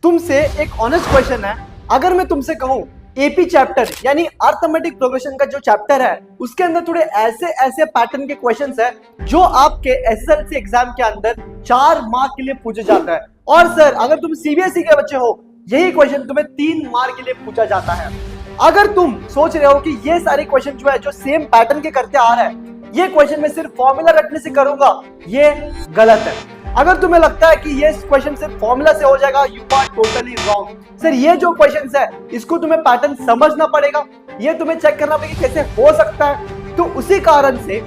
तुमसे एक honest question है। अगर मैं तुमसे कहूं एपी चैप्टर यानी अर्थमेटिक प्रोग्रेशन का जो चैप्टर है उसके अंदर थोड़े ऐसे ऐसे पैटर्न के क्वेश्चंस है जो आपके एसएसएलसी एग्जाम के अंदर 4 मार्क के लिए पूछे जाता है। और सर अगर तुम सीबीएसई के बच्चे हो यही क्वेश्चन तुम्हें 3 मार्क के लिए पूछा जाता है। अगर तुम सोच रहे हो कि ये सारे क्वेश्चन जो है जो सेम पैटर्न के करते आ रहा है ये क्वेश्चन में सिर्फ फॉर्मूला रटने से करूंगा, ये गलत है। अगर तुम्हें लगता है कि ये क्वेश्चन सिर्फ फॉर्मूला से हो जाएगा, you are totally wrong. Sir ये जो क्वेश्चंस है इसको तुम्हें पैटर्न समझना पड़ेगा, ये तुम्हें चेक करना पड़ेगा कैसे हो सकता है। तो उसी कारण से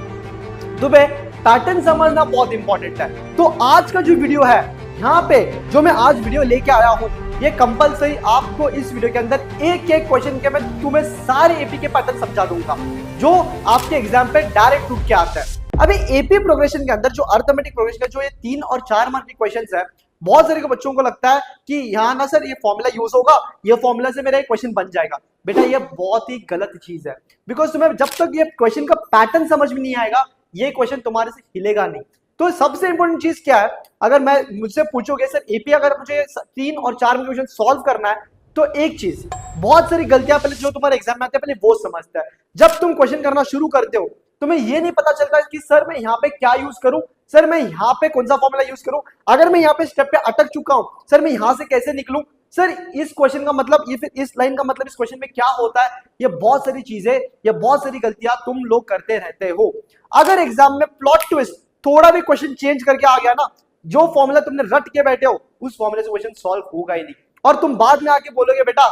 तुम्हें पैटर्न समझना बहुत इंपॉर्टेंट है। तो आज का जो वीडियो है यहाँ पे जो मैं आज वीडियो लेके आया हूँ ये कंपलसरी आपको इस वीडियो के अंदर एक एक क्वेश्चन के मैं तुम्हें सारे एपी के पैटर्न समझा दूंगा जो आपके एग्जाम पे डायरेक्ट टूट के आता है। अभी एपी प्रोग्रेशन के अंदर जो अर्थमेटिक प्रोग्रेशन का जो ये 3 और 4 मार्क के क्वेश्चंस है, बहुत सारे के बच्चों को लगता है कि यहाँ ना सर ये फॉर्मूला यूज होगा, ये फॉर्मूला से मेरा एक क्वेश्चन बन जाएगा। बेटा ये बहुत ही गलत चीज है, बिकॉज तुम्हें जब तक ये क्वेश्चन का पैटर्न समझ में नहीं आएगा ये क्वेश्चन तुम्हारे से हिलेगा नहीं। तो सबसे इंपॉर्टेंट चीज क्या है, अगर मैं मुझसे पूछोगे सर एपी अगर मुझे 3 और 4 में क्वेश्चन सॉल्व करना है तो एक चीज, बहुत सारी गलतियां पहले जो तुम्हारे एग्जाम में आते हैं पहले वो समझता है। जब तुम क्वेश्चन करना शुरू करते हो तुम्हें ये नहीं पता चलता कि सर मैं यहाँ पे क्या यूज करूं, सर मैं यहाँ पे कौन सा फॉर्मूला यूज करूं, अगर मैं यहाँ पे स्टेप पे अटक चुका हूं सर मैं यहाँ से कैसे निकलूं, सर इस क्वेश्चन का मतलब ये फिर इस लाइन का मतलब इस क्वेश्चन में क्या होता है। ये बहुत सारी चीजें, ये बहुत सारी गलतियां तुम लोग करते रहते हो। अगर एग्जाम में प्लॉट ट्विस्ट थोड़ा भी क्वेश्चन चेंज करके आ गया ना, जो फॉर्मूला तुमने रट के बैठे हो उस फॉर्मूले से क्वेश्चन सॉल्व होगा ही नहीं, और तुम बाद में आके बोलोगे बेटा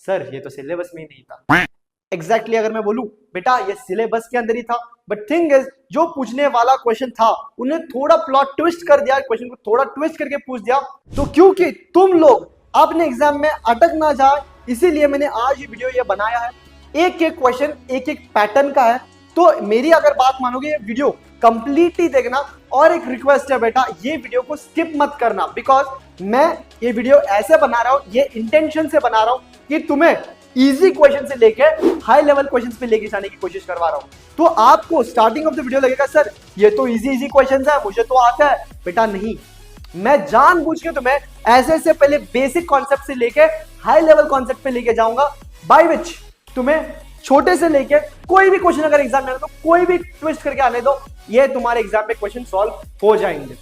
सर ये तो सिलेबस में ही नहीं था। एग्जैक्टली अगर मैं बोलूं बेटा ये सिलेबस के अंदर ही था, बट थिंग इज जो पूछने वाला क्वेश्चन था उन्हें थोड़ा प्लॉट ट्विस्ट कर दिया, क्वेश्चन को थोड़ा ट्विस्ट करके पूछ दिया। तो क्योंकि तुम लोग अपने एग्जाम में अटक ना जाए इसीलिए मैंने आज ये वीडियो ये बनाया है। एक एक क्वेश्चन एक एक पैटर्न का है, तो मेरी अगर बात मानोगे ये वीडियो कंप्लीटली देखना। और एक रिक्वेस्ट है बेटा ये वीडियो को स्किप मत करना, बिकॉज मैं ये वीडियो ऐसे बना रहा हूं, ये इंटेंशन से बना रहा हूं कि तुम्हें इजी क्वेश्चन से लेके हाई लेवल क्वेश्चंस पे लेके जाने की कोशिश करवा रहा हूं। तो आपको स्टार्टिंग ऑफ द वीडियो लगेगा सर ये तो इजी क्वेश्चंस है मुझे तो आता है। बेटा नहीं, मैं जानबूझ के तुम्हें ऐसे पहले बेसिक कॉन्सेप्ट से लेके हाई लेवल कॉन्सेप्ट पे लेके जाऊंगा, बाय विच तुम्हें छोटे से लेके कोई भी क्वेश्चन अगर एग्जाम में आने तो कोई भी ट्विस्ट करके आने दो, ये तुम्हारे एग्जाम में क्वेश्चन सॉल्व हो जाएंगे।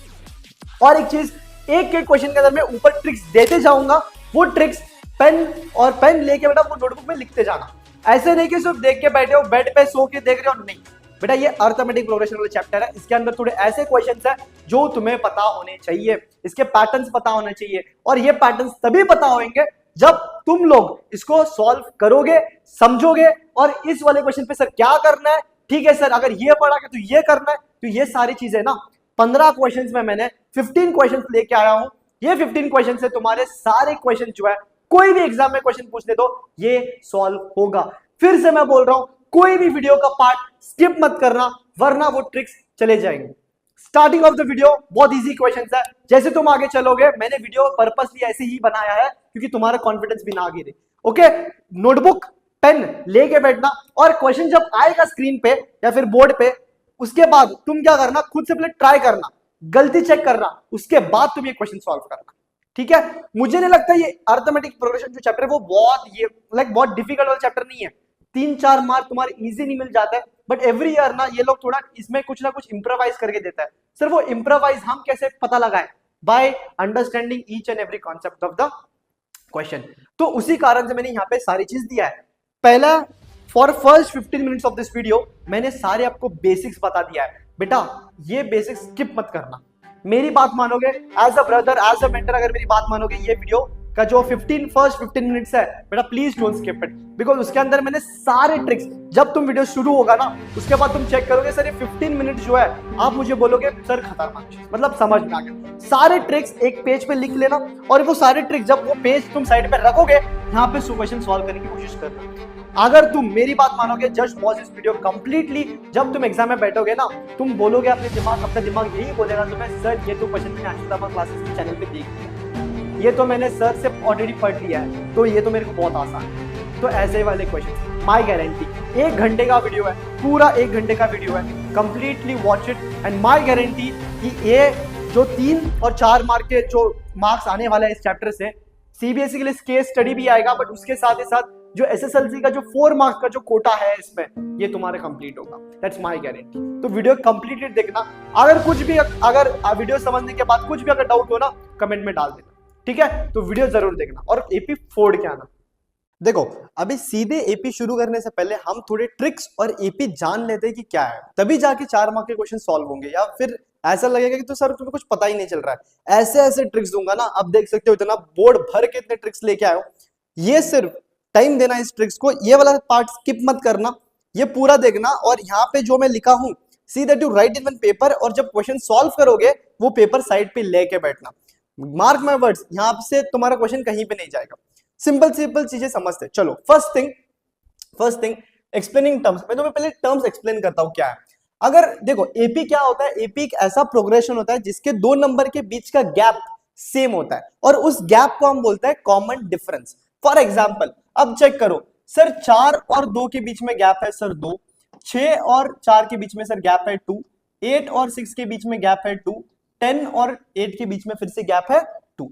और एक चीज, एक एक क्वेश्चन के अंदर मैं ऊपर ट्रिक्स देते जाऊंगा, वो ट्रिक्स पेन लेके बेटा वो नोटबुक में लिखते जाना। ऐसे नहीं कि सिर्फ देख के बैठे हो बेड पे सो के देख रहे हो, नहीं बेटा ये अर्थमेटिक प्रोग्रेशन वाला चैप्टर है, इसके अंदर थोड़े ऐसे क्वेश्चंस है जो तुम्हें पता होने चाहिए, इसके पैटर्न्स पता होने चाहिए। और ये पैटर्न्स तभी पता होंगे जब तुम लोग इसको सॉल्व करोगे, समझोगे और इस वाले क्वेश्चन पे सर क्या करना है, ठीक है सर अगर ये पढ़ा के तो ये करना है, तो ये सारी चीजें ना 15 क्वेश्चंस में मैंने 15 क्वेश्चंस लेके आया हूं। ये 15 क्वेश्चन से तुम्हारे सारे क्वेश्चन जो है कोई भी एग्जाम में क्वेश्चन पूछने दो ये सॉल्व होगा। फिर से मैं बोल रहा हूं कोई भी वीडियो का पार्ट स्किप मत करना वरना वो ट्रिक्स चले जाएंगे। स्टार्टिंग ऑफ द वीडियो बहुत इजी क्वेश्चंस है, जैसे तुम आगे चलोगे मैंने वीडियो पर्पसली ऐसे ही बनाया है क्योंकि तुम्हारा कॉन्फिडेंस भी ना गिरे। ओके, नोटबुक पेन लेके बैठना और क्वेश्चन जब आएगा स्क्रीन पे या फिर बोर्ड पे उसके बाद तुम क्या करना, खुद से पहले ट्राई करना, गलती चेक करना, उसके बाद तुम ये क्वेश्चन सॉल्व करना, ठीक है। मुझे नहीं लगता ये अर्थमेटिक प्रोग्रेशन जो चैप्टर है वो बहुत डिफिकल्ट वाला चैप्टर नहीं है। 3-4 मार्क तुम्हारे इजी नहीं मिल जाता है, बट एवरी ईयर ना ये लोग थोड़ा इसमें कुछ ना कुछ इंप्रोवाइज करके देता है। सर वो इंप्रोवाइज हम कैसे पता लगाएं, by understanding each and every concept of the question. तो उसी कारण से मैंने यहाँ पे सारी चीज दिया है। पहला for first 15 minutes of this video मैंने सारे आपको बेसिक्स बता दिया है। बेटा ये बेसिक्स स्किप मत करना, मेरी बात मानोगे as a brother as a mentor, अगर मेरी बात मानोगे ये वीडियो का जो फर्स्ट 15 मिनट्स है बेटा please don't skip it, because उसके अंदर मैंने सारे ट्रिक्स, जब तुम वीडियो शुरू होगा ना उसके बाद तुम चेक करोगे सर ये 15 मिनट जो है आप मुझे बोलोगे सर खतरनाक चीज, मतलब समझ में आ गया। सारे ट्रिक्स एक पेज पे लिख लेना और वो सारे ट्रिक्स जब वो पेज तुम साइड पे रखोगे यहाँ पे क्वेश्चन सॉल्व करने की कोशिश करना। अगर तुम मेरी बात मानोगे just watch this video completely, जब तुम एग्जाम में बैठोगे ना तुम बोलोगे अपना दिमाग यही बोलेगा तुम्हें सर ये तो क्वेश्चन मैंने आशुतोष क्लासेस के चैनल पे देख लिया, ये तो मैंने सर से ऑलरेडी पढ़ लिया है, तो ये तो मेरे को बहुत आसान है। तो ऐसे वाले क्वेश्चन माई गारंटी 1 घंटे का वीडियो है, पूरा 1 घंटे का वीडियो है, completely watch it and my guarantee कि ये जो 3 और 4 मार्क के जो मार्क्स आने वाले हैं इस चैप्टर से सीबीएसई के लिए केस स्टडी भी आएगा, बट उसके साथ ही साथ जो एसएसएलसी का जो 4 मार्क्स का जो कोटा है इसमें, ये तुम्हारा कंप्लीट होगा, दैट्स माय गारंटी। तो वीडियो कंप्लीटली देखना। अगर कुछ भी, अगर वीडियो समझने के बाद कुछ भी अगर डाउट हो ना, कमेंट में डाल देना, ठीक है? तो वीडियो जरूर देखना और एपी फोड़ के आना। देखो, अभी सीधे एपी शुरू करने से पहले हम थोड़े ट्रिक्स और एपी जान लेते हैं कि क्या है, तभी जाके 4 मार्क के क्वेश्चन सॉल्व होंगे। या फिर ऐसा लगेगा कि तो सर तुम्हें कुछ पता ही नहीं चल रहा है। ऐसे ऐसे ट्रिक्स दूंगा ना, अब देख सकते हो इतना बोर्ड भर के इतने ट्रिक्स लेके आए हो। ये सिर्फ टाइम देना इस ट्रिक्स को, ये वाला पार्ट स्किप मत करना, ये पूरा देखना। और यहाँ पे जो मैं लिखा हूं, see that you right in one paper, और जब क्वेश्चन सॉल्व करोगे वो पेपर साइड पे लेके बैठना। मार्क माय वर्ड्स, यहाँ से तुम्हारा क्वेश्चन कहीं पे नहीं जाएगा। सिंपल सिंपल चीजें समझते। चलो, फर्स्ट थिंग एक्सप्लेनिंग टर्म्स। मैं तुम्हें पहले टर्म्स एक्सप्लेन करता हूं क्या है। अगर देखो, एपी क्या होता है? एपी एक ऐसा प्रोग्रेशन होता है जिसके 2 नंबर के बीच का गैप सेम होता है, और उस गैप को हम बोलते हैं कॉमन डिफरेंस। फॉर एग्जाम्पल, अब चेक करो सर, 4 और 2 के बीच में गैप है सर 2, 6 और 4 के बीच में सर गैप है 2, 8 और 6 के बीच में गैप है 2, 10 और 8 के बीच में फिर से गैप है 2।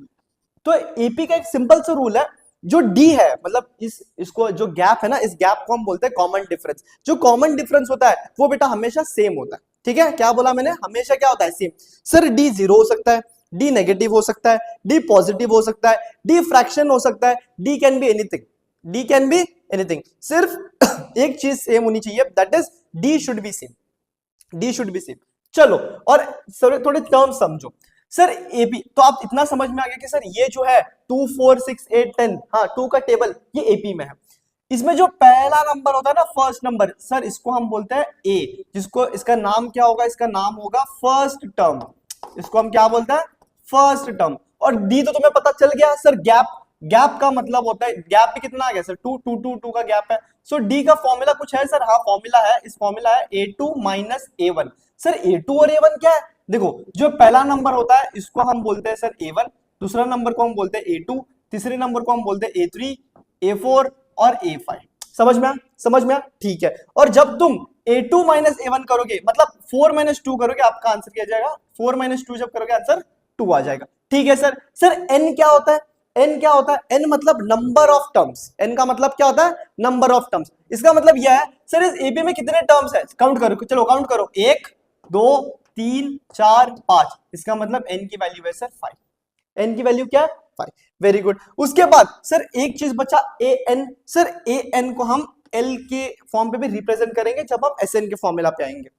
तो एपी का एक सिंपल सा रूल है, जो डी है, मतलब इसको जो गैप है ना, इस गैप को हम बोलते हैं कॉमन डिफरेंस। जो कॉमन डिफरेंस होता है वो बेटा हमेशा सेम होता है, ठीक है? क्या बोला मैंने? हमेशा क्या होता है? सेम। सर डी 0 हो सकता है, डी नेगेटिव हो सकता है, डी पॉजिटिव हो सकता है, डी फ्रैक्शन हो सकता है, D can be anything, D can be anything. सिर्फ एक चीज सेम होनी चाहिए, that is D should be same, D should be same. चलो, और थोड़े टर्म समझो। सर एपी, तो आप इतना समझ में आ गया कि सर ये जो है 2 4 6 8 10, हाँ 2 का टेबल ये एपी में है। इसमें जो पहला नंबर होता है ना, फर्स्ट नंबर, सर इसको हम बोलते हैं ए, जिसको इसका नाम क्या होगा? इसका नाम होगा फर्स्ट टर्म। इसको हम क्या बोलते हैं? First term. और डी तो तुम्हें पता चल गया सर, गैप। गैप का मतलब होता है, गैप भी कितना आ गया सर? 2 2 2 2 का गैप है। सो डी का फॉर्मूला कुछ है सर? हाँ फॉर्मूला है, इस फॉर्मूला है A2 minus A1। Sir A2 और A1 क्या है? देखो, जो पहला नंबर होता है इसको हम बोलते हैं सर A1, दूसरा नंबर को हम बोलते हैं A2, तीसरे नंबर को हम बोलते हैं A3, A4 और A5। समझ में? समझ में? ठीक है। और जब तुम A2 माइनस A1 करोगे, मतलब 4 माइनस 2 करोगे, आपका आंसर क्या जाएगा? 4 माइनस 2 जब करोगे आंसर 2 आ जाएगा। ठीक है सर। सर n क्या होता है? n क्या होता है? n मतलब नंबर ऑफ टर्म्स। n का मतलब क्या होता है? Number of terms. इसका मतलब यह है सर, इस एपी में कितने टर्म्स है? काउंट करो, चलो काउंट करो, 1 2 3 4 5। इसका मतलब n की वैल्यू है सर 5। n की वैल्यू क्या है? 5। Very good. उसके बाद सर एक चीज बचा, an। सर an को हम l के फॉर्म पे भी रिप्रेजेंट करेंगे जब हम sn के फॉर्मूला पे आएंगे।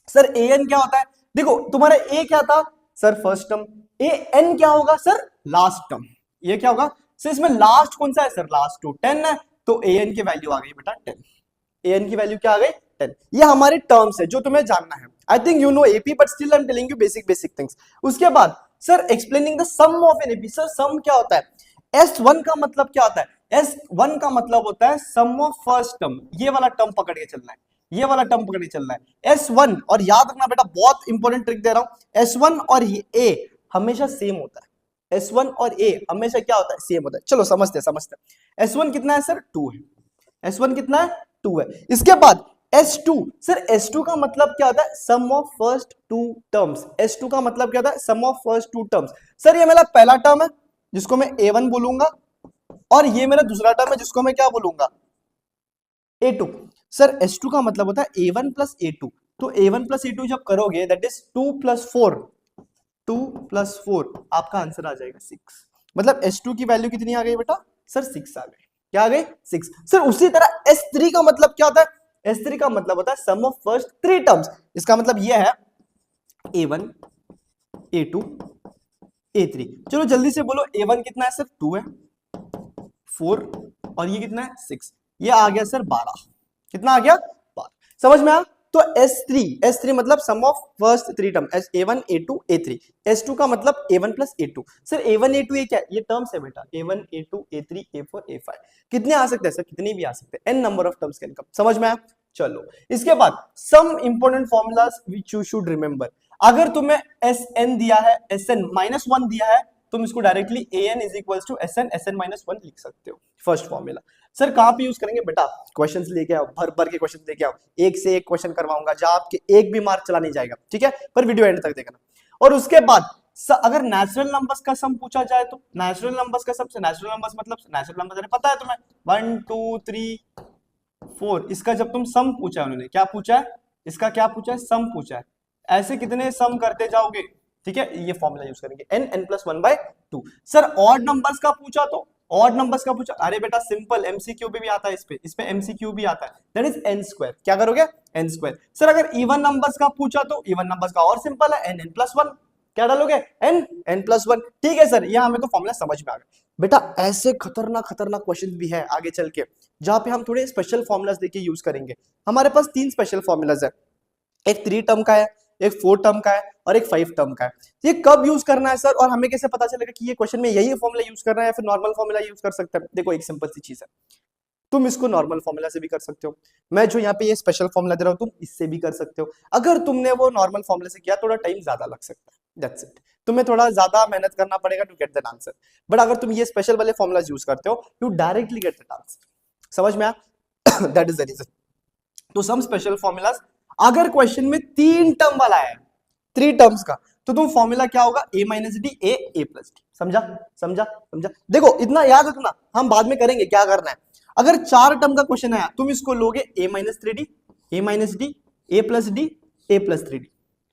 सर an क्या होता है? देखो, तुम्हारा a क्या था सर? First term. an क्या होगा सर? Last term. ये क्या होगा सर? इसमें लास्ट कौन सा है सर? लास्ट टू 10 है, तो an की वैल्यू आ गई बेटा 10। an की वैल्यू क्या आ गई? 10। ये हमारे टर्म्स है जो तुम्हें जानना है। I think you know AP, but still I am telling you basic things. उसके बाद sir explaining the sum of an AP. Sir sum क्या होता है? S1 का मतलब क्या होता है? S1 का मतलब होता है सम ऑफ फर्स्ट टर्म। ये वाला टर्म पकड़ के चलना है, ये वाला टर्म पकड़ के चलना है S1। और याद रखना बेटा, बहुत इंपॉर्टेंट ट्रिक दे रहा हूं, S1 और A हमेशा सेम होता है। S1 और A हमेशा क्या होता है? सेम होता है। चलो समझते समझते। S1 कितना है सर? 2 है। S1 कितना है? 2 है। इसके बाद S2। सर S2 का मतलब क्या होता है? Sum of first 2 terms. S2 का मतलब क्या होता है? Sum of first 2 terms. Sir ये मेरा पहला टर्म है जिसको मैं A1 बोलूंगा, और ये मेरा दूसरा टर्म है जिसको मैं क्या बोलूंगा? A2। सर S2 का मतलब होता है A1 प्लस A2। तो A1 प्लस A2 जब करोगे, दैट इज 2 प्लस 4, 2 प्लस 4, आपका आंसर आ जाएगा 6। मतलब S2 की वैल्यू कितनी आ गई बेटा? सर 6 आ गई। क्या आ गई? 6। सर उसी तरह S3 का मतलब क्या होता है? S3 का मतलब होता है सम ऑफ फर्स्ट 3 टर्म्स। इसका मतलब यह है A1 A2 A3। चलो जल्दी से बोलो, A1 कितना है सर? 2 है, 4, और ये कितना है? 6। ये आ गया सर 12। कितना आ गया? 12। समझ में आया? तो S3 मतलब सम of first 3 term, A1 A2 A3। S2 का मतलब A1 plus A2। Sir A1 A2 ये क्या है? ये टर्म्स है बेटा, A1 A2 A3 A4 A5। कितने आ सकते हैं सर? कितने भी आ सकते हैं, n number of terms can come. समझ में आया? चलो, इसके बाद some important formulas which you should remember. अगर तुम्हें Sn दिया है, Sn -1 दिया है, तुम इसको directly an is equals to Sn -1 लिख सकते हो। फर्स्ट फॉर्मूला सर कहां पे यूज करेंगे बेटा? क्वेश्चंस लेके आओ, भर भर के क्वेश्चन लेके आओ, एक से एक क्वेश्चन करवाऊंगा जहां आपके एक भी मार्क चला नहीं जाएगा, ठीक है? पर वीडियो एंड तक देखना। और उसके बाद अगर नेचुरल नंबर्स का सम पूछा जाए तो नेचुरल नंबर्स का सबसे नेचुरल नंबर्स मतलब नेचुरल नंबर्स पता है तुम्हें 1 2 3 4 इसका जब तुम सम पूछा है उन्होंने क्या पूछा है इसका क्या पूछा है सम पूछा है ऐसे कितने सम करते जाओगे ठीक है ये फॉर्मूला यूज करेंगे n plus 1/2 sir odd numbers का पूछा तो ऑड नंबर्स का पूछा अरे बेटा सिंपल एमसीक्यू भी आता है इस पे एमसीक्यू भी आता है दैट इज n स्क्वायर क्या करोगे n स्क्वायर सर अगर इवन नंबर्स का पूछा तो इवन नंबर्स का और सिंपल है n प्लस 1 क्या डालोगे n प्लस 1 ठीक है सर यहां हमें तो फॉर्मूला समझ में आ गया बेटा ऐसे खतरनाक खतरनाक क्वेश्चन भी है आगे चल के जहां पे हम थोड़े स्पेशल फॉर्मूलाज देके यूज करेंगे हमारे पास 3 स्पेशल फॉर्मूलाज है एक 3 टर्म का है एक 4 टर्म का है और एक 5 टर्म का है ये कब यूज करना है सर और हमें कैसे पता चलेगा कि ये क्वेश्चन में यही फॉर्मूला यूज करना है या फिर नॉर्मल फॉर्मूला यूज कर सकते हैं देखो एक सिंपल सी चीज है तुम इसको नॉर्मल फॉर्मूला से भी कर सकते हो मैं जो यहाँ पे ये स्पेशल फॉर्मूला दे रहा हूँ तुम इससे भी कर सकते हो अगर तुमने वो नॉर्मल फॉर्मूला से किया थोड़ा टाइम ज्यादा लग सकता है दैट्स इट तुम्हें थोड़ा ज्यादा मेहनत करना पड़ेगा to get that answer but अगर तुम ये स्पेशल वाले फॉर्मूला यूज करते हो you directly get that answer समझ में आया दैट इज द रीजन तो सम स्पेशल फॉर्मूलाज अगर क्वेश्चन में 3 टर्म वाला है 3 टर्म्स का तो तुम फॉर्मूला क्या होगा a minus D A plus D समझा समझा समझा देखो इतना याद रखना हम बाद में करेंगे क्या करना है अगर 4 टर्म का क्वेश्चन आया तुम इसको लोगे a minus three D A minus D A plus D A plus three D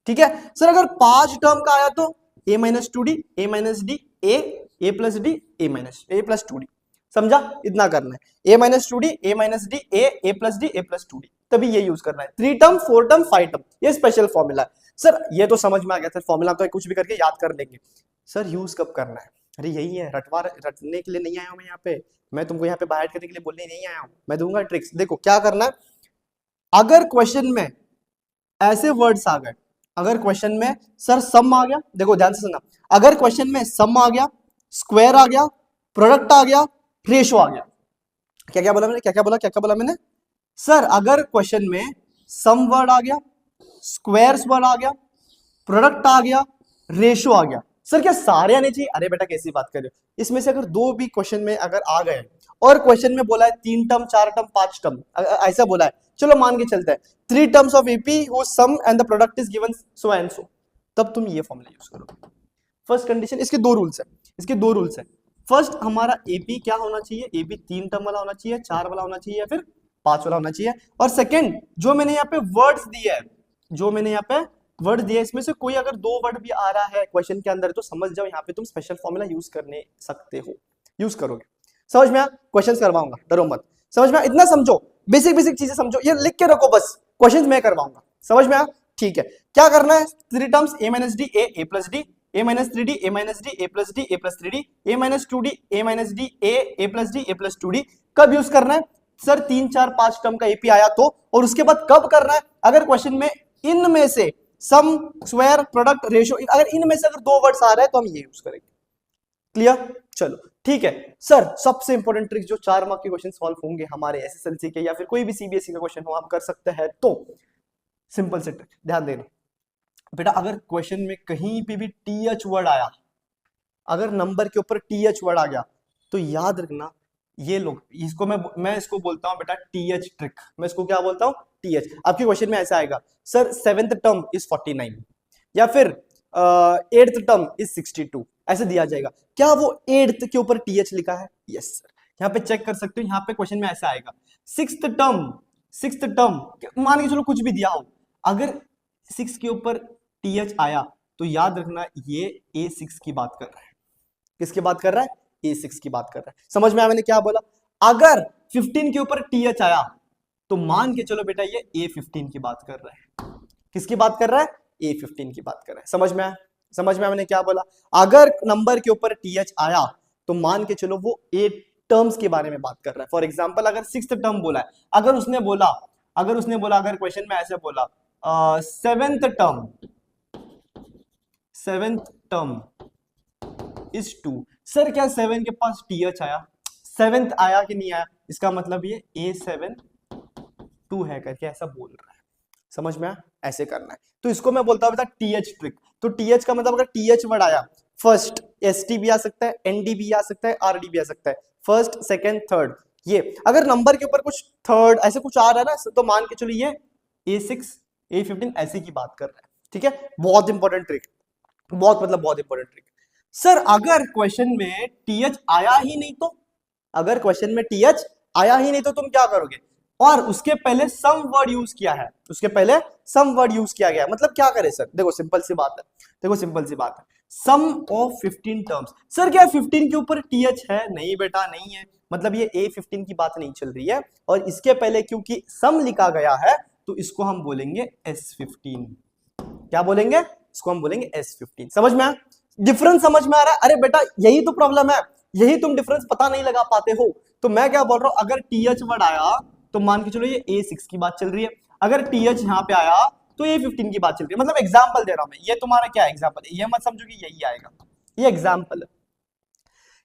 ठीक है सर अगर 5 टर्म का आया तो a minus two D A minus D A plus D A plus two D समझा इतना करना है a minus two D A minus D A plus D A plus two D तभी ये यूज करना है 3 टर्म 4 टर्म 5 टर्म ये special formula है सर ये तो समझ में आ गया सर फॉर्मूला तो कुछ भी करके याद कर लेंगे सर यूज कब करना है अरे यही है रटने के लिए नहीं आया हूं मैं यहाँ पे मैं तुमको यहाँ पे बाहर करने के लिए बोलने नहीं आया हूं मैं दूंगा ट्रिक्स देखो क्या करना है अगर क्वेश्चन में ऐसे वर्ड्स आ गए अगर क्वेश्चन में सर सम आ गया देखो ध्यान से सुनना अगर क्वेश्चन में सम आ गया स्क्वायर आ गया प्रोडक्ट आ गया रेशो आ गया क्या क्या बोला मैंने क्या क्या बोला मैंने सर अगर क्वेश्चन में सम वर्ड आ गया स्क्वायर्स वर्ड आ गया प्रोडक्ट आ गया रेशो आ गया सर क्या सारे आने चाहिए अरे बेटा कैसी बात कर रहे हो इसमें से अगर 2 भी क्वेश्चन में अगर आ गए और क्वेश्चन में बोला है 3 टर्म 4 टर्म 5 टर्म ऐसा बोला है चलो मान के चलता है 3 terms of AP whose sum and the product is given so and so तब तुम ये फॉर्मूला यूज करो फर्स्ट कंडीशन इसके 2 रूल्स है फर्स्ट हमारा एपी क्या होना चाहिए एपी 3 टर्म वाला होना चाहिए 4 वाला होना चाहिए या फिर 5 वाला होना चाहिए और सेकंड जो मैंने यहाँ पे वर्ड्स दिए इसमें से कोई अगर 2 वर्ड भी आ रहा है क्वेश्चन के अंदर तो समझ जाओ यहाँ पे तुम स्पेशल फॉर्मूला यूज करने सकते हो यूज करोगे समझ में आया क्वेश्चंस करवाऊंगा डरो मत समझ में आया इतना समझो बेसिक चीजें समझो ये लिख के रखो बस क्वेश्चंस मैं करवाऊंगा समझ में आया ठीक है क्या करना है 3 terms a minus D A plus D A minus three D A minus D A plus D A plus three D A minus two D A minus D A plus D A plus two D कब use करना है sir 3 4 5 term का AP आया तो और उसके बाद कब करना है अगर क्वेश्चन में इनमें से सम स्क्वायर प्रोडक्ट रेशियो अगर इनमें से अगर 2 वर्ड्स आ रहे हैं तो हम ये यूज करेंगे क्लियर चलो ठीक है सर सबसे इंपॉर्टेंट ट्रिक जो 4 मार्क के क्वेश्चन सॉल्व होंगे हमारे एसएसएलसी के या फिर कोई भी सीबीएसई का क्वेश्चन हो हम कर सकते हैं तो सिंपल से ट्रिक ध्यान देना बेटा अगर क्वेश्चन में कहीं पे भी टीएच वर्ड आया अगर नंबर के ऊपर टीएच वर्ड आ गया तो याद रखना ये लोग इसको मैं इसको बोलता हूं बेटा टीएच ट्रिक मैं इसको क्या बोलता हूं टीएच आपके क्वेश्चन में ऐसा आएगा सर 7th टर्म इज 49 या फिर 8th टर्म इज 62 ऐसे दिया जाएगा क्या वो 8th के ऊपर टीएच लिखा है यस सर यहाँ पे चेक कर सकते हो यहाँ पे क्वेश्चन में ऐसा आएगा 6th टर्म मान के चलो कुछ भी दिया हो अगर 6 के ऊपर टीएच आया तो याद रखना ये A6 की बात कर रहा है किसकी बात कर रहा है A6 की बात कर रहा है समझ में आया मैंने क्या बोला अगर 15 के ऊपर टीएच आया तो मान के चलो बेटा ये A15 की बात कर रहा है किसकी बात कर रहा है A15 की बात कर रहा है समझ में आया मैंने क्या बोला अगर नंबर के ऊपर टीएच आया तो मान के चलो वो 8 टर्म्स के बारे में बात कर रहा है फॉर एग्जाम्पल अगर 6th टर्म बोला है अगर उसने बोला अगर क्वेश्चन में ऐसे बोला 7th टर्म इज 2 सर क्या 7 के पास टीएच आया 7th आया कि नहीं आया इसका मतलब ये A7 2 है करके ऐसा बोल रहा है समझ में आया ऐसे करना है तो इसको मैं बोलता हूं बेटा टीएच ट्रिक तो टीएच का मतलब अगर टीएच वर्ड आया फर्स्ट एसटी भी आ सकता है एनडी भी आ सकता है आरडी भी आ सकता है फर्स्ट सेकंड थर्ड ये अगर नंबर के ऊपर कुछ थर्ड ऐसे कुछ आ रहा है ना तो मान के चलो ये A6 A15 ऐसे की बात कर रहा है ठीक है बहुत इंपॉर्टेंट ट्रिक बहुत मतलब बहुत इंपॉर्टेंट ट्रिक। सर अगर क्वेश्चन में टीएच आया ही नहीं तो, अगर क्वेश्चन में टीएच आया ही नहीं तो तुम क्या करोगे, और उसके पहले सम वर्ड यूज किया है, उसके पहले सम वर्ड यूज किया गया, मतलब क्या करे सर, देखो सिंपल सी बात है, देखो सिंपल सी बात है, सम ऑफ 15 टर्म्स। सर क्या 15 के ऊपर टीएच है? नहीं बेटा नहीं है, मतलब ये A15 की बात नहीं चल रही है, और इसके पहले क्योंकि सम लिखा गया है तो इसको हम बोलेंगे S15। क्या बोलेंगे? इसको हम बोलेंगे S15। समझ में आया? डिफरेंस समझ में आ रहा है? अरे बेटा यही तो प्रॉब्लम है, यही तुम डिफरेंस पता नहीं लगा पाते हो। तो मैं क्या बोल रहा हूं, अगर टीएच वर्ड आया तो मान के चलो ये A6 की बात चल रही है, अगर टीएच यहां पे आया तो A15 की बात चल रही है, मतलब एग्जाम्पल दे रहा हूं मैं, ये तुम्हारा क्या एग्जाम्पल है, ये मत समझो कि यही आएगा, ये एग्जाम्पल है।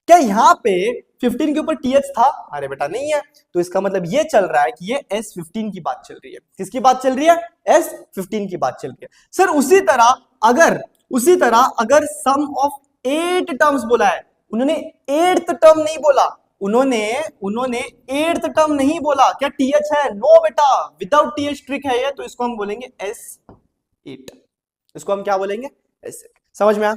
क्या यहाँ पे 15 के ऊपर टीएच था? अरे बेटा नहीं है, तो इसका मतलब ये चल रहा है कि ये S15 की बात चल रही है। किसकी बात चल रही है? S15 की बात चल रही है। सर उसी तरह अगर सम ऑफ 8 टर्म्स बोला है, उन्होंने 8th टर्म नहीं बोला, उन्होंने 8th टर्म नहीं बोला, क्या टीएच है? नो बेटा, विदाउट टीएच ट्रिक है ये, तो इसको हम बोलेंगे S8। इसको हम क्या बोलेंगे? S8। समझ में आया?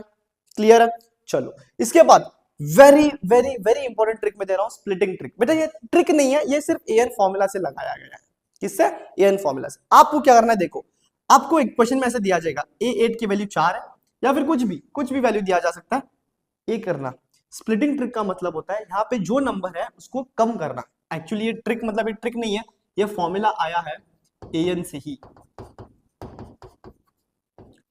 क्लियर है? चलो इसके बाद very very very important trick में दे रहा हूं, स्प्लिटिंग ट्रिक। बेटा ये ट्रिक नहीं है, ये सिर्फ एन फॉर्मूला से लगाया गया है। किससे? एन फॉर्मूला से। आपको क्या करना है, देखो आपको एक क्वेश्चन में ऐसे दिया जाएगा A8 की वैल्यू 4 है, या फिर कुछ भी वैल्यू दिया जा सकता है, ये करना। स्प्लिटिंग ट्रिक का मतलब होता है यहाँ पे जो नंबर है उसको कम करना। एक्चुअली ये ट्रिक मतलब ये ट्रिक नहीं है, ये फॉर्मूला आया है एन से ही।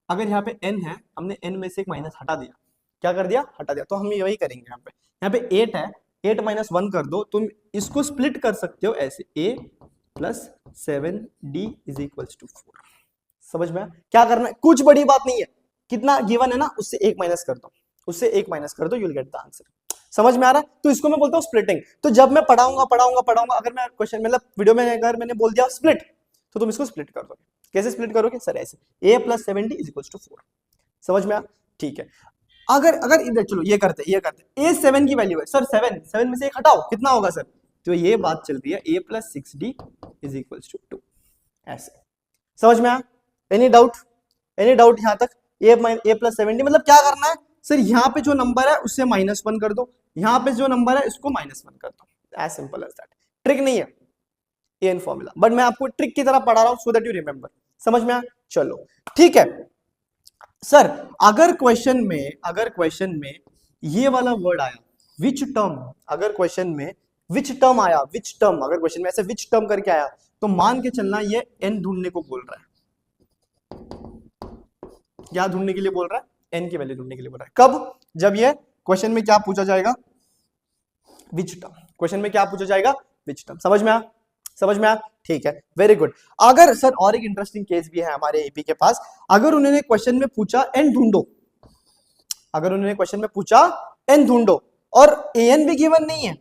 अगर यहाँ पे n है, हमने n में से एक माइनस हटा दिया, क्या कर दिया? हटा दिया, तो हम यही करेंगे। यहाँ पे 8 है, 8 माइनस 1 कर दो, तुम इसको स्प्लिट कर सकते हो ऐसे, a plus 7d is equals to 4। समझ में? क्या करना है? कुछ बड़ी बात नहीं है, कितना गिवन है ना उससे 1 माइनस कर दो, उससे 1 माइनस कर दो, you will get the answer. समझ में आ रहा है? तो इसको मैं बोलता हूँ स्प्लिटिंग। तो जब मैं पढ़ाऊंगा, अगर मैं क्वेश्चन मतलब वीडियो में अगर मैंने बोल दिया स्प्लिट, तो तुम इसको स्प्लिट कर दोगे। कैसे स्प्लिट करोगे सर? ऐसे, a plus 7d is equals to 4। समझ में आ? ठीक है। अगर इधर चलो ये करते A7 की वैल्यू है सर 7 में से एक हटाओ, कितना होगा सर? तो ये बात चल रही है a plus 6d is equals to 2। ऐसे समझ में आया? एनी डाउट यहां तक? a प्लस 7d मतलब क्या करना है सर? यहाँ पे जो नंबर है उससे -1 कर दो, यहाँ पे जो नंबर है उसको -1 कर दो, as simple as that. Trick नहीं है, एन फॉर्मूला, बट मैं आपको ट्रिक की तरह पढ़ा रहा हूं सो दैट यू रिमेंबर। समझ में आया? चलो ठीक है सर। अगर क्वेश्चन में ये वाला वर्ड आया विच टर्म, अगर क्वेश्चन में विच टर्म आया, विच टर्म, अगर क्वेश्चन में ऐसे विच टर्म करके आया, तो मान के चलना ये n ढूंढने को बोल रहा है। क्या ढूंढने के लिए बोल रहा है? n की वैल्यू ढूंढने के लिए बोल रहा है। कब? जब ये क्वेश्चन में क्या पूछा जाएगा? Which term. क्वेश्चन में क्या पूछा जाएगा? Which term. समझ में आया? समझ में आया? ठीक है, वेरी गुड। अगर सर और एक इंटरेस्टिंग केस भी है हमारे एपी के पास, अगर उन्होंने क्वेश्चन में पूछा n ढूंढो, अगर उन्होंने क्वेश्चन में पूछा n ढूंढो और an भी गिवन नहीं है,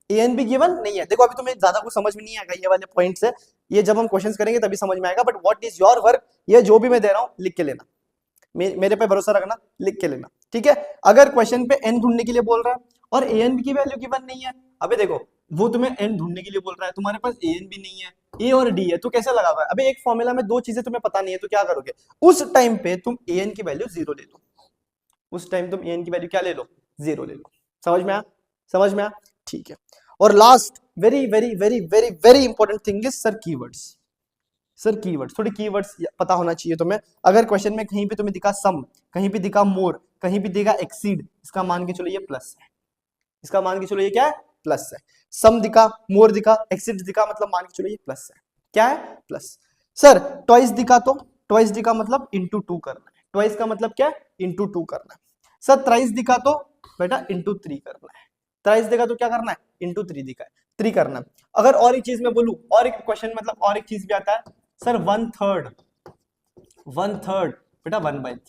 an भी गिवन नहीं है। देखो अभी तुम्हें ज्यादा कुछ समझ में नहीं आएगा ये वाले पॉइंट्स है, ये जब हम क्वेश्चंस करेंगे तभी समझ में आएगा। But what is your work, ये जो भी मैं दे रहा हूं लिख के लेना, मेरे पे भरोसा रखना, लिख के लेना, ठीक है। अगर क्वेश्चन पे n ढूंढने के लिए बोल रहा है और an की वैल्यू गिवन नहीं है, अबे देखो वो तुम्हें n ढूंढने के लिए बोल रहा है, तुम्हारे पास an भी नहीं है, a और d है, तो कैसे लगा हुआ है? अबे एक फॉर्मूला में दो चीजें तुम्हें पता नहीं है, तो क्या करोगे? उस टाइम पे तुम an की वैल्यू 0 ले लो, उस टाइम तुम an की वैल्यू क्या ले लो? 0 ले लो। समझ में आया? समझ में आया? ठीक है। और last very very very very very important thing is sir keywords. Sir keywords, थोड़ी कीवर्ड्स पता होना चाहिए तुम्हें। अगर क्वेश्चन में कहीं पे तुम्हें दिखा सम, कहीं पे दिखा मोर, कहीं पे दिखा एक्सीड, इसका मान के चलो ये प्लस है, इसका मान के चलो ये क्या है? प्लस है। सम दिखा, मोर दिखा, एक्सीड दिखा, मतलब मान के चलो ये प्लस है। क्या है? प्लस। सर ट्वाइस दिखा, तो ट्वाइस दिखा मतलब इंटू 2 करना है, ट्वाइस का मतलब क्या है? इंटू 2 करना है। सर थ्राइस दिखा तो बेटा इंटू 3 करना है, थ्राइस दिखा तो क्या करना है? इंटू 3 दिखा है, 3 करना है। अगर और एक चीज मैं बोलूं, और एक क्वेश्चन मतलब और एक चीज भी आता है सर 1/3, 1/3 बेटा 1/3,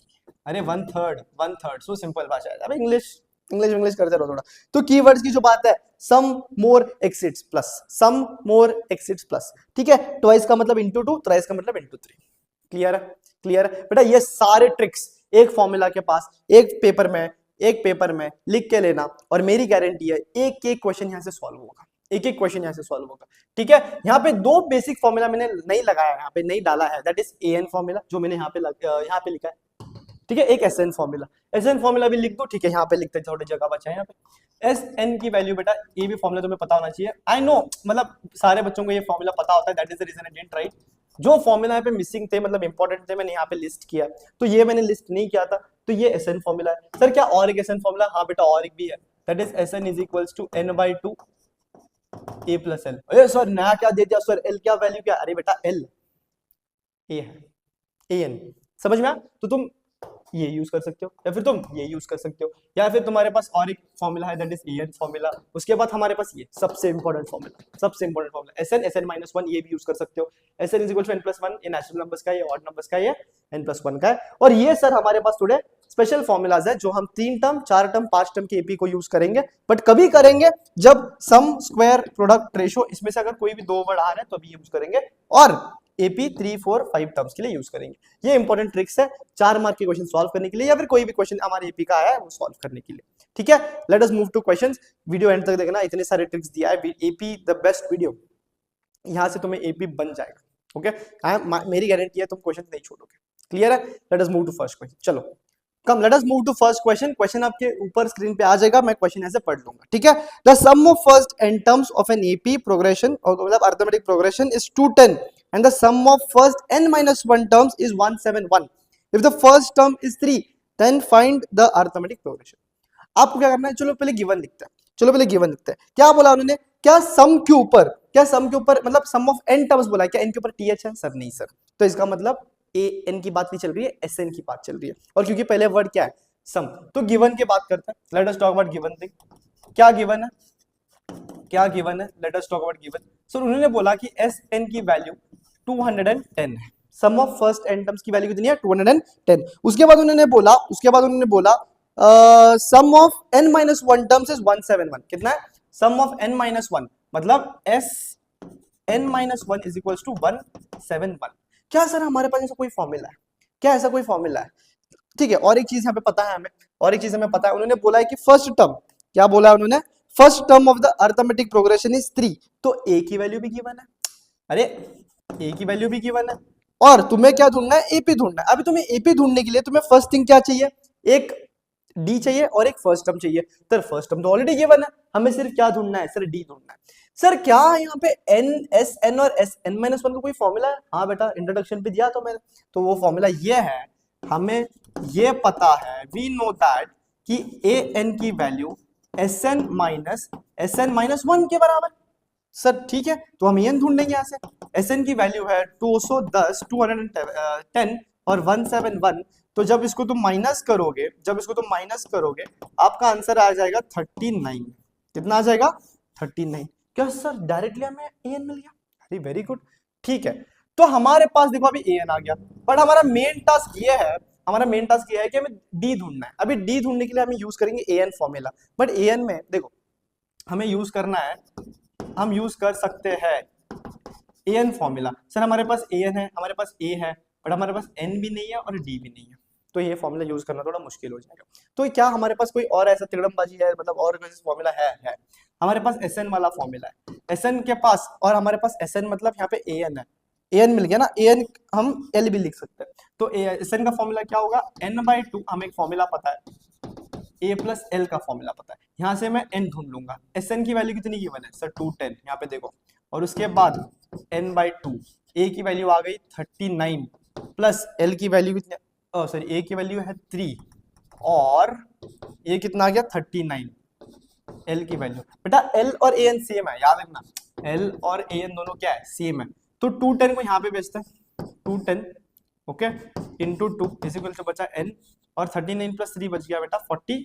अरे 1/3 सो सिंपल भाषा है। अब इंग्लिश करते रहो थोड़ा। तो कीवर्ड्स की जो बात है, सम मोर एक्सिड्स प्लस, सम मोर एक्सिड्स प्लस, ठीक है। ट्वाइस का मतलब इंटू 2, थ्राइस का मतलब इंटू 3। क्लियर है? क्लियर है बेटा? ये सारे ट्रिक्स एक फॉर्मूला के पास, एक पेपर में लिख के लेना, और मेरी गारंटी है एक एक क्वेश्चन यहां से सॉल्व होगा, एक एक क्वेश्चन यहां से सॉल्व होगा, ठीक है। यहाँ पे दो बेसिक फॉर्मूला मैंने नहीं लगाया, यहाँ पे नहीं डाला है, दैट इज एन फॉर्मूला, जो मैंने यहाँ पे लिखा है, ठीक है, एक SN फॉर्मूला, SN फॉर्मूला भी लिख दो, ठीक है, यहाँ पे लिखते थोड़ी जगह बचा है यहाँ पे। SN की वैल्यू बेटा, ये भी फॉर्मूला तुम्हें पता होना चाहिए, आई नो, मतलब सारे बच्चों को ये फॉर्मूला पता होता है, that is the reason I didn't write. जो फॉर्मूला यहाँ पे मिसिंग थे, मतलब इंपॉर्टेंट थे, मैंने यहाँ पे लिस्ट किया, तो ये मैंने लिस्ट नहीं किया था, तो ये SN फॉर्मूला है। सर क्या और एक SN फॉर्मूला? हाँ बेटा और एक भी है, that is SN is equals to n/2 a plus l. अरे सर नया क्या दे दिया सर, एल क्या वैल्यू क्या? अरे बेटा एल ए है, an, समझ में आया? तो तुम ये यूज कर सकते हो, या फिर तुम ये यूज कर सकते हो, या फिर तुम्हारे पास और एक फॉर्मूला है दैट इज an फॉर्मूला। उसके बाद हमारे पास ये सबसे इंपॉर्टेंट फॉर्मूला SN-1, ये भी यूज कर सकते हो। SN is equal to n+1, ये नेचुरल नंबर्स का, ये ऑड नंबर्स का, ये n+1 का है। और ये सर हमारे पास थोड़े स्पेशल फॉर्मूलाज है जो हम 3 टर्म 4 टर्म 5 टर्म के एपी को यूज करेंगे, बट कभी करेंगे जब सम स्क्वायर प्रोडक्ट रेशो, इसमें से अगर कोई भी 2 वर्ड आ रहे हैं तो अभी यूज करेंगे, और एपी 3 4 5 टर्म्स के लिए यूज करेंगे। ये इंपॉर्टेंट ट्रिक्स है 4 मार्क के क्वेश्चन सॉल्व करने के लिए, या फिर कोई भी क्वेश्चन हमारे एपी का आया है वो सॉल्व करने के लिए, ठीक है। Let us move two questions. Video and तक देखना, इतने सारे ट्रिक्स दिया है, एपी द बेस्ट वीडियो, यहां से तुम्हें एपी बन जाएगा, ओके। मेरी गारंटी है तुम क्वेश्चन नहीं छोड़ोगे, क्लियर है। Let us move to first question, चलो come, let us move to first question. Question आपके ऊपर स्क्रीन पे आ जाएगा, मैं क्वेश्चन ऐसे पढ़ लूंगा, ठीक है। The sum of first n terms of an AP progression, मतलब arithmetic progression, is 210 and the sum of first n-1 terms is 171. If the first term is 3, then find the arithmetic progression. आपको क्या करना है, चलो पहले given लिखते हैं, क्या बोला उन्होंने, क्या सम के ऊपर मतलब सम ऑफ n टर्म्स बोला है, क्या n के ऊपर th है? सर नहीं सर, तो इसका मतलब an की बात नहीं चल रही है, SN की बात चल रही है, और क्योंकि पहले वर्ड क्या है, सम, तो गिवन की बात करते हैं। Let us talk about given thing, क्या गिवन है, let us talk about given. So उन्होंने बोला कि SN की वैल्यू 210 है, sum of first n terms की वैल्यू कितनी है, 210। उसके बाद उन्होंने बोला सम ऑफ n-1 टर्म्स इज 171, कितना है, सम ऑफ n-1 मतलब n-1 इज इक्वल्स टू 171। क्या सर हमारे पास ऐसा कोई फॉर्मूला है, क्या ऐसा कोई फॉर्मूला है? ठीक है, और एक चीज यहाँ पे पता है हमें, उन्होंने बोला है कि फर्स्ट टर्म, क्या बोला है उन्होंने, first term of the arithmetic progression is 3, तो a की वैल्यू भी गिवन है, अरे a की वैल्यू भी गिवन है, और तुम्हें क्या ढूंढना है, एपी ढूंढना है। अभी तुम्हें एपी ढूंढने के लिए तुम्हें फर्स्ट थिंग क्या चाहिए, एक डी चाहिए और एक फर्स्ट टर्म चाहिए। सर फर्स्ट टर्म तो ऑलरेडी गिवन है, हमें सिर्फ क्या ढूंढना है, सर डी ढूंढना है। सर क्या यहाँ पे n और n-1 का कोई फॉर्मूला है? हाँ बेटा इंट्रोडक्शन पे दिया तो मैंने, तो वो फॉर्मूला ये है, हमें ये पता है, वी नो दैट कि an की वैल्यू SN-1 के बराबर। सर ठीक है, तो हम एन ढूंढेंगे यहाँ से। SN की वैल्यू है 210 और 171, तो जब इसको तुम माइनस करोगे, आपका आंसर आ जाएगा 39। कितना आ जाएगा, 39। क्या सर डायरेक्टली हमें एन मिल गया? अरे वेरी गुड, ठीक है। तो हमारे पास देखो अभी एन आ गया, बट हमारा मेन टास्क ये है कि हमें डी ढूंढना है। अभी डी ढूंढने के लिए हम यूज करेंगे एन फॉर्मूला, बट एन में देखो हमें यूज करना है, हम यूज कर सकते हैं एन फॉर्मूला। सर हमारे पास एन है, हमारे पास ए है, बट हमारे पास एन भी नहीं है और डी भी नहीं है, तो ये फॉर्मूला यूज करना थोड़ा मुश्किल हो जाएगा। तो क्या हमारे पास कोई और ऐसा तिगड़मबाजी है, मतलब और कोई फॉर्मूला है? हमारे पास SN वाला फॉर्मूला है, SN के पास, और हमारे पास SN मतलब यहाँ पे AN है, AN मिल गया ना, AN हम L भी लिख सकते हैं। तो SN का फॉर्मूला क्या होगा, n/2, हमें एक फॉर्मूला पता है, a प्लस एल का फॉर्मूला पता है, यहाँ से मैं n ढूंढ लूंगा। SN की वैल्यू कितनी गिवन है सर, 210, यहाँ पे देखो, और उसके बाद n/2, a की वैल्यू आ गई 39 प्लस l की वैल्यू कितनी, सॉरी a की वैल्यू है 3 और a कितना आ गया 39, l की वैल्यू, बेटा l और an सेम है, याद रखना, l और an दोनों क्या है, सेम है। तो 210 को यहाँ पे भेजते हैं, 210 okay into 2 is equal to बचा n, और 39 प्लस 3 बच गया बेटा 42।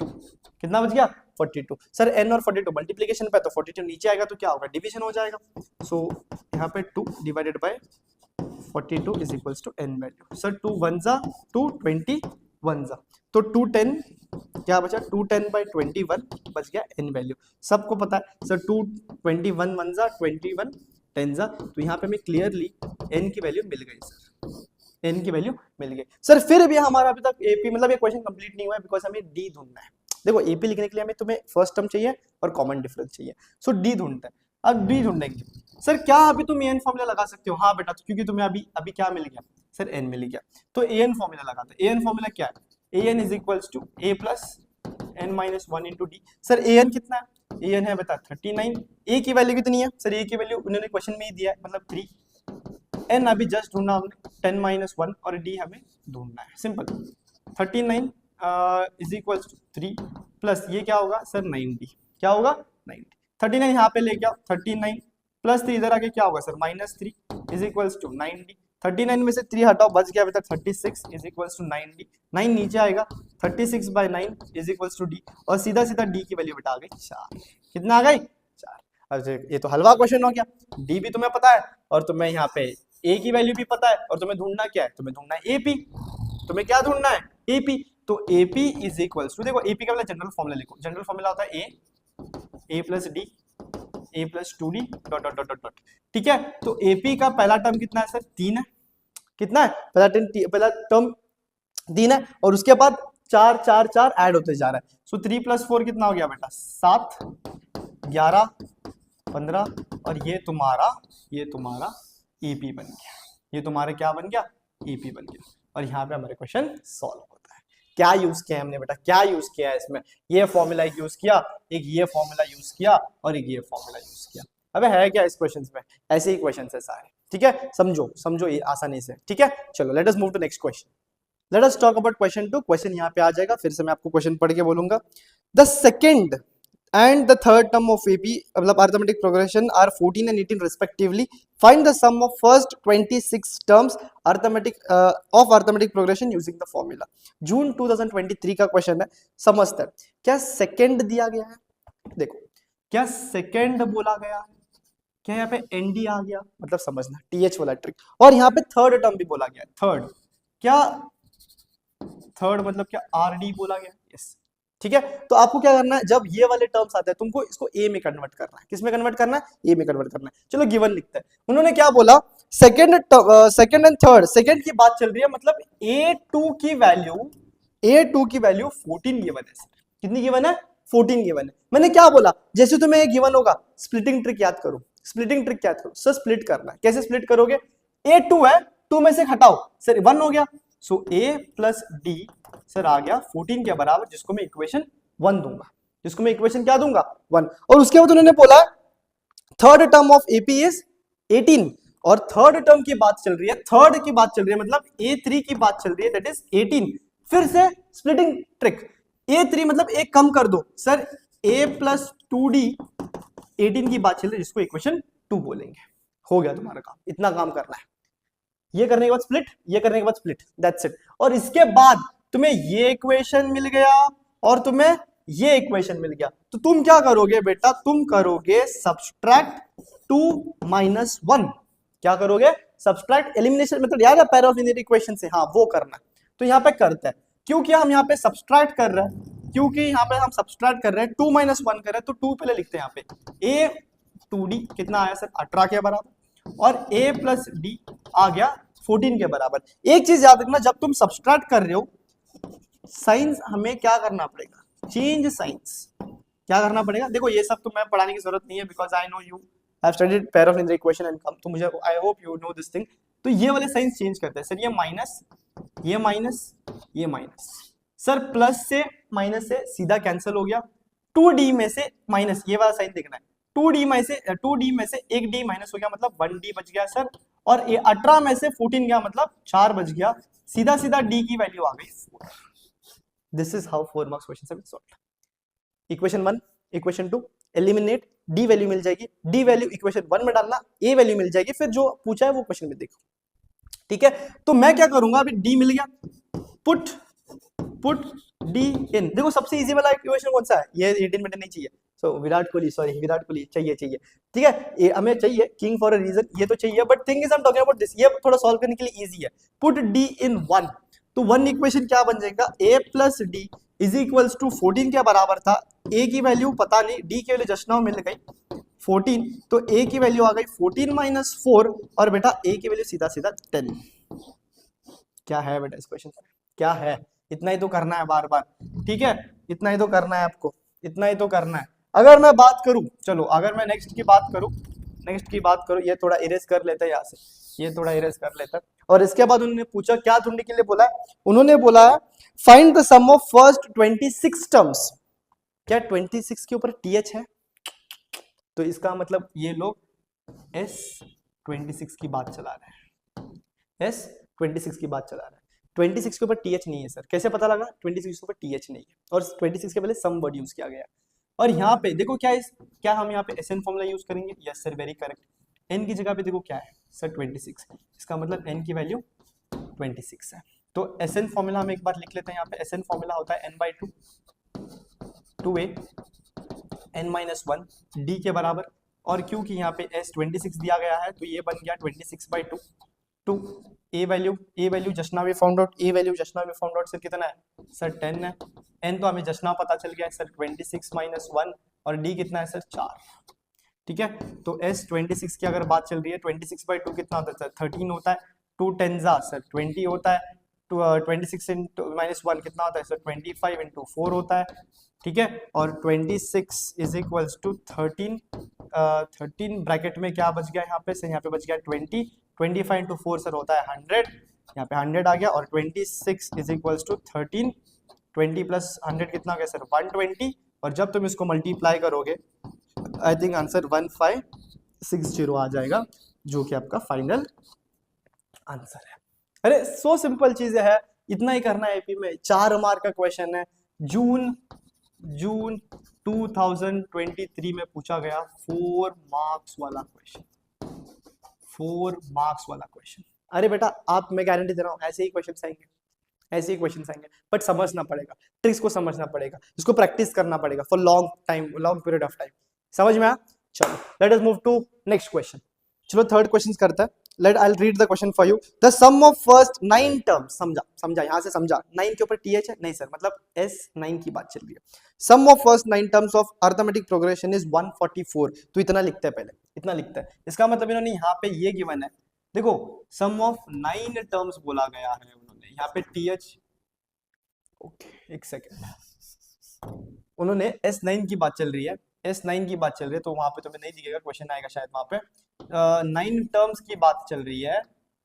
कितना बच गया, 42। सर n और 42 मल्टीप्लीकेशन पे, तो 42 नीचे आएगा तो क्या होगा, डिवीजन हो जाएगा। सो यहाँ पे 2 divided by 42 is equals to n value. Sir 2 1 जा 2 20 1 जा, तो 210 क्या बचा, 210 बाय 21 बच गया n वैल्यू। सबको पता है सर 221 1 जा 21 10 जा, तो यहाँ पे हमें क्लियरली n की वैल्यू मिल गई सर, n की वैल्यू मिल गई। सर फिर भी हमारा अभी तक एपी मतलब ये क्वेश्चन कंप्लीट नहीं हुआ है, बिकॉज हमें डी ढूंढना है। देखो एपी लिखने के लिए हमें तुम्हें फर्स्ट टर्म चाहिए और कॉमन डिफरेंस चाहिए, सो डी ढूंढते हैं। अब डी ढूंढेंगे। सर क्या अभी तुम एन फॉर्मूला लगा सकते हो? हाँ बेटा, तो क्योंकि तुम्हें अभी अभी क्या मिल गया सर? एन मिल गया। तो एन फॉर्मूला लगाते हैं। एन फॉर्मूला क्या है? N is equals to A plus N minus one into d. Sir n कितना है? एन है बता 39। ए की वैल्यू कितनी है सर? ए की वैल्यू उन्होंने क्वेश्चन में ही दिया है, मतलब 3। एन अभी जस्ट ढूंढना हमने 10 माइनस 1 और डी हमें ढूंढना है, सिंपल। 39 इज इक्वल्स टू 3 प्लस ये क्या होगा सर? 90। क्या होगा? 90। 39 यहाँ पे लेके आओ, 39 प्लस 3 इधर आके क्या होगा सर? -3 is equals to 90। 39 में से 3 हटाओ, बच गया बेटा 36 इज इक्वल्स टू 90। 9 नीचे आएगा, 36 by 9 is equals to d, और सीधा सीधा डी की वैल्यू बेटा आ गई 4। कितना आ गई? 4। अच्छा ये तो हलवा क्वेश्चन हो गया। डी भी तुम्हें पता है और तुम्हें यहाँ पे ए की वैल्यू भी पता है, और तुम्हें ढूंढना क्या है? तुम्हें ढूंढना है एपी। तुम्हें क्या ढूंढना है? एपी। तो एपी इज इक्वल्स टू, देखो एपी का वाला जनरल फॉर्मूला लिखो। जनरल फॉर्मूला होता है A plus D, A plus 2d dot dot dot dot. ठीक है, तो एपी का पहला टर्म कितना है सर? 3 है। कितना है? पहला टर्म 3 है, और उसके बाद 4 4 4 ऐड होते जा रहा है। सो 3 प्लस 4 कितना हो गया बेटा? 7, 11, 15, और ये तुम्हारा एपी बन गया। ये तुम्हारा क्या बन गया? एपी बन गया। और यहाँ पे हमारे क्वेश्चन सॉल्व होता है। क्या यूज किया हमने बेटा? क्या यूज किया है इसमें? ये फॉर्मूला यूज किया, एक ये फॉर्मूला यूज किया, और एक ये फॉर्मूला यूज किया। अबे है क्या इस क्वेश्चन में? ऐसे ही क्वेश्चन है सारे। ठीक है, समझो ये आसानी से। ठीक है, चलो let us move to next question. Let us talk about question 2। Question यहाँ पे आ जाएगा, फिर से मैं आपको क्वेश्चन पढ़ के बोलूंगा। The second and the third term of AP मतलब arithmetic progression are 14 and 18 respectively. Find the sum of first 26 terms of arithmetic progression using the formula. जून 2023 का क्वेश्चन है, समझते हैं। क्या सेकंड दिया गया है? देखो क्या सेकंड बोला गया है? क्या यहाँ पे एनडी आ गया? मतलब समझना टीएच वाला ट्रिक। और यहाँ पे थर्ड टर्म भी बोला गया है। थर्ड क्या? थर्ड मतलब क्या? आरडी बोला गया। यस, ठीक है। तो आपको क्या करना है, जब ये वाले टर्म्स आते हैं तुमको इसको ए में कन्वर्ट करना है। किस में कन्वर्ट करना है? ए में कन्वर्ट करना है। चलो गिवन लिखते हैं। उन्होंने क्या बोला? सेकंड एंड थर्ड, सेकंड की बात चल रही है, मतलब A2 की वैल्यू 14 गिवन है। कितनी गिवन है? 14 गिवन है। मैंने क्या बोला? जैसे तुम्हें गिवन होगा, स्प्लिटिंग ट्रिक याद करो। स्प्लिटिंग ट्रिक याद करो सर। स्प्लिट करना है। कैसे स्प्लिट करोगे? A2 है, 2 में से हटाओ सर, 1 हो गया। सो A प्लस डी सर आ गया 14 के बराबर, जिसको मैं इक्वेशन 1 दूंगा। जिसको मैं इक्वेशन क्या दूंगा? 1। और उसके बाद उन्होंने बोला third term of AP is 18, और थर्ड टर्म की बात चल रही है, थर्ड की बात चल रही है, मतलब A3 की बात चल रही है, दैट इज 18। फिर से स्प्लिटिंग ट्रिक। A3 मतलब एक कम कर दो सर, A प्लस 2D 18 की बात चल रही है, जिसको इक्वेशन 2 बोलेंगे। हो गया तुम्हारा काम, इतना काम करना है। ये करने के बाद स्प्लिट, ये करने के बाद स्प्लिट, दैट्स इट। और इसके बाद तुम्हें ये इक्वेशन मिल गया और तुम्हें ये इक्वेशन मिल गया, तो तुम क्या करोगे बेटा? तुम करोगे सब्सट्रैक्ट 2 माइनस 1। क्या करोगे? सब्सट्रैक्ट, एलिमिनेशन मेथड याद है पैर ऑफ लीनियर इक्वेशन से? हाँ वो करना है। तो यहाँ पे करते हैं, क्योंकि हम यहाँ पे सब्सट्रैक्ट कर रहे हैं, 2 माइनस 1 कर रहे हैं, तो 2 पहले लिखते हैं यहाँ पे। ए 2d कितना आया सर? 18 के बराबर, और a प्लस डी आ गया 14 के बराबर। एक चीज याद रखना, जब तुम सब्सट्रैक्ट कर रहे हो, साइंस हमें क्या करना पड़ेगा? Change science. क्या करना पड़ेगा? देखो ये सब तो मैं पढ़ाने की जरूरत नहीं है, because I know you have studied pair of linear equation and come, तो मुझे आई hope you know this thing. तो ये वाले साइंस चेंज करते हैं सर, ये माइनस, ये माइनस, ये माइनस सर, प्लस से माइनस से सीधा कैंसिल हो गया। 2d में से माइनस, ये वाला साइन देखना है, 2d में से एक d माइनस हो गया, मतलब 1d बच गया सर, और ये 18 में से 14 गया, मतलब 4 बच गया। सीधा सीधा d की वैल्यू आ गई 4। This is how 4 marks question have been solved. Equation 1, equation 2 eliminate, d value मिल जाएगी, d वैल्यू इक्वेशन 1 में डालना, a वैल्यू मिल जाएगी, फिर जो पूछा है वो क्वेश्चन में देखो। ठीक है, तो मैं क्या करूंगा? अभी d मिल गया, पुट d इन। देखो सबसे इजी वाला इक्वेशन कौन सा है? ये 18 में नहीं चाहिए, सो विराट कोहली चाहिए। ठीक है, ये हमें चाहिए किंग फॉर अ रीजन, ये तो चाहिए, but thing is I am talking about this, ये थोड़ा सॉल्व करने के लिए इजी है। पुट d इन 1, तो 1 इक्वेशन क्या बन जाएगा? a plus d is equals to 14 के बराबर था। a की वैल्यू पता नहीं, d की वैल्यू जस्ट नाउ मिल गई 14, तो a की वैल्यू आ गई 14 माइनस 4, और बेटा a की वैल्यू सीधा सीधा 10। क्या है बेटा इस क्वेश्चन में? क्या है? इतना ही तो करना है बार बार। ठीक है, इतना ही तो करना है आपको, इतना ही तो करना है। अगर मैं बात करूं, चलो अगर मैं नेक्स्ट की बात करूं, ये थोड़ा इरेज कर लेते हैं यहाँ से, ये थोड़ा इरेज कर लेते हैं। और इसके बाद उन्होंने पूछा क्या ढूंढने के लिए बोला है, उन्होंने बोला है find the sum of first 26 terms. क्या 26 के ऊपर टीएच है? तो इसका मतलब ये लोग S26 की बात चला रहे हैं, S26 की बात चला रहे हैं। 26 के ऊपर टीएच नहीं है सर, कैसे पता लगा? 26 के ऊपर टीएच नहीं है और 26 के पहले सम वर्ड यूज किया गया। और यहाँ पे देखो क्या हम यहाँ पे SN फॉर्मूला यूज करेंगे? Yes sir, very correct. n की जगह पे देखो क्या है सर, 26। इसका मतलब n की वैल्यू 26 है। तो SN फॉर्मूला हम एक बार लिख लेते हैं। यहाँ पे SN फॉर्मूला होता है n/2 2a n-1 d के बराबर। और क्योंकि यहाँ पे S26 दिया गया है तो ये बन गया 26/2 two a value just now we found out sir कितना है सर 10 है। n तो हमें जस्ट नाउ पता चल गया है सर 26 - 1 और d कितना है सर 4। ठीक है, तो S26 की अगर बात चल रही है 26/2 कितना होता है सर 13 होता है। 2 10 सर 20 होता है। 26 - 1 कितना होता है सर 25 × 4 होता है। ठीक है, और 26 = 13 13 ब्रैकेट में क्या बच गया यहाँ पे सर, यहाँ पे बच गया 20। 25 × 4 सर होता है 100, यहाँ पे 100 आ गया। और 26 = 13, 20 + 100 कितना हो गया सर 120। और जब तुम इसको मल्टीप्लाई करोगे आई थिंक आंसर 1560 आ जाएगा, जो कि आपका फाइनल आंसर है। अरे सो सिंपल चीजें है, इतना ही करना है। एपी में 4 मार्क का क्वेश्चन है, जून 2023 में पूछा गया 4 मार्क्स वाला क्वेश्चन, 4 मार्क्स वाला क्वेश्चन। अरे बेटा आप, मैं गारंटी दे रहा हूँ ऐसे ही क्वेश्चन आएंगे, बट समझना पड़ेगा, ट्रिक्स को समझना पड़ेगा, इसको प्रैक्टिस करना पड़ेगा for long period of time. समझ में आया? चलो let us move to next question. चलो थर्ड क्वेश्चन करते हैं। Let I read the question for you. The sum of first 9 terms, समझा यहाँ से समझा। 9 के ऊपर टीएच है? नहीं सर, मतलब S9 की बात चल रही है। Sum of first 9 terms of arithmetic progression is 144। तो इतना लिखते हैं, पहले इतना लिखते हैं। इसका मतलब इन्होंने यहाँ पे ये गिवन है, देखो सम ऑफ 9 टर्म्स बोला गया है उन्होंने, यहाँ पे टीएच, ओके एक सेकेंड, उन्होंने S9 की बात चल रही है, S9 की बात चल रही है, तो वहां पे तुम्हें नहीं दिखेगा, क्वेश्चन आएगा शायद वहां पे 9 टर्म्स की बात चल रही है,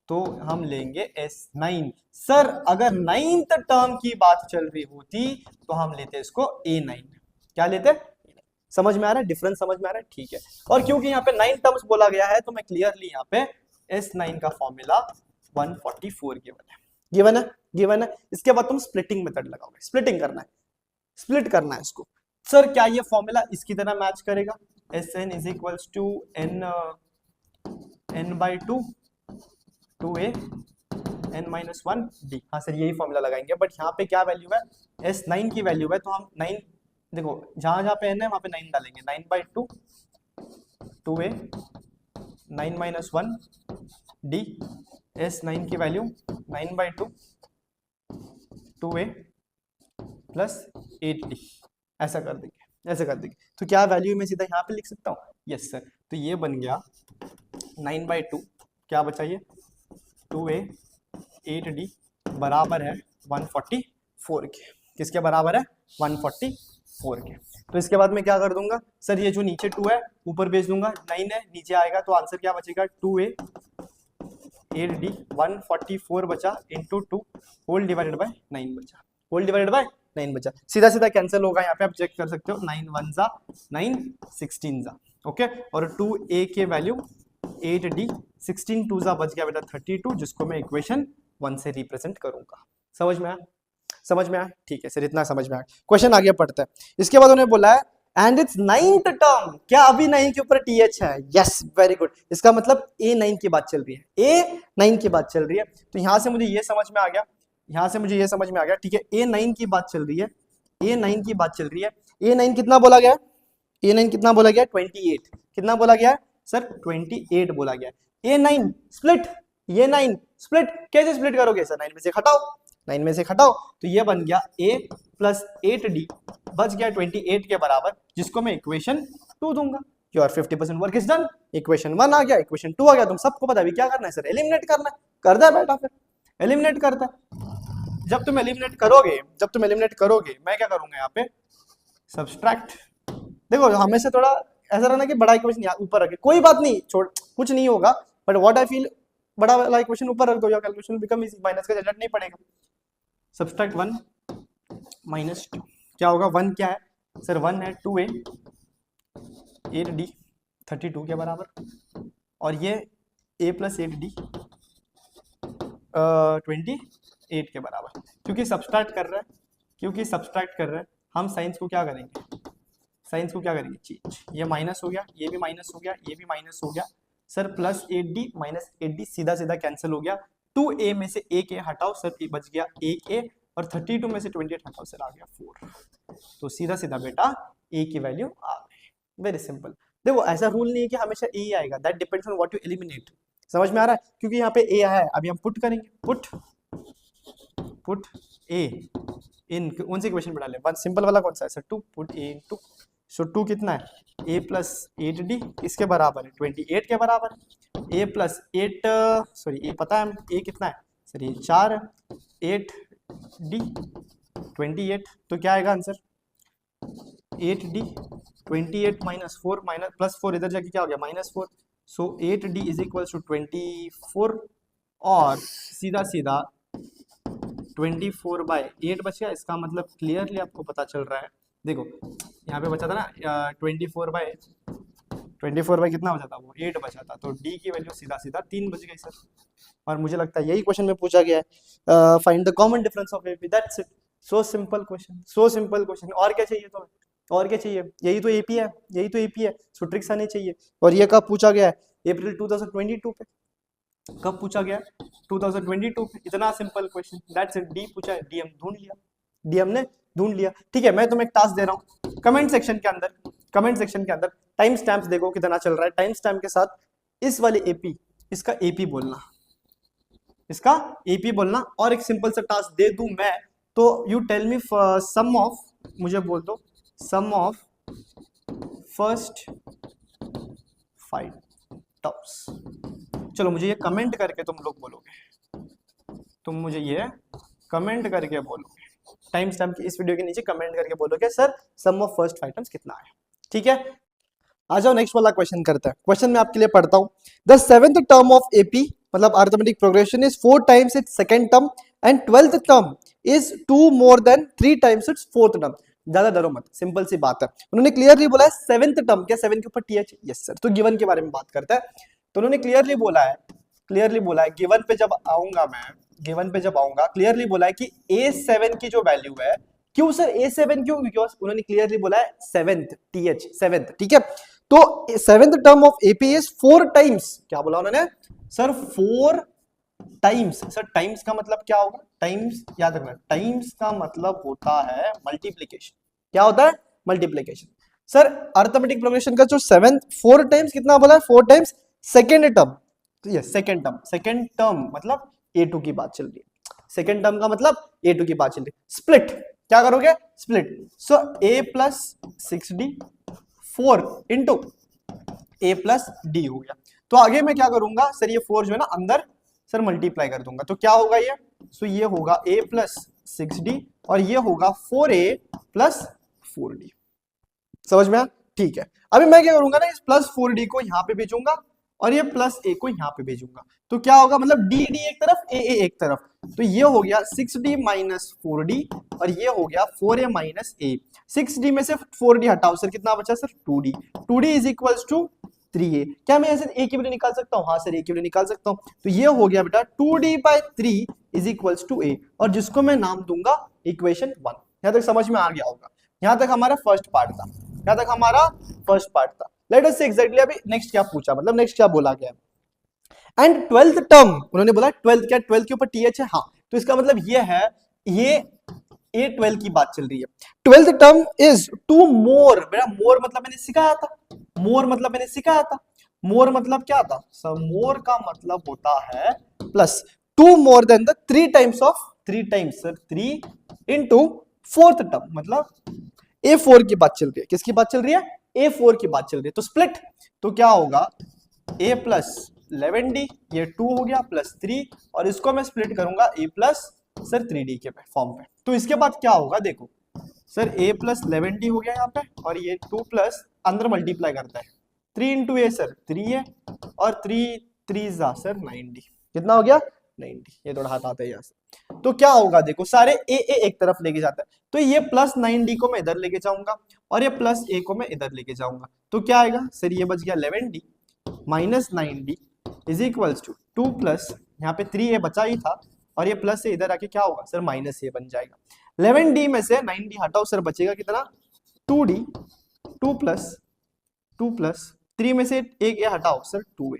तो हम लेंगे S9। सर अगर 9th टर्म की बात चल रही होती तो हम लेते इसको A9। क्या लेते? समझ में आ रहा है डिफरेंस? समझ में आ रहा है? ठीक है। और क्योंकि यहाँ पे 9 टर्म्स बोला गया है तो मैं क्लियरली यहाँ पे S9 का फॉर्मूला 144 गिवन है। इसके बाद तुम स्प्लिटिंग मेथड लगाओगे, स्प्लिट करना है इसको। सर क्या ये फॉर्मूला इसकी तरह मैच करेगा? Sn = n/2 2a n-1 d। हाँ सर यही फॉर्मूला लगाएंगे, बट यहाँ पे क्या वैल्यू है? S9 की वैल्यू है, तो हम 9, देखो जहां पे n है वहां पे 9 डालेंगे। 9/2 2a 9-1 d। S9 की वैल्यू 9/2 2a + 8d। ऐसा कर देंगे। तो क्या वैल्यू मैं सीधा यहाँ पे लिख सकता हूँ? यस सर, तो ये बन गया 9/2, क्या बचा ये 2a 8d बराबर है 144 के। किसके बराबर है? 144 के। तो इसके बाद मैं क्या कर दूंगा सर, ये जो नीचे 2 है ऊपर भेज दूंगा, 9 है नीचे आएगा, तो आंसर क्या बचेगा 2a 8d 144 बचा इंटू 2 होल डिवाइडेड बाय 9 बचा, सीधा कैंसिल होगा। यहाँ पे आप चेक कर सकते हो, 9 1 जा 9 16 जा, ओके। और 2a के वैल्यू 8d 16 2 जा बच गया बेटा 32, जिसको मैं इक्वेशन 1 से रिप्रेजेंट करूंगा। समझ में आया? ठीक है सर, इतना समझ में आया। क्वेश्चन आगे पढ़ते हैं। इसके बाद उन्होंने बोला है एंड इट्स 9th टर्म, क्या अभी 9 के ऊपर टीएच है? Yes very good. इसका मतलब A9 की बात चल रही है, तो यहां से मुझे ये समझ में आ गया, ठीक है। A9 की बात चल रही है, A9 कितना बोला गया? A9 कितना बोला गया? 28। कितना बोला गया सर? 28 बोला गया। A9 स्प्लिट, ये 9 स्प्लिट कैसे स्प्लिट करोगे सर? 9 में से घटाओ, तो ये बन गया a + 8d बच गया 28 के बराबर, जिसको मैं इक्वेशन 2 दूंगा। Your 50% work is done. Equation 1 आ गया, इक्वेशन 2 आ गया। तुम सबको पता है क्या करना है सर? एलिमिनेट करना है। कर दे बेटा, फिर एलिमिनेट करता है। जब तुम एलिमिनेट करोगे मैं क्या करूंगा यहाँ पे? सब्सट्रैक्ट। देखो हमेशा थोड़ा ऐसा रहना कि बड़ा इक्वेशन ऊपर रखे, कोई बात नहीं, छोड़ कुछ नहीं होगा, बट व्हाट आई फील बड़ा वाला इक्वेशन ऊपर रख दो, या कैलकुलेशन बिकम इजी, माइनस का झंझट नहीं पड़ेगा। सब्सट्रैक्ट 1 माइनस 2, क्या होगा, 1 क्या है सर, 1 है 2a 8d 32 के बराबर, और ये a प्लस 8d 28 के बराबर। क्योंकि सब्सट्रैक्ट कर रहा है, क्योंकि सब्सट्रैक्ट कर रहा है, हम साइंस को क्या करेंगे, साइंस को क्या करेंगे, चेंज, ये माइनस हो गया, ये भी माइनस हो गया, ये भी माइनस हो गया sir, plus 8d minus 8d सीधा सीधा कैंसिल हो गया, 2a में से एक a हटाओ सर, ये बच गया एक a, और 32 में से 28 हटाओ सर, आ गया 4। तो सीधा सीधा बेटा a की वैल्यू आ गई, वेरी सिंपल। देखो ऐसा रूल नहीं है कि हमेशा a आएगा, that depends on what you eliminate. समझ में आ रहा है, क्योंकि यहाँ पे a है, अभी हम पुट करेंगे, पुट a इन, कौन सी इक्वेशन बढ़ा ले, वन सिंपल वाला कौन सा है सर, 2 पुट a इनटू, सो 2 कितना है, a प्लस 8d इसके बराबर है 28 के बराबर है, a प्लस 8 सॉरी a पता है a कितना है सर, ये 4 है, 8d 28, तो क्या आएगा answer 8d 28 minus 4 minus plus 4 इधर जाके क्या हो गया minus 4, so 8d is equal to 24, और सीधा सीधा 24/8 बच गया। इसका मतलब क्लियरली आपको पता चल रहा है, देखो यहाँ पे बचा था ना 24 बाई कितना बचा था, वो 8 बचा था, तो d की वैल्यू सीधा सीधा 3 बच गई सर। और मुझे लगता है यही क्वेश्चन में पूछा गया है, find the common difference of AP, that's it, so simple question, so simple question, और क्या चाहिए तुम्हें, और क्या चाहिए, यही तो AP है, यही तो AP है, सो ट्रिक्स आनी चाहिए। और ये कब पूछा गया है, अप्रैल 2022 पे, कब पूछा गया 2022 पे, इतना simple question, that's it, D पूछा है, डी हम ढूंढ लिया, डी हमने ढूंढ लिया। ठीक है, मैं तुम्हें एक टास्क दे रहा हूँ, कमेंट सेक्शन के अंदर टाइम स्टैम्प्स देखो कितना चल रहा है, टाइम स्टैम्प के साथ इस वाले AP, इसका AP बोलना, इसका AP बोलना, और एक सिंपल सा टास्क दे दूं मैं, तो you tell me sum of, मुझे बोल दो सम ऑफ फर्स्ट 5 टर्म्स। चलो मुझे ये कमेंट करके तुम लोग बोलोगे, तुम मुझे ये कमेंट करके बोलोगे, टाइम स्टैम्प की इस वीडियो के नीचे कमेंट करके बोलोगे sir sum of first 5 terms कितना है। ठीक है, आ जाओ नेक्स्ट वाला क्वेश्चन करते हैं। क्वेश्चन मैं आपके लिए पढ़ता हूं, the 7th term of AP मतलब arithmetic progression is 4 times it's second term and 12th term is 2 more than 3 times it's fourth term. ज्यादा डरो मत, सिंपल सी बात है, उन्होंने क्लियरली बोला है 7th टर्म, क्या 7 के ऊपर TH, यस सर, तो गिवन के बारे में बात करता है, तो उन्होंने क्लियरली बोला है, गिवन पे जब आऊंगा मैं, गिवन पे जब आऊंगा क्लियरली बोला है कि A7 की जो वैल्यू है, क्यों सर A7 क्यों, बिकॉज उन्होंने क्लियरली बोला है 7th TH 7th, ठीक है, तो 7th term of AP is 4 times, क्या बोला उन्होंने सर 4 टाइम्स, सर टाइम्स का मतलब क्या होगा, टाइम्स याद रखना, टाइम्स का मतलब होता है मल्टीप्लीकेशन, क्या होता है मल्टीप्लीकेशन। सर अरिथमेटिक प्रोग्रेशन का जो 4 टाइम्स कितना बोला है, 4 टाइम्स सेकेंड टर्म, तो ये सेकेंड टर्म मतलब A2 की बात चल रही है, सेकेंड टर्म का मतलब A2 की बात चल रही है, स्प्लिट क्या करोगे, split, so A plus 6D 4 into A plus D हो गया, तो आगे मैं क्या करूंगा सर, ये 4 जो है ना अंदर सर मल्टीप्लाई कर दूंगा, तो क्या होगा ये, सो ये होगा A प्लस 6D और ये होगा 4A प्लस 4D, समझ में आया, ठीक है। अभी मैं क्या करूंगा ना, इस प्लस 4D को यहाँ पे भेजूंगा और ये प्लस A को यहाँ पे भेजूंगा, तो क्या होगा, मतलब D एक तरफ A एक तरफ, तो ये हो गया 6D माइनस 4D और ये हो गया 4A माइनस A, 6D में से 4D हटाओ सर, कितना बचा sir 2D is equals to 3A, क्या मैं ऐसे A की वैल्यू निकाल सकता हूँ, हाँ सर A की वैल्यू निकाल सकता हूँ, तो ये हो गया बेटा 2D/3 is equals to A, और जिसको मैं नाम दूंगा इक्वेशन 1। यहाँ तक समझ में आ गया होगा, यहाँ तक हमारा फर्स्ट पार्ट था, लेट अस सी एग्जैक्टली अभी नेक्स्ट क्या पूछा, मतलब नेक्स्ट क्या बोला गया, एंड 12th टर्म, उन्होंने बोला 12th, क्या 12 के ऊपर TH है, हाँ, तो इसका मतलब ये है, ये A12 की बात चल रही है, 12th टर्म इज 2 मोर, बेटा मोर मतलब मैंने सिखाया था, मोर मतलब क्या था सर, मोर का मतलब होता है plus, 2 more than the 3 times of 3 times sir 3 into 4th term, मतलब A4 की बात चल रही है, किसकी बात चल रही है, A4 की बात चल रही है, तो स्प्लिट, तो क्या होगा A प्लस 11D, ये 2 हो गया प्लस 3, और इसको मैं स्प्लिट करूंगा A प्लस सर 3D के फॉर्म पे, तो इसके बाद क्या होगा देखो, सर a प्लस 11d हो गया यहाँ पे, और ये 2 प्लस अंदर मल्टीप्लाई करता है 3 इंटू ए सर 3 है, और 3 3 जा सर 9d, कितना हो गया 9d। ये थोड़ा हाथ आता है यहाँ से, तो क्या होगा देखो सारे ए एक तरफ लेके जाता है, तो ये प्लस 9d को मैं इधर लेके जाऊंगा और ये प्लस a को मैं इधर लेके जाऊंगा, तो क्या आएगा सर ये बच गया 11d minus 9d is equals to 2 plus यहाँ पे 3a बचा ही था, और ये प्लस से इधर आके क्या होगा सर माइनस a बन जाएगा। 11d में से 9d हटाओ सर बचेगा कितना 2d, 2 प्लस 3 में से एक a हटाओ सर 2a,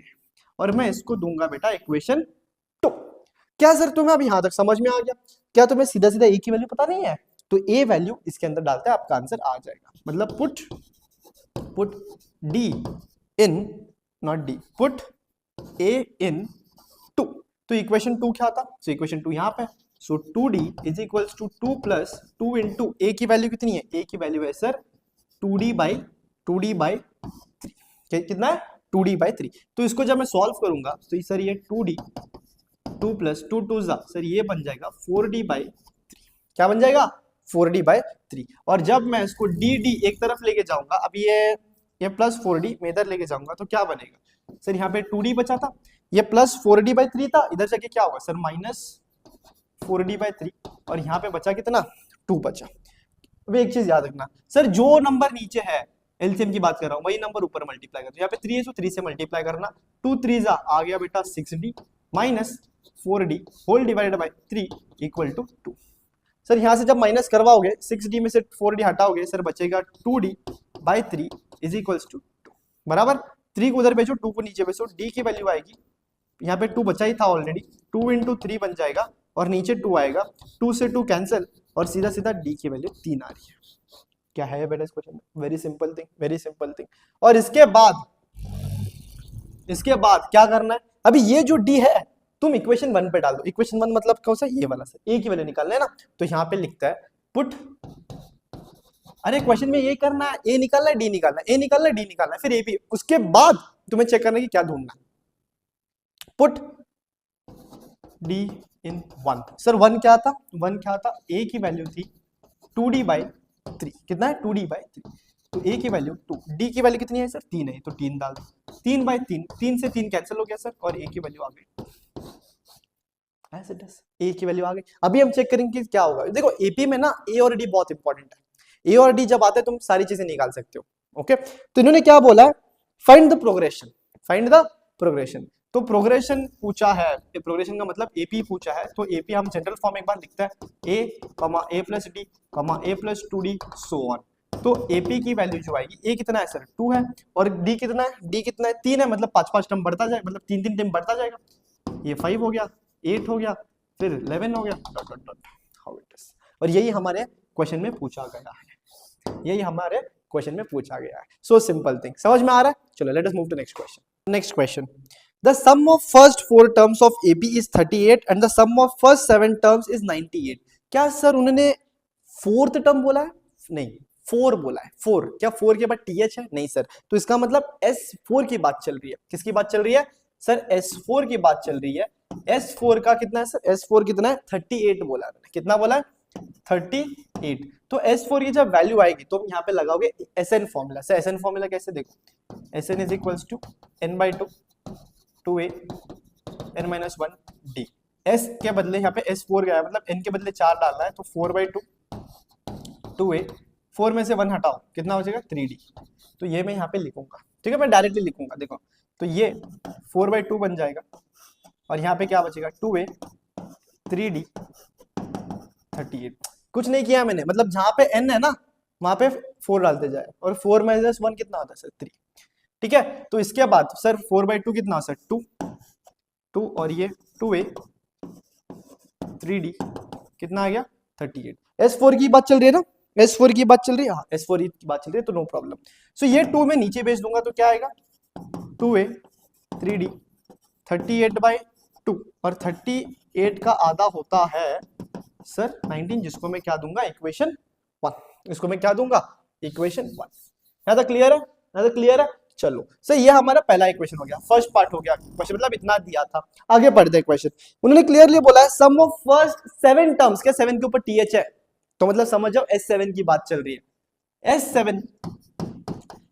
और मैं इसको दूंगा बेटा इक्वेशन 2। क्या सर तुम्हें अब यहां तक समझ में आ गया? क्या तुम्हें सीधा सीधा a की वैल्यू पता नहीं है? तो a वैल्यू इसके अंदर डालते हैं आपका आंसर आ जाएगा, मतलब put d in, not d, put a in 2। तो इक्वेशन 2 क्या था? सो इक्वेशन 2 यहाँ पे, so 2d is equals to 2 plus 2 into a की वैल्यू कितनी है? a की वैल्यू है सर 2d बाई 3, कितना है 2d बाई 3। तो इसको जब मैं सॉल्व करूंगा तो सर ये 2d 2 प्लस 2 2 सर ये बन जाएगा 4d बाई 3, क्या बन जाएगा 4d बाई 3। और जब मैं इसको dd एक तरफ लेके जाऊंगा, अब ये प्लस 4d मैं इधर लेके जाऊंगा तो क्या बनेगा सर, यहाँ पे 2d बचा था, ये प्लस 4d बाई 3 था, इधर जाके क्या होगा सर माइनस 4d बाई 3, और यहाँ पे बचा कितना 2 बचा। अब एक चीज याद रखना सर, जो नंबर नीचे है एलसीएम की बात कर रहा हूँ वही नंबर ऊपर मल्टीप्लाई कर, यहाँ पे 3 है तो 3 से मल्टीप्लाई करना, 2 3 आ गया बेटा 6d minus 4d whole divided by 3 equal to 2। Sir यहाँ से जब माइनस करवाओगे 6d में से 4d हटाओगे सर बचेगा 2d by 3 is equals to 2, बराबर 3 को उधर भेजो 2 को नीचे भेजो, d की वैल्यू आएगी यहाँ पे 2 बचा ही था ऑलरेडी, 2 इंटू 3 बन जाएगा और नीचे 2 आएगा, 2 से 2 कैंसिल और सीधा सीधा d की वैल्यू 3 आ रही है। क्या है बेटा इस क्वेश्चन में? Very simple thing, very simple thing. और इसके बाद क्या करना है, अभी ये जो d है तुम इक्वेशन 1 पे डाल दो। इक्वेशन 1 मतलब कौन सा? ये वाला सर, a की वैल्यू निकालना है ना, तो यहाँ पे लिखता है पुट, अरे क्वेश्चन में ये करना है, a निकालना है d निकालना है, a निकालना है d निकालना है, फिर a भी, उसके बाद तुम्हें चेक करना है कि क्या ढूंढना है। पुट d इन 1, सर 1 क्या था? 1 क्या था? a की वैल्यू थी 2d बाई 3, कितना है 2d बाई 3, तो a की वैल्यू 2, d की वैल्यू कितनी है सर 3 है, तो 3 डाल दो, 3 बाई 3, 3 से 3 कैंसिल हो गया सर, और a की वैल्यू आ गई, a की वैल्यू आ गई। अभी हम चेक करेंगे क्या होगा। देखो एपी में ना a और d बहुत इंपॉर्टेंट है, a और d जब आते हैं तुम सारी चीजें निकाल सकते हो। ओके, तो इन्होंने क्या बोला है, find the progression, find the progression. तो प्रोग्रेशन पूछा है, प्रोग्रेशन का मतलब एपी पूछा है, तो एपी हम जनरल फॉर्म एक बार लिखते हैं a plus D a plus 2d so on. तो एपी की वैल्यू जो आएगी, a कितना है सर 2 है, और d कितना है, d कितना है 3 है, मतलब 5 टर्म बढ़ता जाएगा, मतलब 3 टर्म बढ़ता जाएगा, ये 5 हो गया, 8 हो गया, फिर 11 हो गया, dot dot dot how it is. और यही हमारे क्वेश्चन में पूछा गया है, यही हमारे क्वेश्चन में पूछा गया है। सो सिंपल थिंग, समझ में आ रहा है? चलो let us move to next question. Next question, the sum of first 4 terms of AP is 38 and the sum of first 7 terms is 98। क्या सर उन्होंने फोर्थ टर्म बोला है? नहीं, 4 बोला है। 4 क्या 4 के बाद TH है? नहीं सर, तो इसका मतलब S4 की बात चल रही है। किसकी बात चल रही है सर? S4 की बात चल रही है। S4 का कितना है सर? S4 कितना है? 38 बोला है, कितना बोला है? 38। तो S4 की जब वैल्यू आएगी तो हम यहाँ पे लगाओगे SN formula. Sir SN formula कैसे? देखो, SN is equals to n/2 2a n minus 1 d, s के बदले यहाँ पे S4 गया है, मतलब n के बदले 4 डालना है, तो 4/2 2a, 4 में से 1 हटाओ, कितना हो जाएगा 3d। तो ये मैं यहाँ पे लिखूंगा, ठीक है, मैं डायरेक्टली लिखूंगा। देखो तो ये 4/2 बन जाएगा, और यहाँ पे क्या बचेगा 2a 3d 38। कुछ नहीं किया मैंने, मतलब जहाँ पे n है ना वहां पे 4 डालते जाए, और 4 माइनस 1 कितना होता है सर 3, ठीक है। तो इसके बाद सर 4/2 कितना सर 2 और ये 2a 3d कितना आ गया 38। S4 की बात चल रही है ना, S4 की बात चल रही है, हाँ S4 की बात चल रही है, तो नो प्रॉब्लम। सो ये 2 में नीचे भेज दूंगा तो क्या आएगा 2a 3d 38/2, और 38 का आधा होता है सर 19, जिसको मैं क्या दूंगा इक्वेशन 1, इसको मैं क्या दूंगा इक्वेशन 1। यहाँ तक क्लियर है? यहाँ तक क्लियर है? चलो सर ये हमारा पहला इक्वेशन हो गया, फर्स्ट पार्ट हो गया क्वेश्चन, मतलब इतना दिया था। आगे पढ़ते हैं क्वेश्चन। उन्होंने क्लियरली बोला है सम ऑफ फर्स्ट 7 टर्म्स, क्या 7 के ऊपर TH है? तो मतलब समझ जाओ S7 की बात चल रही है।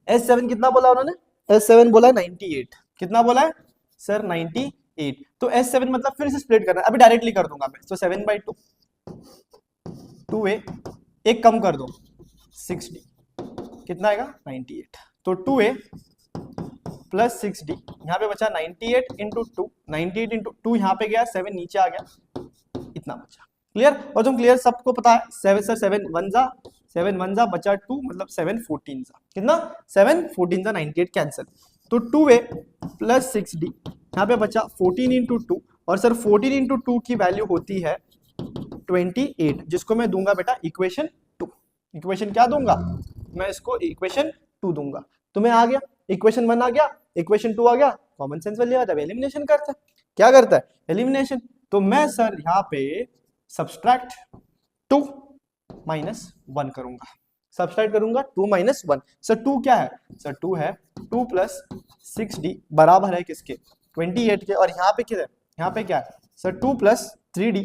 S7 कितना बोला उन्होंने? S7 बोला 98। कितना बोला है सर? 98। तो S7 मतलब फिर से स्प्लिट करना है, अभी डायरेक्टली कर दूंगा मैं। तो 7/2 2a, एक कम कर दो 6d, कितना आएगा 98। तो 2a प्लस 6d, यहाँ पे बचा 98 इंटू 2, 98 इंटू 2 यहाँ पे गया, 7 नीचे आ गया, इतना बचा। क्लियर? और तुम क्लियर सबको पता है 7 सर 7 1 जा, 7 1 जा बचा 2, मतलब 7 14 जा, कितना 7 14 जा 98 कैंसिल। तो 2a प्लस 6d, यहाँ पे बचा 14 इंटू 2, और सर 14 इंटू 2 की वैल्यू होती है 28, जिसको मैं दूंगा बेटा इक्वेशन 2। इक्वेशन क्या दूंगा मैं? इसको इक्वेशन 2 दूंगा। तुम्हें आ गया इक्वेशन 1 आ गया, इक्वेशन 2 आ गया, कॉमन सेंस वाली बात है, एलिमिनेशन करता है। क्या करता है? एलिमिनेशन। तो मैं सर यहाँ पे सब्सट्रैक्ट 2 माइनस 1 करूंगा, सब्सट्रैक्ट करूंगा 2 माइनस 1। सर 2 क्या है? सर 2 है 2 प्लस 6d बराबर है किसके? 28 के। और यहाँ पे क्या है? यहाँ पे क्या है सर? 2 प्लस 3d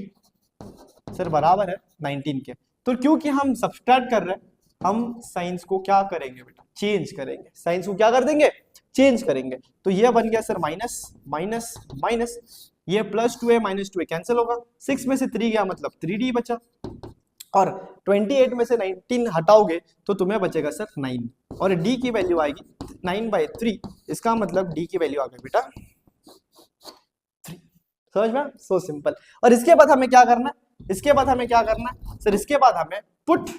सर बराबर है 19 के। तो क्योंकि हम सब्सट्रैक्ट कर रहे हैं, हम साइंस को क्या करेंगे बेटा? चेंज करेंगे। साइंस को क्या कर देंगे? चेंज करेंगे। तो ये बन गया सर माइनस माइनस माइनस, ये plus 2a minus 2a cancel होगा, 6 में से 3 गया मतलब 3d बचा, और 28 में से 19 हटाओगे तो तुम्हें बचेगा सर 9, और d की वैल्यू आएगी 9/3। इसका मतलब d की वैल्यू आ गई बेटा 3। समझ में? So simple. और इसके बाद हमें क्या करना है? इसके बाद हमें क्या करना है सर? इसके बाद हमें पुट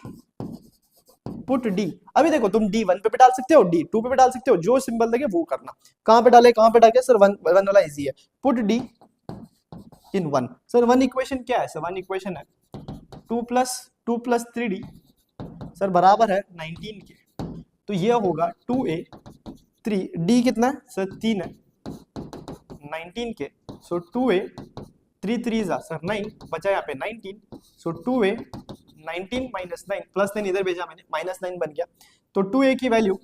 d। अभी देखो तुम d 1 पे भी डाल सकते हो, d 2 पे भी डाल सकते हो, जो सिंबल लगे वो करना। कहां पे डाले, कहां पे डाले सर? 1 वाला इजी है। पुट d इन 1। सर 1 इक्वेशन क्या है सर? 1 इक्वेशन है 2 प्लस 3d सर बराबर है 19 के। तो ये होगा 2a 3d, कितना है सर? 3 है 19 के। सो 2a 3 3 जा सर 9, बचा यहाँ पे 19। सो 2a 19 माइनस 9, प्लस 9 इधर भेजा मैंने, माइनस 9 बन गया। तो 2a की वैल्यू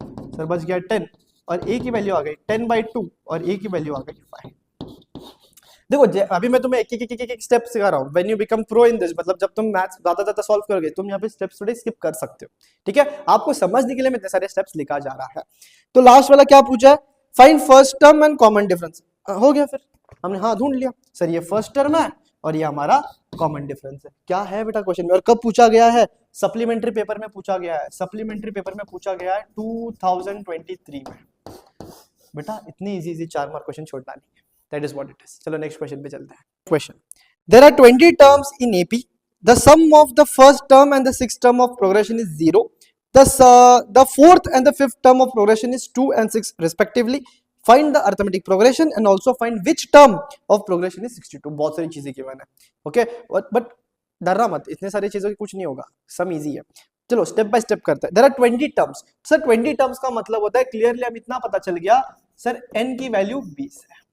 सर बच गया 10, और a की वैल्यू आ गई 10/2, और a की वैल्यू आ गई 5। देखो अभी मैं तुम्हें एक स्टेप सिखा रहा हूँ। When you become pro in this, मतलब जब तुम मैथ्स ज्यादा सॉल्व करोगे, तुम यहाँ पे स्टेप्स थोड़े स्किप कर सकते हो, ठीक है? आपको समझने के लिए मैं इतने सारे स्टेप्स लिखा जा रहा है। तो लास्ट वाला क्या पूछा है? Find first term and common difference. हो गया फिर, हमने हाँ ढूंढ लिया सर, ये फर्स्ट टर्म है और ये हमारा कॉमन डिफरेंस है। क्या है बेटा क्वेश्चन में? और कब पूछा गया है? सप्लीमेंट्री पेपर में पूछा गया है। सप्लीमेंट्री पेपर में पूछा गया है 2023 में। बेटा इतनी इजी 4 मार्क क्वेश्चन छोड़ना नहीं है। That is what it is. चलो नेक्स्ट क्वेश्चन पे चलते हैं। Question, there are 20 terms in AP. The sum of the first term and the sixth term of progression is 0. The fourth and the fifth term of progression is 2 and 6 respectively. Find the arithmetic progression and also find which term of progression is 62. बहुत सारी चीजें given है, okay? But डरना मत, इतने सारी चीजों की कुछ नहीं होगा, सम इजी है। चलो स्टेप बाय स्टेप करते हैं। There are 20 terms. Sir 20 terms का मतलब होता है, क्लियरली हमें इतना पता चल गया सर n की वैल्यू 20 है।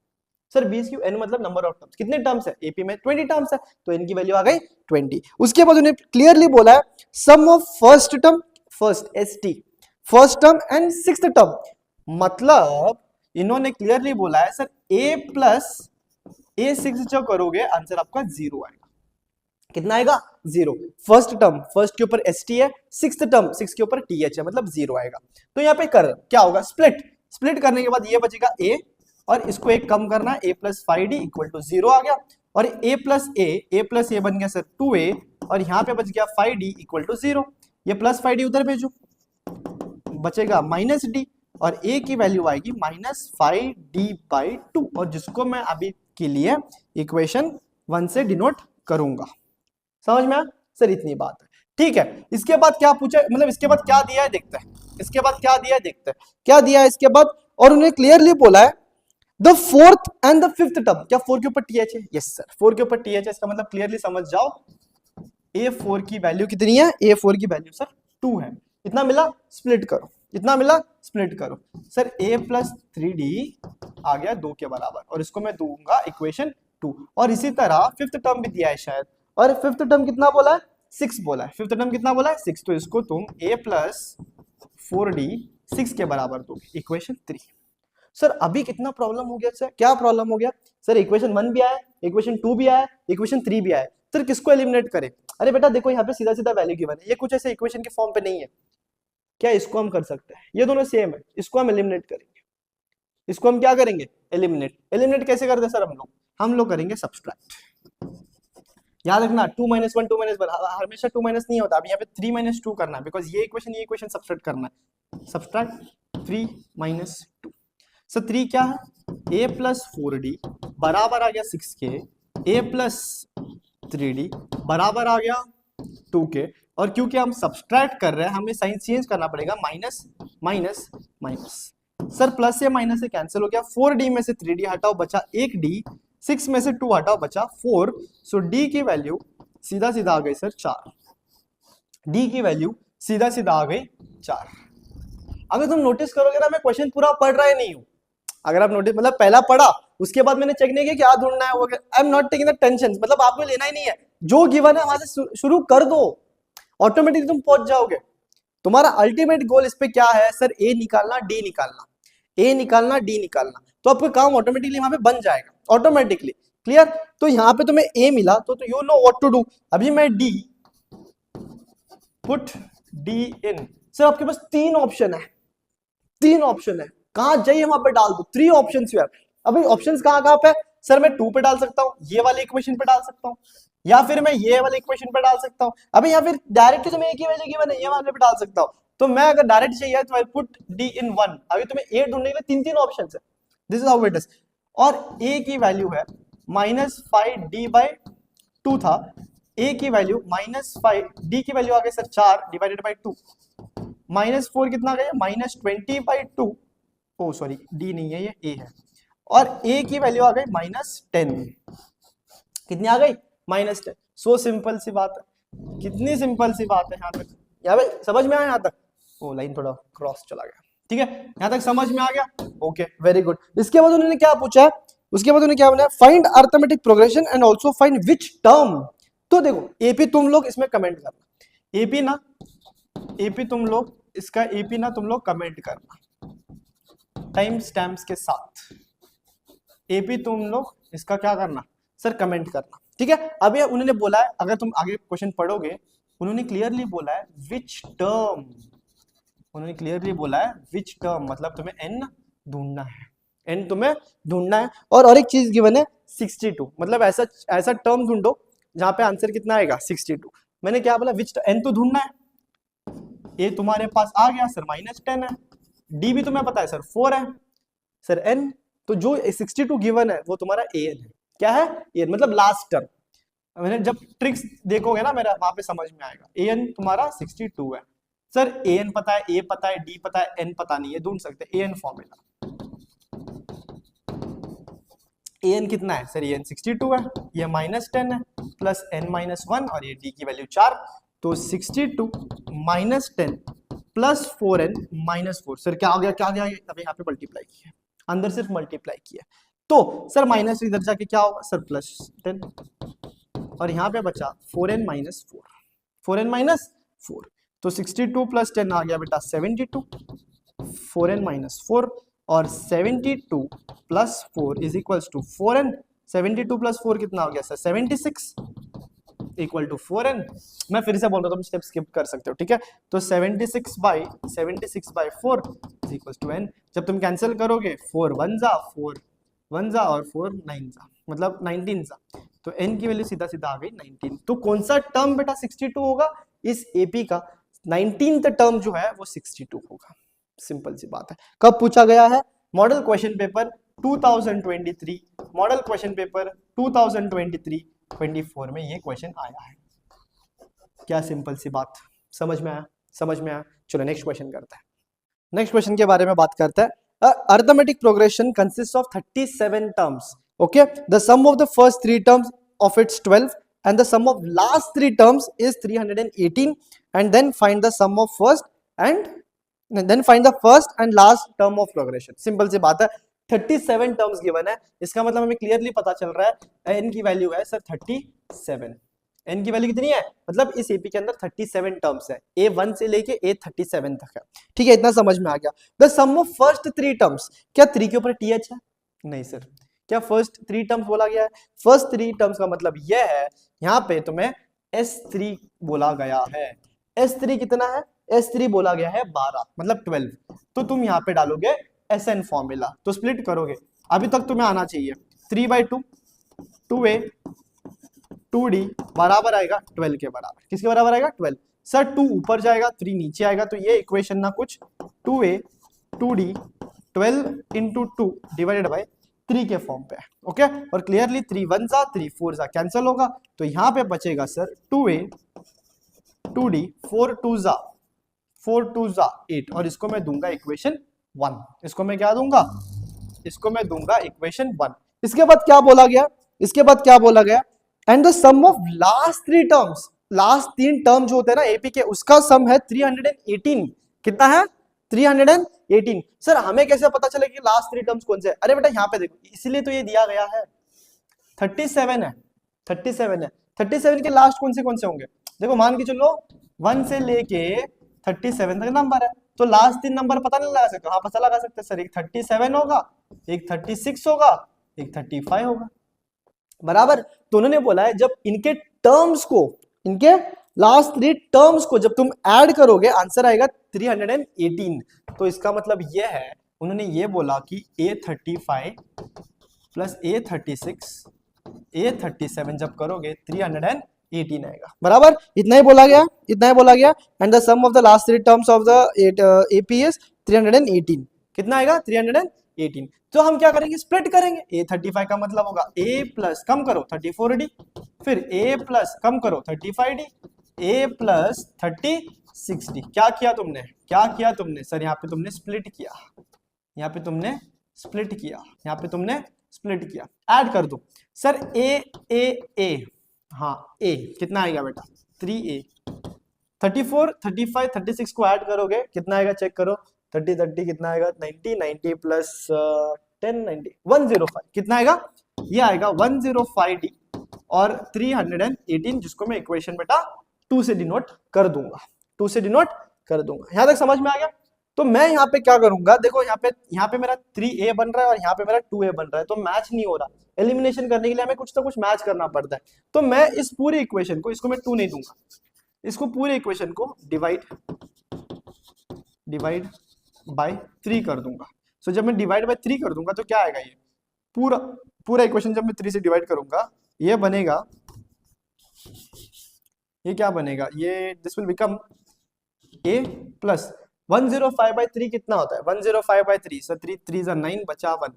सर 20 क्यों? n मतलब नंबर ऑफ टर्म्स। कितने टर्म्स है? एपी में 20 टर्म्स है, तो n की वैल्यू आ गई 20। उसके बाद उन्हें क्लियरली बोला है sum of first term, first st, first term and sixth term. मतलब इन्होंने क्लियरली बोला है सर a प्लस a6 जो करोगे आंसर आपका 0 आएगा। कितना आएगा? 0। फर्स्ट टर्म, फर्स्ट के ऊपर st है, सिक्स्थ टर्म 6 के ऊपर th है, मतलब 0 आएगा। तो यहाँ पे कर क्या होगा? स्प्लिट करने के बाद ये बचेगा a, और इसको एक कम करना, a plus 5d equal to 0 आ गया, और a प्लस a बन गया सर 2a, और यहाँ पे बच गया 5d इक्वल टू 0। ये प्लस 5d उधर भेजो, बचेगा माइनस d, और a की वैल्यू आएगी माइनस 5d/2, और जिसको मैं अभी के लिए इक्वेशन 1 से डिनोट करूंगा। समझ में आया? सर इतनी बात है, ठीक है। इसके बाद क्या पूछा, मतलब इसके बाद क्या दिया है देखते हैं। इसके बाद क्या दिया है देखते हैं, क्या दिया है इसके बाद। और उन्हें क्लियरली बोला है the fourth and the fifth term. क्या 4 के ऊपर th है? यस सर, 4 के ऊपर th है। इसका मतलब क्लियरली समझ जाओ a4 की वैल्यू कितनी है? a4 की वैल्यू सर 2 है। इतना मिला, स्प्लिट करो, इतना मिला, स्प्लिट करो। सर a प्लस 3d आ गया 2 के बराबर, और इसको मैं दूंगा इक्वेशन 2। और इसी तरह फिफ्थ टर्म भी दिया है शायद, और फिफ्थ टर्म कितना बोला है? 6 बोला है। फिफ्थ टर्म कितना बोला है? 6। तो इसको तुम a प्लस 4d 6 के बराबर दो, इक्वेशन 3। सर अभी कितना प्रॉब्लम हो गया सर? क्या प्रॉब्लम हो गया सर? इक्वेशन 1 भी आया, इक्वेशन 2 भी आया, इक्वेशन 3 भी आया। सर किसको एलिमिनेट करें? अरे बेटा देखो यहाँ पे सीधा सीधा वैल्यू गिवन है, ये कुछ ऐसे इक्वेशन के फॉर्म पे नहीं है, क्या इसको हम कर सकते हैं, ये दोनों सेम है, इसको हम एलिमिनेट करेंगे, इसको हम क्या करेंगे एलिमिनेट। एलिमिनेट कैसे करते हैं सर हम लोग करेंगे सब्सट्रैक्ट। याद रखना 2 - 1 2 - 1 हमेशा 2 माइनस नहीं होता, अब यहाँ पे 3 - 2 करना है, बिकॉज ये इक्वेशन सब्सट्रैक्ट करना है। सब्सट्रैक्ट 3 - 2। सर 3 क्या है, a + 4d बराबर आ गया 6k, a + 3d बराबर आ गया 2k, और क्योंकि हम सब्सट्रैक्ट कर रहे हैं हमें साइन चेंज करना पड़ेगा, minus minus minus. Sir plus से माइनस से कैंसिल हो गया, 4d में से 3d हटाओ बचा 1d, 6 में से 2 हटाओ बचा 4, सो d की वैल्यू सीधा सीधा आ गई सर 4, d की वैल्यू सीधा सीधा आ गई 4। अगर तुम नोटिस करोगे ना मैं क्वेश्चन पूरा पढ़ रहा ही नहीं हूं, अगर आप नोटिस मतलब पहला पढ़ा उसके बाद मैंने चेक नहीं किया क्या ढूंढना है वो, I am not taking the tension, मतलब आपको लेना ही नहीं है, जो गिवन है वहां से शुरू कर दो, ऑटोमेटिकली तुम पहुंच जाओगे। तुम्हारा अल्टीमेट गोल इस पे क्या है सर, ए निकालना डी निकालना, ए निकालना डी निकालना, तो आपका काम ऑटोमेटिकली वहां पे बन जाएगा ऑटोमेटिकली। क्लियर, तो यहाँ पे तुम्हें ए मिला तो you know what to do. अभी मैं d put d in, sir आपके पास 3 ऑप्शन है, 3 ऑप्शन है, कहां जाइए वहां पे डाल दो, 3 ऑप्शंस यू हैव। अभी ऑप्शंस कहां पे, सर मैं 2 पे डाल सकता हूं, ये वाले इक्वेशन पे डाल सकता हूं, या फिर मैं ये वाले इक्वेशन पे डाल सकता हूं, अभी या फिर डायरेक्टली तुम्हें एक ही वैल्यू गिवन है ये वाले पे डाल सकता हूं। तो मैं अगर डायरेक्ट चाहिए तो आई पुट डी इन 1। अभी तुम्हें ए ढूंढने के लिए 3 ऑप्शंस है, this is how it is. और ए की वैल्यू है -5d/2 था, ए की वैल्यू -5, डी की वैल्यू आ गई सर 4 डिवाइडेड बाय 2, -4 कितना आ गया -20/2, ओ सॉरी डी नहीं है ये ए है, और ए की वैल्यू आ गई -10, कितनी आ गई -10। सो सिंपल सी बात है, कितनी सिंपल सी बात है, यहाँ पे समझ में आया, यहाँ तक वो लाइन थोड़ा क्रॉस चला गया, ठीक है यहाँ तक समझ में आ गया, ओके वेरी गुड। इसके बाद उन्होंने क्या पूछा है, उसके बाद उन्होंने क्या बोला, find arithmetic progression and also find which term. तो देखो एपी तुम लोग इसमें कमेंट करना, एपी तुम लोग इसका एपी ना तुम लोग कमेंट करना टाइम स्टैम्प्स के साथ, एपी तुम लोग इसका क्या करना सर कमेंट करना, ठीक है। अभी उन्होंने बोला है, अगर तुम आगे क्वेश्चन पढ़ोगे उन्होंने क्लियरली बोला है विच टर्म, उन्होंने क्लियरली बोला है विच टर्म, मतलब तुम्हें एन ढूंढना है, एन तुम्हें ढूंढना है। और एक चीज गिवन है 62, मतलब ऐसा टर्म ढूंढो जहां पे आंसर कितना आएगा 62। मैंने क्या बोला विच एन तो ढूंढना है, ए तुम्हारे पास आ गया सर -10 है, डी भी तुम्हें पता है सर 4 है, सर एन तो जो 62 गिवन है वो तुम्हारा ए एन है, क्या है ए मतलब लास्ट टर्म। मैंने जब ट्रिक्स देखोगे ना मेरा वहां पे समझ में आएगा, ए एन तुम्हारा 62 है, सर ए एन पता है, ए पता है, डी पता है, एन पता नहीं है, ढूंढ सकते A N formula. A N कितना है सर, ए एन 62 है, ये -10 है प्लस n - 1 और ये डी की वैल्यू 4, तो 62 - 10 प्लस 4n - 4, सर क्या आ गया, क्या आ गया, अभी यहाँ पे मल्टीप्लाई किया, अंदर सिर्फ मल्टीप्लाई किया, तो सर माइनस इधर जाके क्या होगा सर +10, और यहाँ पे बचा 4n - 4, 4n - 4, तो 62 + 10 आ गया बेटा 72, 4n - 4 और 72 + 4 = 4n, 72 + 4 कितना हो गया सर 76 = 4n। मैं फिर से बोल रहा हूँ, तुम स्टेप स्किप कर सकते हो, ठीक है। तो 76/4 = n, जब तुम कैंसिल करोगे 4 1 जा 4 1 जा और 4 9 जा, मतलब 19 जा, तो n की वैल्यू सीधा सीधा आ गई 19। तो कौन सा टर्म बेटा 62 होगा, इस एपी का 19th टर्म जो है वो 62 होगा, सिंपल सी बात है। कब पूछा गया है, model question paper 2023, model question paper 2023-24 में ये क्वेश्चन आया है, क्या सिंपल सी बात, समझ में आया, समझ में आया। चलो नेक्स्ट क्वेश्चन करते हैं, नेक्स्ट क्वेश्चन के बारे में बात करते हैं। Arithmetic progression consist of 37 terms, okay, the sum of the first 3 terms of its 12 and the sum of last 3 terms is 318, and then find the sum of first and last term of progression। Simple सी बात है, 37 terms given है, इसका मतलब हमें clearly पता चल रहा है n की वैल्यू है सर 37, n की वैल्यू कितनी है, मतलब इस एपी के अंदर 37 टर्म्स है, A1 से लेके A37 तक है, ठीक है, इतना समझ में आ गया। The sum of first 3 terms, क्या 3 के ऊपर TH है, नहीं सर, क्या फर्स्ट 3 टर्म्स बोला गया है, फर्स्ट 3 टर्म्स का मतलब यह है यहाँ पे तुम्हें S3 बोला गया है। S3 कितना है? S3 बोला गया है 12, मतलब 12। तो तुम यहाँ पे डालोगे SN फॉर्मूला, तो स्प्लिट करोगे। अभी तक तुम्हें आना चाहिए 3/2 2A 2D बराबर आएगा 12 के बराबर। किसके बराबर आएगा? 12। सर 2 ऊपर जाएगा 3 नीचे आएगा, तो ये इक्वेशन ना कुछ 2A 2D 12 into 2 divided by 3 के फॉर्म पे है। ओके, और क्लियरली 3 1 जा 3 4 जा कैंसिल होगा, तो यहाँ पे बचेगा सर 2A 2D 4 2 जा 8, और इसको मैं दूंगा इक्वेशन 1। इसको मैं क्या दूंगा? इसको मैं दूंगा इक्वेशन 1। इसके बाद क्या बोला गया? इसके बाद क्या बोला गया? And the sum of last 3 terms, last 3 term जो होते हैं ना एपी के, उसका सम है 318। कितना है? 318। सर हमें कैसे पता चले कि लास्ट 3 टर्म्स कौन से है? अरे बेटा यहाँ पे देखो, इसलिए तो ये दिया गया है 37 है। 37 के लास्ट कौन से होंगे? देखो मान के चलो 1 से लेके 37 तक नंबर है, तो लास्ट 3 नंबर पता नहीं लगा सकते? हाँ पता लगा सकते सर, एक 37 होगा, एक 36 होगा, एक 35 होगा, बराबर। तो उन्होंने बोला है जब इनके टर्म्स को, इनके लास्ट 3 टर्म्स को जब तुम ऐड करोगे आंसर आएगा 318। तो इसका मतलब ये है, उन्होंने ये बोला कि A35 प्लस A36 A37 जब करोगे 318 आएगा, बराबर। इतना ही बोला गया, इतना ही बोला गया। And the sum of the last 3 terms of the AP is 318। कितना आएगा? 318। तो हम क्या करेंगे? स्प्लिट करेंगे। A35 का मतलब होगा A प्लस कम करो 34D, फिर A प्लस कम करो 35D, A प्लस 36D। क्या किया तुमने? क्या किया तुमने? सर यहाँ पे तुमने स्प्लिट किया, यहाँ पे तुमने स्प्लिट किया, यहाँ पे तुमने स्प्लिट किया। ऐड कर दो सर A, हाँ A कितना आएगा बेटा? 3A। 34 35 36 को ऐड करोगे कितना आएगा? चेक करो, 30 30 कितना आएगा? 90 90 प्लस 10 90 105 कितना आएगा? ये आएगा 105D और 318, जिसको मैं इक्वेशन बेटा 2 से डिनोट कर दूंगा, 2 से डिनोट कर दूंगा। यहां तक समझ में आ गया? तो मैं यहाँ पे क्या करूंगा? देखो यहाँ पे मेरा 3A बन रहा है और यहाँ पे मेरा 2A बन रहा है, तो मैच नहीं हो रहा। एलिमिनेशन करने के लिए हमें कुछ तो कुछ मैच करना पड़ता है। तो मैं इस पूरी इक्वेशन को, इसको मैं 2 नहीं दूंगा, इसको पूरे इक्वेशन को डिवाइड बाय 3 कर दूंगा। सो जब मैं डिवाइड बाय 3 कर दूंगा तो क्या आएगा? ये पूरा इक्वेशन जब मैं 3 से डिवाइड करूंगा ये बनेगा, ये क्या बनेगा? ये this will become A plus 105/3 कितना होता है? 105/3 सर 3 3 9 बचा 1,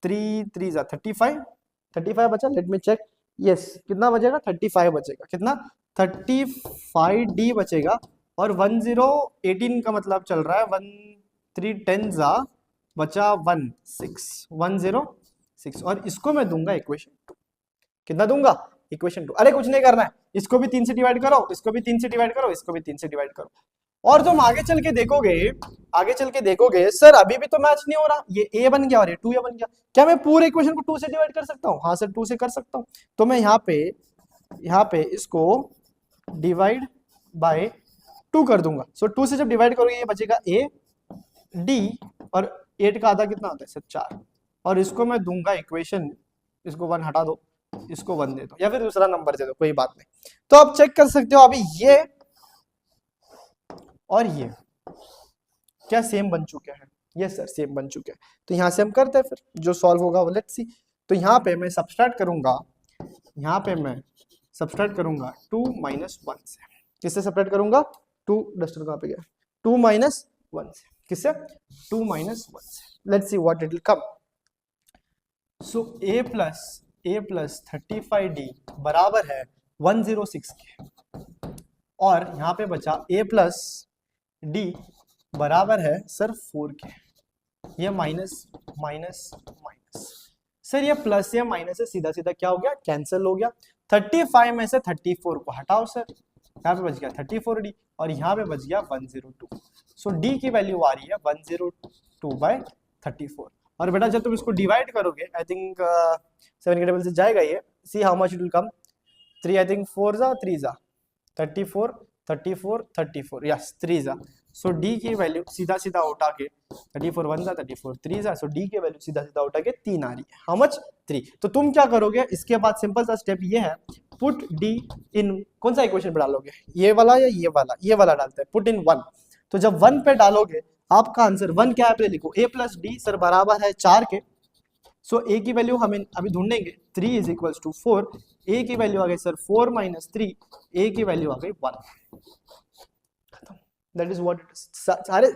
3 3 35 बचा। लेट मी चेक, यस कितना बचेगा? 35 बचेगा। कितना? 35D बचेगा। और 1018 का मतलब चल रहा है 1 3 10 बचा 1 6 106, और इसको मैं दूंगा इक्वेशन 2। कितना दूंगा? इक्वेशन 2। अरे कुछ नहीं करना है, इसको भी 3 से डिवाइड करो, इसको भी 3 से डिवाइड करो, इसको भी 3 से डिवाइड करो। और तुम आगे चल के देखोगे सर अभी भी तो मैच नहीं हो रहा, ये A बन गया और ये 2A बन गया। क्या मैं पूरे इक्वेशन को 2 से डिवाइड कर सकता हूँ? हाँ सर 2 से कर सकता हूँ। तो मैं यहाँ पे इसको डिवाइड बाय 2 कर दूंगा। सो 2 से जब डिवाइड करोगे ये बचेगा A D, और 8 का आधा कितना होता है सर? 4। और इसको मैं दूंगा इक्वेशन, इसको 1 हटा दो, इसको 1 दे दो, या फिर दूसरा नंबर दे दो, कोई बात नहीं। तो आप चेक कर सकते हो अभी ये और ये क्या सेम बन चुके हैं? यस सर सेम बन चुके हैं। तो यहां से हम करते हैं, फिर जो सॉल्व होगा वो लेट्स सी। तो यहाँ पे मैं सब्सट्रैक्ट करूंगा, यहाँ पे मैं सब्सट्रैक्ट करूंगा 2 - 1 से। किससे सब्सट्रैक्ट करूंगा? 2 डस्टर कहाँ पे गया? 2 - 1 से। किससे? 2 - 1 से। Let's see what it will come. So A plus 35D बराबर है 106 के, और यहाँ पे बचा A प्लस D बराबर है सर 4 के। ये माइनस माइनस माइनस, सर ये प्लस या माइनस से सीधा सीधा क्या हो गया? कैंसिल हो गया। 35 में से 34 को हटाओ सर, यहाँ पे बच गया 34D और यहाँ पे बच गया 102। सो D की वैल्यू आ रही है 102/34। और बेटा जब तुम इसको डिवाइड करोगे, आई थिंक 7 के टेबल से जाएगा ये, see how much it will come. 3 I think 4 जा 3 जा 34, 34 यस 3 जा। सो डी की वैल्यू सीधा सीधा उठा के 34 1 जा 34 3 जा। सो डी की वैल्यू सीधा सीधा उठा के 3 आ रही है। How much 3। तो तुम क्या करोगे इसके बाद सिंपल सा स्टेप ये है, पुट डी इन कौन सा इक्वेशन पे डालोगे, ये वाला या ये वाला, ये वाला डालते हैं, पुट इन 1। तो जब 1 पे डालोगे आपका आंसर 1 क्या है पे लिखो, a प्लस डी सर बराबर है 4 के। सो a की वैल्यू हमें अभी ढूंढेंगे, 3 इज इक्वल टू 4। a की वैल्यू आ गई सर 4 माइनस 3, a की वैल्यू आ गई 1। That is what it is. सारे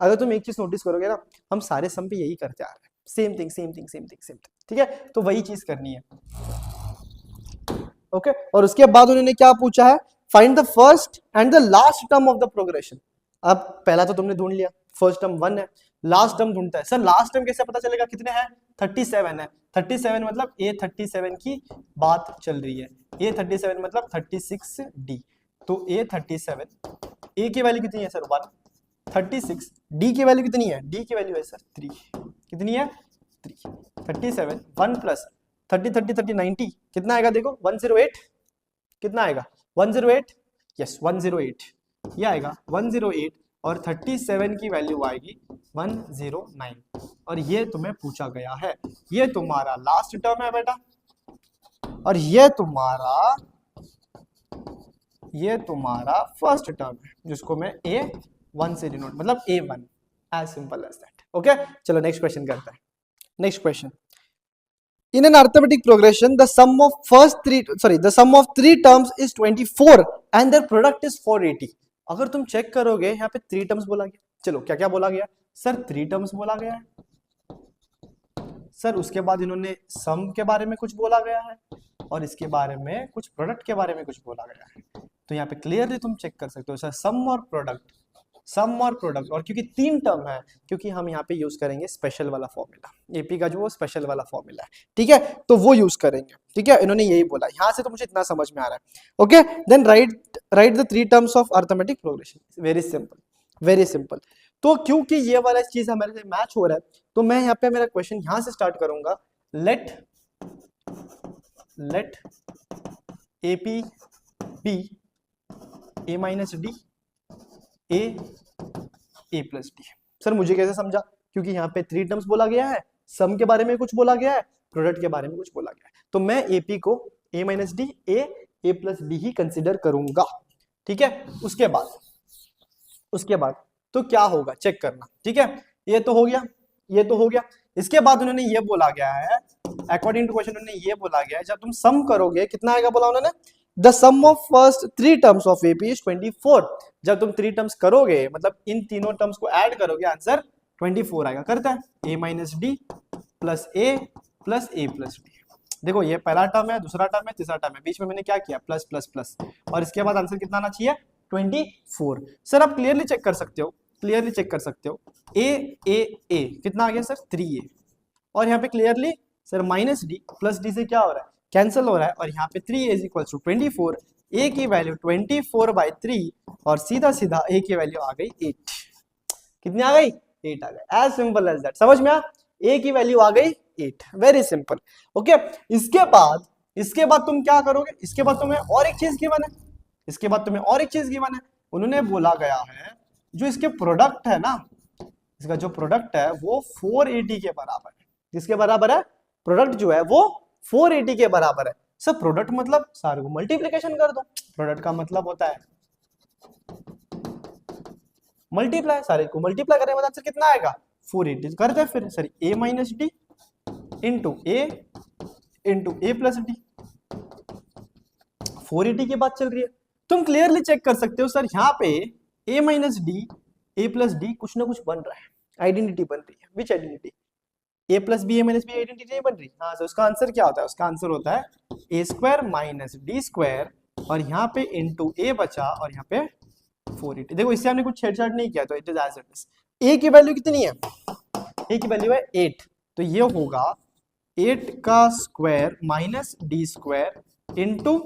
अगर तुम एक चीज नोटिस करोगे ना, हम सारे सम पे यही करते आ रहे हैं, same thing same thing same thing same thing, ठीक है। तो वही चीज करनी है, ओके। और उसके बाद उन्होंने क्या पूछा है, find the first and the last term of the progression. अब पहला तो तुमने ढूंढ लिया, फर्स्ट टर्म 1 है, लास्ट टर्म ढूंढता है। सर लास्ट टर्म कैसे पता चलेगा, कितने हैं, 37 है। 37 मतलब A37 की बात चल रही है, A37 मतलब 36D। तो A37 A की वैल्यू कितनी है सर 1, 36 D की वैल्यू कितनी है, D की वैल्यू है सर 3, कितनी है 3। 37 1 प्लस 30 30 30 90 कितना आएगा देखो 108, कितना आएगा 108, यस 108 ये आएगा 108 और 37 की वैल्यू आएगी 109। और ये तुम्हें पूछा गया है, ये तुम्हारा लास्ट टर्म है बेटा, और ये तुम्हारा फर्स्ट टर्म है जिसको मैं A1 से डिनोट मतलब A1, as simple as that, okay. चलो नेक्स्ट क्वेश्चन करते हैं। Next question, in an arithmetic progression the sum of three terms is 24 and their product is 480। अगर तुम चेक करोगे यहाँ पे 3 टर्म्स बोला गया, चलो क्या क्या बोला गया सर, 3 टर्म्स बोला गया है सर, उसके बाद इन्होंने सम के बारे में कुछ बोला गया है और इसके बारे में कुछ प्रोडक्ट के बारे में कुछ बोला गया है। तो यहाँ पे क्लियरली तुम चेक कर सकते हो सर, सम और प्रोडक्ट, और क्योंकि 3 टर्म है, क्योंकि हम यहाँ पे यूज करेंगे स्पेशल वाला फॉर्मूला, एपी का जो वो स्पेशल वाला फॉर्मूला है, ठीक है, तो वो यूज करेंगे, ठीक है। इन्होंने यही बोला, यहाँ से तो मुझे इतना समझ में आ रहा है, okay. Then write the 3 terms of arithmetic progression, very simple. तो क्योंकि ये वाला चीज हमारे से मैच हो रहा है, तो मैं यहाँ पे मेरा क्वेश्चन यहाँ से स्टार्ट करूंगा, let AP be A minus d A plus d. Sir मुझे कैसे समझा, क्योंकि यहाँ पे 3 टर्म्स बोला गया है, सम के बारे में कुछ बोला गया है, प्रोडक्ट के बारे में कुछ बोला गया है, तो मैं AP को A minus d A plus D he consider करूंगा, ठीक है। उसके बाद तो क्या होगा चेक करना, ठीक है। ये तो हो गया। इसके बाद उन्होंने ये बोला गया है, अकॉर्डिंग टू क्वेश्चन उन्होंने ये बोला गया है, जब तुम सम करोगे कितना आएगा बोला उन्होंने, the sum of first 3 terms of AP is 24। जब तुम 3 टर्म्स करोगे मतलब इन तीनों टर्म्स को ऐड करोगे, आंसर 24 आएगा। करता है A minus D plus A plus A plus D. देखो ये पहला टर्म है, दूसरा टर्म है, तीसरा टर्म है, बीच में मैंने क्या किया प्लस प्लस प्लस, और इसके बाद आंसर कितना आना चाहिए 24। सर आप क्लियरली चेक कर सकते हो A कितना आ गया सर 3A, और यहाँ पे clearly sir minus D plus D से क्या हो रहा है कैंसिल हो रहा है, और यहाँ पे 3A is equal to 24, A की वैल्यू 24/3 और सीधा सीधा A की वैल्यू आ गई 8। कितनी आ गई 8 आ गई, एज सिंपल एज दैट। समझ में आ, A की वैल्यू आ गई 8, वेरी सिंपल, ओके। इसके बाद तुम क्या करोगे, इसके बाद तुम्हें और एक चीज गिवन है, उन्होंने बोला गया है जो इसके प्रोडक्ट है ना, इसका जो प्रोडक्ट है वो 480 के बराबर है। किसके बराबर है, प्रोडक्ट जो है वो 480 के बराबर है। सर प्रोडक्ट मतलब सारे को मल्टीप्लिकेशन कर दो, प्रोडक्ट का मतलब होता है मल्टीप्लाई, सारे को मल्टीप्लाई करने के बाद आंसर कितना आएगा 480। करते हैं फिर sir A minus D into A plus D, 480 की बात चल रही है। तुम क्लियरली चेक कर सकते हो सर यहाँ पे A minus d A plus D कुछ ना कुछ बन रहा है, आइडेंटिटी बन रही है। Which identity, A plus B A minus B identity नहीं बन रही। हाँ तो उसका आंसर क्या होता है, उसका आंसर होता है A square minus d square, और यहाँ पे इंटू A बचा और यहाँ पे 480। देखो इससे हमने कुछ छेड़छाड़ नहीं किया, तो it is as it is. A की वैल्यू कितनी है, A की वैल्यू है 8, तो ये होगा 8 का square minus d square into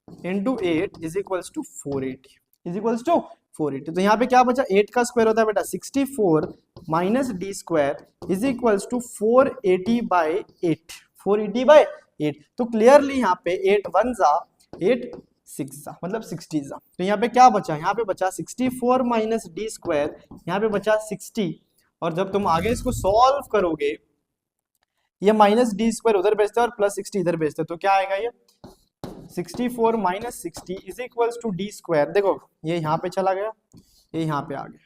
8 is equals to 480 तो यहाँ पे क्या बचा, 8 का स्क्वायर होता है बेटा 64 minus d square is equals to 480/8 तो क्लियरली यहाँ पे 8 1 जा 8 6 मतलब 60 तो यहाँ पे क्या बचा, यहाँ पे बचा 64 माइनस डी स्क्वायर, यहाँ पे बचा 60। और जब तुम आगे इसको सॉल्व करोगे, ये माइनस डी स्क्वायर उधर भेजते और प्लस 60 इधर भेजते, तो क्या आएगा ये 64 minus 60 is equals to d square. देखो ये यहाँ पे चला गया, ये यहाँ पे आ गया,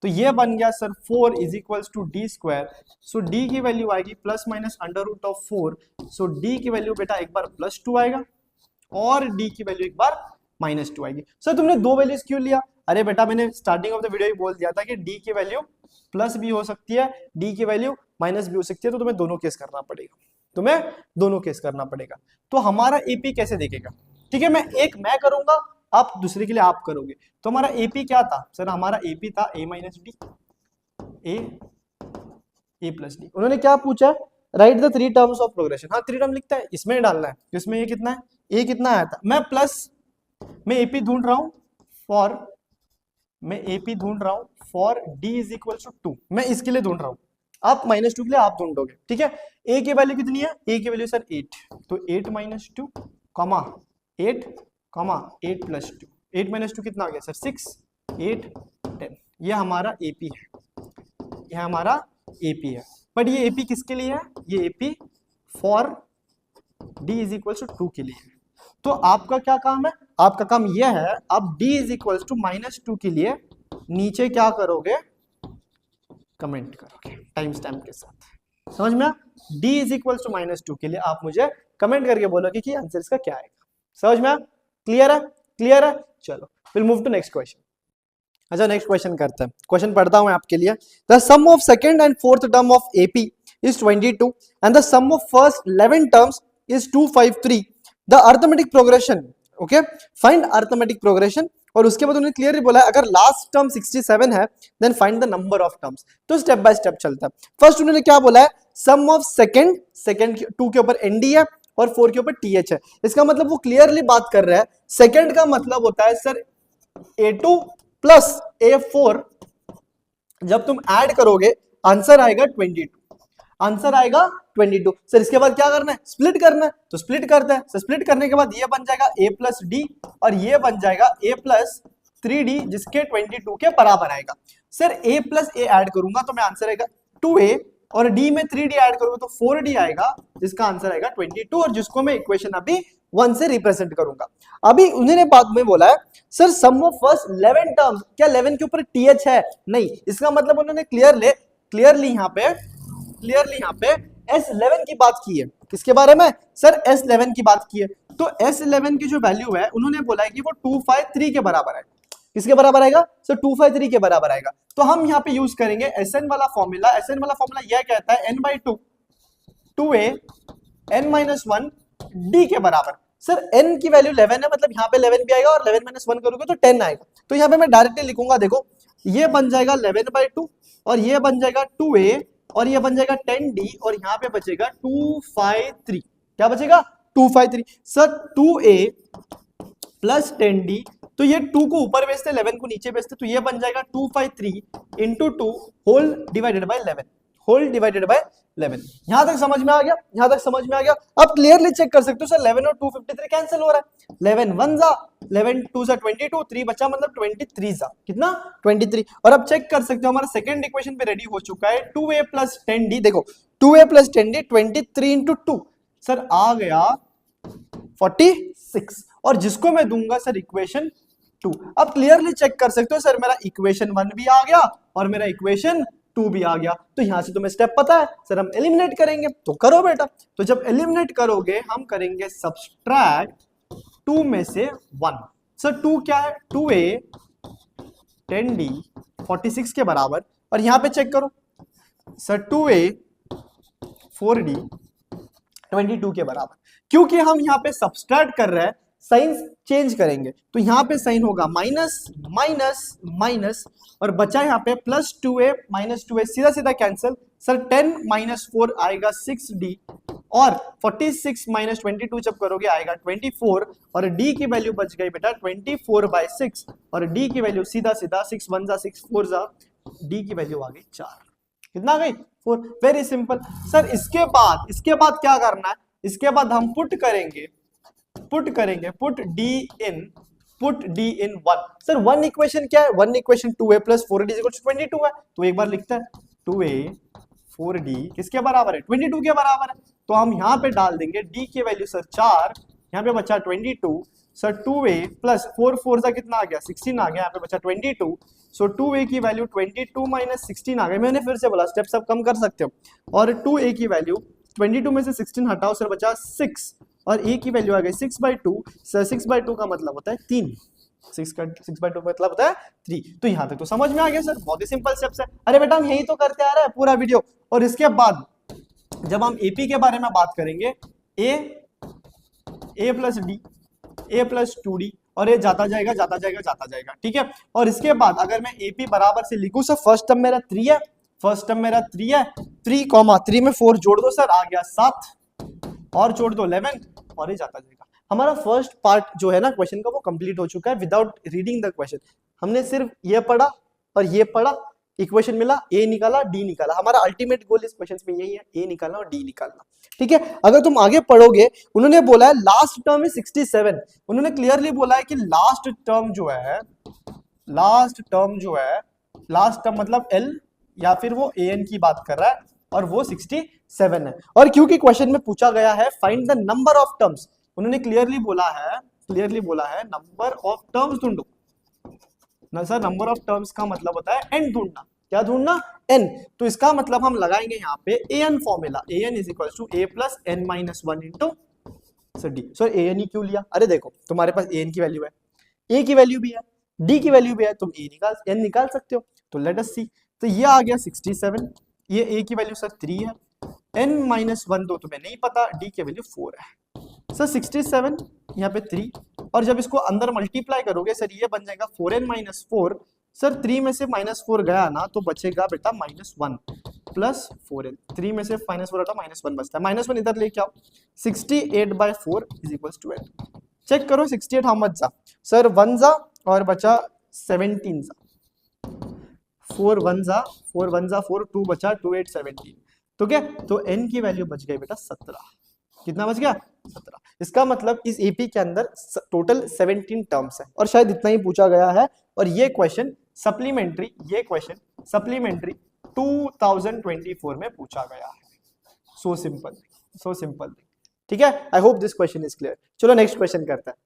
तो ये बन गया sir 4 is equals to d square. So d की वैल्यू आएगी plus minus under root of 4। So d की वैल्यू बेटा एक बार +2 आएगा और डी की वैल्यू एक बार -2 आएगी। सर तुमने दो वैल्यूज क्यों लिया? अरे बेटा मैंने स्टार्टिंग ऑफ द वीडियो ही बोल दिया था कि डी की वैल्यू प्लस भी हो सकती है, डी की वैल्यू माइनस भी हो सकती है, तो तुम्हें दोनों केस करना पड़ेगा, तुम्हें दोनों केस करना पड़ेगा। तो हमारा एपी कैसे देखेगा, ठीक है, मैं करूंगा, आप दूसरे के लिए आप करोगे। तो हमारा एपी क्या था सर? हमारा एपी था a minus D, A plus D. उन्होंने क्या पूछा? Right the 3 terms of progression. हाँ 3 टर्म लिखता है, इसमें डालना है, इसमें ये कितना है, ए कितना आया था, मैं एपी ढूंढ रहा हूं for d is equal to 2, मैं इसके लिए ढूंढ रहा हूं, आप -2 के लिए आप ढूंढोगे, ठीक है। ए की वैल्यू कितनी है? ए की वैल्यू सर 8, तो 8 माइनस 2 8 प्लस 2, 8 माइनस 2 कितना आ गया सर 6, 8 10। ये हमारा एपी है, बट ये एपी किसके लिए है? ये AP for d is equal to 2 के लिए है। तो आपका क्या काम है? आपका काम यह है, आप d इज इक्वल टू -2 के लिए नीचे क्या करोगे? कमेंट करोगे टाइम स्टैम्प के साथ, समझ में? d इज इक्वल टू -2 के लिए आप मुझे कमेंट करके बोलोगे कि आंसर इसका क्या आएगा, समझ में? क्लियर है? चलो will move to next question. अच्छा नेक्स्ट क्वेश्चन करते हैं, क्वेश्चन पढ़ता हूं आपके लिए। The sum of second and fourth term of AP is 22 and the sum of first 11 terms is 253। The arithmetic progression, okay, find arithmetic progression. और उसके बाद उन्होंने क्लियरली बोला अगर लास्ट टर्म 67 है then find the number of terms. तो step by step चलता है। फर्स्ट उन्होंने क्या बोला है? सम ऑफ सेकंड 2 के ऊपर एनडी है और 4 के ऊपर टीएच है। इसका मतलब वो क्लियरली बात कर रहा है, सेकंड का मतलब होता है सर A2 प्लस A4, जब तुम ऐड करोगे आंसर आएगा 22, आंसर आएगा 22। सर इसके बाद क्या करना है? स्प्लिट करना है, तो स्प्लिट करते हैं। स्प्लिट करने के बाद ये बन जाएगा a प्लस डी और ये बन जाएगा a प्लस 3d जिसके 22 के बराबर आएगा। Sir a plus a add करूंगा तो मैं आंसर आएगा 2a और d में 3d ऐड करूंगा तो 4d आएगा जिसका आंसर आएगा 22 और जिसको मैं इक्वेशन अभी 1 से रिप्रेजेंट करूंगा। अभी उन्होंने बाद में बोला है sir sum of first 11 terms, क्या 11 के ऊपर th है? नहीं, इसका मतलब उन्होंने क्लियरली यहाँ पे S11 की बात की है। किसके बारे में? सर S11 की बात की है। तो S11 की जो वैल्यू है उन्होंने बोला है कि वो 253 के बराबर है। किसके बराबर आएगा? सर 253 के बराबर आएगा। तो हम यहाँ पे यूज करेंगे SN वाला फॉर्मूला। SN वाला फॉर्मूला यह कहता है n/2 2a n-1 d के बराबर। सर n की वैल्यू 11 है, मतलब यहाँ पे 11 भी आएगा और 11 - 1 करोगे तो 10 आएगा। तो यहाँ पे मैं डायरेक्टली लिखूंगा, देखो ये बन जाएगा 11/2 और ये बन जाएगा 2a और ये बन जाएगा 10d और यहाँ पे बचेगा 253। क्या बचेगा? 253। सर 2a प्लस 10d, तो ये 2 को ऊपर भेजते 11 को नीचे भेजते, तो ये बन जाएगा 253 इंटू 2 होल डिवाइडेड बाय 11। यहां तक समझ में आ गया? अब क्लियरली चेक कर सकते हो सर 11 और 253 कैंसिल हो रहा है। 11 1 जा, 11 2 जा 22, 3 बचा मतलब 23 जा, कितना? 23। और अब चेक कर सकते हो हमारा सेकंड इक्वेशन पे रेडी हो चुका है 2a प्लस 10d। देखो 2a plus 10d 23 into 2 sir आ गया 46 और जिसको मैं दूंगा सर इक्वेशन 2। अब क्लियरली चेक कर सकते हो सर मेरा इक्वेशन 1 भी आ गया और मेरा इक्वेशन 2 भी आ गया। तो यहां से तुम्हें स्टेप पता है सर, हम एलिमिनेट करेंगे, तो करो बेटा। तो जब एलिमिनेट करोगे हम करेंगे सब्सट्रैक्ट 2 में से 1। सर 2 क्या है? 2a 10d 46 के बराबर, और यहां पे चेक करो सर 2a 4d 22 के बराबर। क्योंकि हम यहाँ पे सब्सट्रैक्ट कर रहे हैं, साइन चेंज करेंगे, तो यहाँ पे साइन होगा माइनस माइनस माइनस और बचा यहाँ पे प्लस 2a माइनस 2a, सीधा सीधा कैंसिल। सर 10 - 4 आएगा 6d और 46 - 22 जब करोगे आएगा 24 और d की वैल्यू बच गई बेटा 24/6 और d की वैल्यू सीधा सीधा 6 1 जा 6 4 जा, d की वैल्यू आ गई 4। कितना आ गई? 4। Very simple. सर इसके बाद क्या करना है? इसके बाद हम पुट करेंगे पुट करेंगे, पुट डी इन 1। सर 1 इक्वेशन क्या है? 1 equation 2a plus 4d equal to 22 है। तो एक बार लिखते हैं 2a 4d किसके बराबर है? 22 के बराबर है। तो हम यहाँ पे डाल देंगे d की वैल्यू सर 4, यहाँ पे बचा 22। सर 2a प्लस 4 4 सा कितना आ गया? 16 आ गया। यहाँ पे बचा 22। सो 2a की वैल्यू 22 माइनस 16 आ गया। मैंने फिर से बोला स्टेप सब कम कर सकते हो। और 2a की वैल्यू 22 में से 16 हटाओ सर बचा 6, और a की वैल्यू आ गई 6/2। सर 6/2 का मतलब होता है 3। 6/2 मतलब होता है 3। तो यहाँ तक तो समझ में आ गया सर, बहुत ही सिंपल स्टेप्स है। अरे बेटा हम यही तो करते आ रहे हैं पूरा वीडियो। और इसके बाद जब हम एपी के बारे में बात करेंगे, ए plus D, A plus 2d, और ये जाता जाएगा, ठीक है। और इसके बाद अगर मैं एपी बराबर से लिखूं सर, फर्स्ट टर्म मेरा 3 है, 3 में 4 जोड़ दो सर, आ गया 7, और जोड़ दो 11, और ये जाता जाएगा। हमारा फर्स्ट पार्ट जो है ना क्वेश्चन का वो कंप्लीट हो चुका है विदाउट रीडिंग द क्वेश्चन। हमने सिर्फ ये पढ़ा और ये पढ़ा, इक्वेशन मिला, ए निकाला, डी निकाला। हमारा अल्टीमेट गोल इस क्वेश्चन में यही है, ए निकालना और डी निकालना, ठीक है। अगर तुम आगे पढ़ोगे, उन्होंने बोला है लास्ट टर्म इज 67। उन्होंने क्लियरली बोला है कि लास्ट टर्म मतलब एल या फिर वो ए एन की बात कर रहा है, और वो 67 है। और क्योंकि क्वेश्चन में पूछा गया है find the number of terms, उन्होंने क्लियरली बोला है नंबर ऑफ टर्म्स ढूंढो ना सर। नंबर ऑफ टर्म्स का मतलब होता है एन ढूंढना। क्या ढूंढना? एन। तो इसका मतलब हम लगाएंगे यहाँ पे N formula, N is equal to A plus N minus 1 into sir D. Sir N ही क्यों लिया? अरे देखो तुम्हारे पास एन की वैल्यू है, ए की वैल्यू भी है, डी की वैल्यू भी है, तुम एन निकाल सकते हो। तो लेट अस सी। तो ये आ गया 67, ये ए की वैल्यू सर 3 है, एन माइनस 1 तो तुम्हें नहीं पता, डी की वैल्यू 4 है। सर 67 यहाँ पे 3, और जब इसको अंदर मल्टीप्लाई करोगे सर ये बन जाएगा 4n माइनस 4। सर 3 में से -4 गया ना, तो बचेगा बेटा -1 प्लस 4n। 3 में से -4 हटा -1 बचता है, -1 इधर लेके आओ। 68/4 इज इक्वल टू 8। चेक करो 68 हाउ मच जा? सर 1 जा और बचा 17 जा, 4 1 जा 4 2 बचा 2 8 17। तो क्या? तो n की वैल्यू बच गई बेटा 17। कितना बच गया? 17। इसका मतलब इस एपी के अंदर टोटल 17 टर्म्स है, और शायद इतना ही पूछा गया है। और ये क्वेश्चन सप्लीमेंट्री 2024 में पूछा गया है। सो सिंपल, ठीक है। I hope this question is clear. चलो नेक्स्ट क्वेश्चन करते हैं।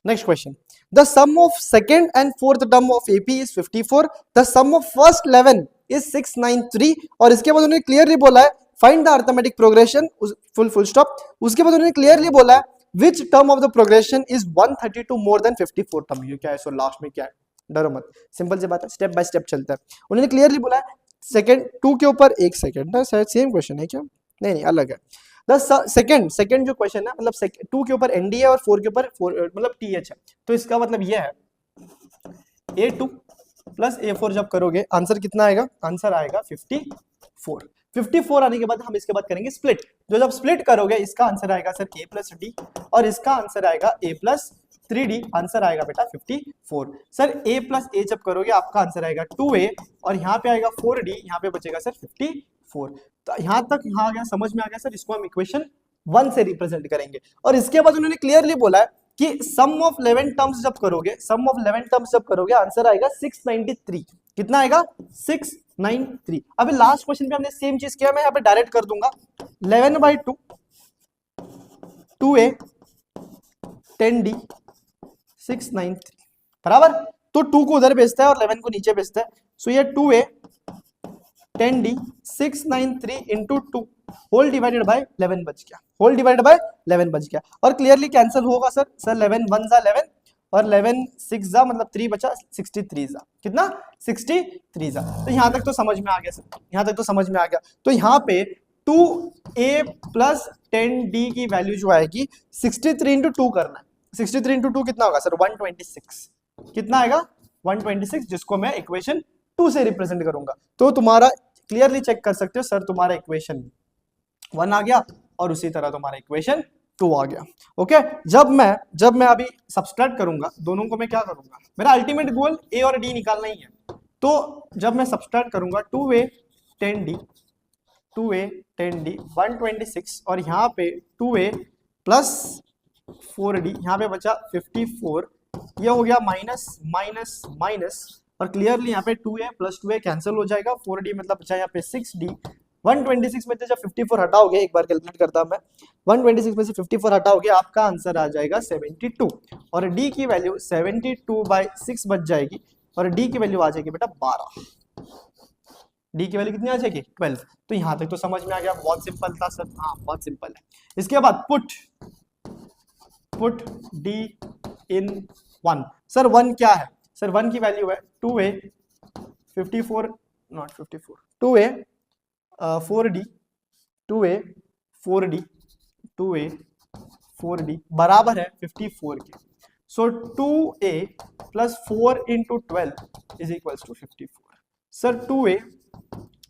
Next question, the sum of second and fourth term of AP is 54, the sum of first 11 is 693। और इसके बाद उन्होंने क्लियरली बोला है find the arithmetic progression, full stop. उसके बाद उन्होंने क्लियरली बोला है which term of the progression is 132 more than 54 term. ये क्या है? सो लास्ट में क्या है? डरो मत, सिंपल सी बात है, स्टेप बाय स्टेप चलता है। उन्होंने क्लियरली बोला है सेकंड 2 के ऊपर 1 सेकंड ना, शायद सेम क्वेश्चन है क्या? नहीं अलग है। द सेकंड जो क्वेश्चन है मतलब 2 के ऊपर एनडी है और 4 के ऊपर मतलब टीएच है। तो इसका मतलब ये है A2 प्लस A4 जब करोगे आंसर कितना आएगा? आंसर आएगा 54। 54 आने के बाद हम इसके बाद करेंगे स्प्लिट। जो जब स्प्लिट करोगे इसका आंसर आएगा सर A प्लस डी, और इसका आंसर आएगा A प्लस 3D। आंसर आएगा बेटा 54। सर A प्लस A जब करोगे आपका आंसर आएगा 2A, और यहाँ पे आएगा 4D, यहाँ पे बचेगा सर 54। तो यहाँ तक यहाँ आ गया, समझ में आ गया सर। इसको हम इक्वेशन 1 से रिप्रेजेंट करेंगे। और इसके बाद उन्होंने क्लियरली बोला है कि सम ऑफ 11 टर्म्स जब करोगे आंसर आएगा 693। कितना आएगा? 693। अभी लास्ट क्वेश्चन पे हमने सेम चीज किया, मैं यहाँ पे डायरेक्ट कर दूंगा 11/2 2a 10d 693 बराबर। तो 2 को उधर भेजता है और 11 को नीचे भेजता है। सो ये 2a 10d 693 into 2 whole divided by 11 बच गया। और क्लियरली कैंसिल होगा सर 11 1 जा 11 और 11 6 जा मतलब 3 बचा 63 जा। कितना? 63 जा। तो यहां तक तो समझ में आ गया सर, तो यहाँ पे 2a प्लस 10d की वैल्यू जो आएगी 63 इंटू 2 करना है। 63 इंटू 2 कितना होगा सर? 126। कितना आएगा? 126, जिसको मैं इक्वेशन 2 से रिप्रेजेंट करूंगा। तो तुम्हारा क्लियरली चेक कर सकते हो सर, तुम्हारा इक्वेशन 1 आ गया और उसी तरह तुम्हारा इक्वेशन 2 आ गया। ओके, जब मैं अभी सब्सट्रैक्ट करूंगा दोनों को, मैं क्या करूंगा? मेरा अल्टीमेट गोल ए और डी निकालना ही है। तो जब मैं सब्सट्रैक्ट करूंगा 2a 10d 126 और यहाँ पे 2a प्लस 4d, यहाँ पे बचा 54, ये हो गया माइनस माइनस माइनस, और क्लियरली यहाँ पे 2a प्लस 2a कैंसिल हो जाएगा, 4d मतलब बचा यहाँ पे 6d, 126 में से जब 54 हटाओगे, एक बार कैलकुलेट करता हूं मैं, 126 में से 54 हटाओगे आपका आंसर आ जाएगा 72, और d की वैल्यू 72/6 बच जाएगी, और d की वैल्यू आ जाएगी बेटा 12, d की वैल्यू कितनी आ जाएगी 12। तो यहां तक तो समझ में आ गया, बहुत सिंपल था सर, हाँ बहुत सिंपल है। इसके बाद पुट d इन 1, सर 1 क्या है, सर 1 की वैल्यू है 2a 54 not 54 2a 4d 2a 4d 2a 4d बराबर है 54 के, so 2a plus 4 into 12 is equals to 54। Sir 2a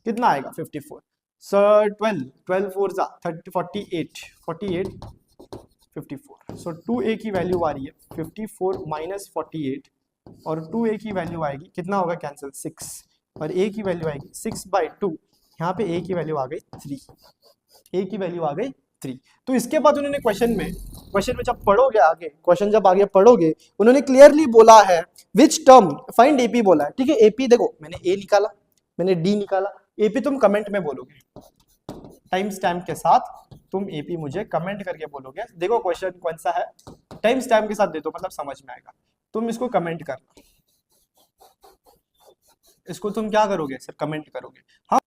कितना आएगा 54, सर 12 4 जा 30 48 48 54, सो 2a की वैल्यू आ रही है 54 माइनस 48, और 2a की वैल्यू आएगी कितना होगा कैंसिल 6, और a की वैल्यू आएगी 6/2, यहाँ पे a की वैल्यू आ गई 3, a की वैल्यू आ गई 3। तो इसके बाद उन्होंने क्वेश्चन में जब पढ़ोगे आगे, क्वेश्चन जब आगे पढ़ोगे, उन्होंने क्लियरली बोला है विच टर्म, फाइंड एपी बोला है, ठीक है। एपी देखो मैंने ए निकाला, मैंने डी निकाला, एपी तुम कमेंट में बोलोगे, टाइम स्टैम्प के साथ तुम एपी मुझे कमेंट करके बोलोगे। देखो क्वेश्चन कौन सा है, टाइम स्टैम्प के साथ दे दो मतलब समझ में आएगा, तुम इसको कमेंट करना, इसको तुम क्या करोगे सर कमेंट करोगे। हाँ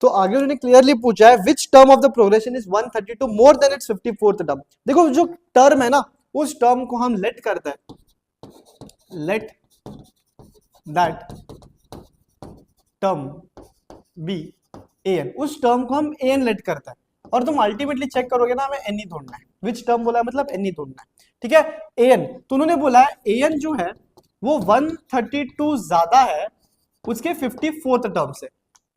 तो आगे उन्होंने क्लियरली पूछा है which term of the progression is 132 more then it's 54th term. देखो जो टर्म है ना उस टर्म को हम लेट करते हैं, let that term be an, उस टर्म को हम an लेट करते हैं, और तुम अल्टीमेटली चेक करोगे ना हमें n ही ढूंढना है, विच टर्म बोला है मतलब n ही ढूंढना है, ठीक है। an तो उन्होंने बोला है an जो है वो 132 ज्यादा है उसके 54th टर्म से।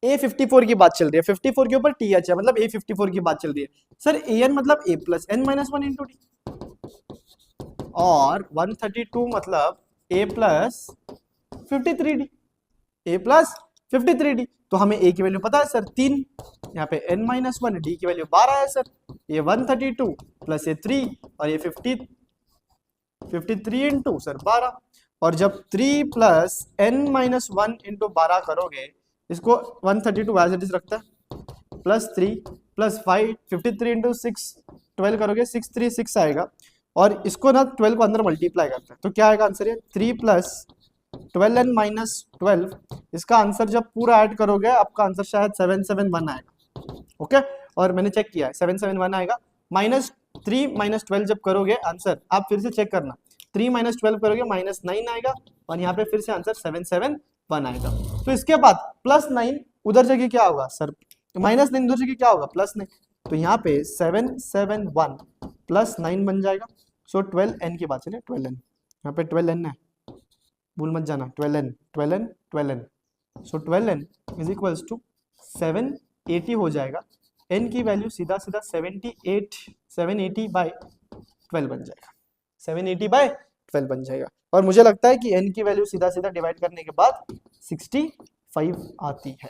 a 54 की बात चल रही है, 54 के ऊपर th है मतलब a 54 की बात चल रही है। सर an मतलब a plus n minus 1 into D, और 132 मतलब a plus 53d, a plus 53d, तो हमें a की वैल्यू पता है सर 3, यहाँ पे n माइनस 1, d की वैल्यू 12 है सर, ये 132 प्लस ये 3 और ये 53 इंटू सर 12, और जब 3 प्लस n माइनस 1 इंटू 12 करोगे, इसको 132 एज इट इज रखता है, प्लस 3 प्लस 5 53 इंटू 6 12 करोगे 636 आएगा, और इसको ना 12 को अंदर मल्टीप्लाई करते हैं तो क्या आएगा आंसर, ये 3 प्लस 12n माइनस 12, इसका आंसर जब पूरा ऐड करोगे आपका आंसर शायद 771 आएगा, ओके। और मैंने चेक किया है 771 आएगा, माइनस 3 माइनस 12 जब करोगे आंसर, आप फिर से चेक करना, 3 माइनस 12 करोगे माइनस 9 आएगा, और यहाँ पे फिर से आंसर 771 आएगा। तो इसके बाद प्लस 9 उधर जगह क्या होगा सर, माइनस 9 उधर जगह क्या होगा प्लस 9, तो यहाँ पे 771 प्लस 9 बन जाएगा। सो 12n की बात चले, 12n यहाँ पे 12n है, भूल मत जाना, 12n 12n 12n, so 12n is equals to 780 हो जाएगा, n की वैल्यू सीधा सीधा 780/12 बन जाएगा, 780/12 बन जाएगा, और मुझे लगता है कि n की वैल्यू सीधा सीधा डिवाइड करने के बाद 65 आती है,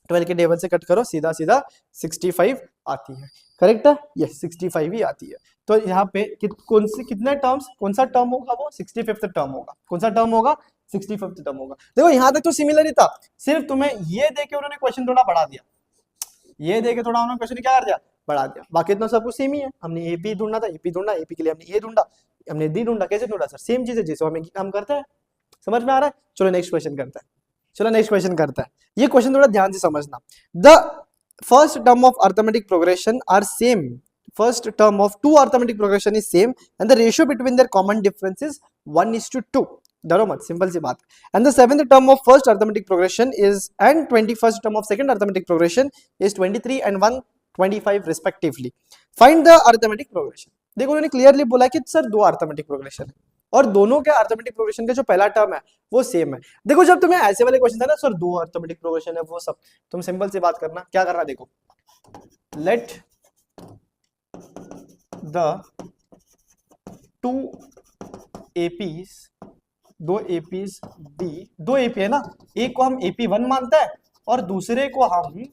12 के टेबल से कट करो सीधा सीधा 65 आती है, करेक्ट है, यस 65 ही आती है। तो यहाँ पे कौन सी कितने टर्म्स, कौन सा टर्म होगा वो 65th टर्म होगा, कौन सा टर्म होगा 65th टर्म होगा। देखो यहाँ तक तो सिमिलर ही था, सिर्फ तुम्हें ये देके उन्होंने क्वेश्चन थोड़ा बढ़ा दिया, ये देके थोड़ा उन्होंने क्वेश्चन क्या कर दिया बढ़ा दिया, बाकी इतना सब कुछ सेम ही है। हमने एपी ढूंढना था, एपी ढूंढा, एपी के लिए हमने ए ढूंढा, हमने डी ढूंढा, कैसे ढूंढा सर, सेम चीज है जैसे हमें काम करते हैं, समझ में आ रहा है। चलो नेक्स्ट क्वेश्चन करता है, चलो नेक्स्ट क्वेश्चन करता है, ये क्वेश्चन थोड़ा ध्यान से समझना। The first term of arithmetic progression are same, first term of two arithmetic progression is same and the ratio between their common difference is 1:2, डरो मत, सिंपल सी बात। and the seventh term of first arithmetic progression is and 21st term of second arithmetic progression is 23 and 125 respectively, find the arithmetic progression। देखो उन्होंने clearly बोला कि sir दो arithmetic progression है और दोनों के अरिथमेटिक प्रोग्रेशन का जो पहला टर्म है वो सेम है। देखो जब तुम्हें ऐसे वाले क्वेश्चन था ना सर दो अरिथमेटिक प्रोग्रेशन है वो सब, तुम सिंपल सी बात करना, क्या करना, देखो लेट the two APs, दो APs B, दो AP है ना, एक को हम AP1 मानते हैं और दूसरे को हम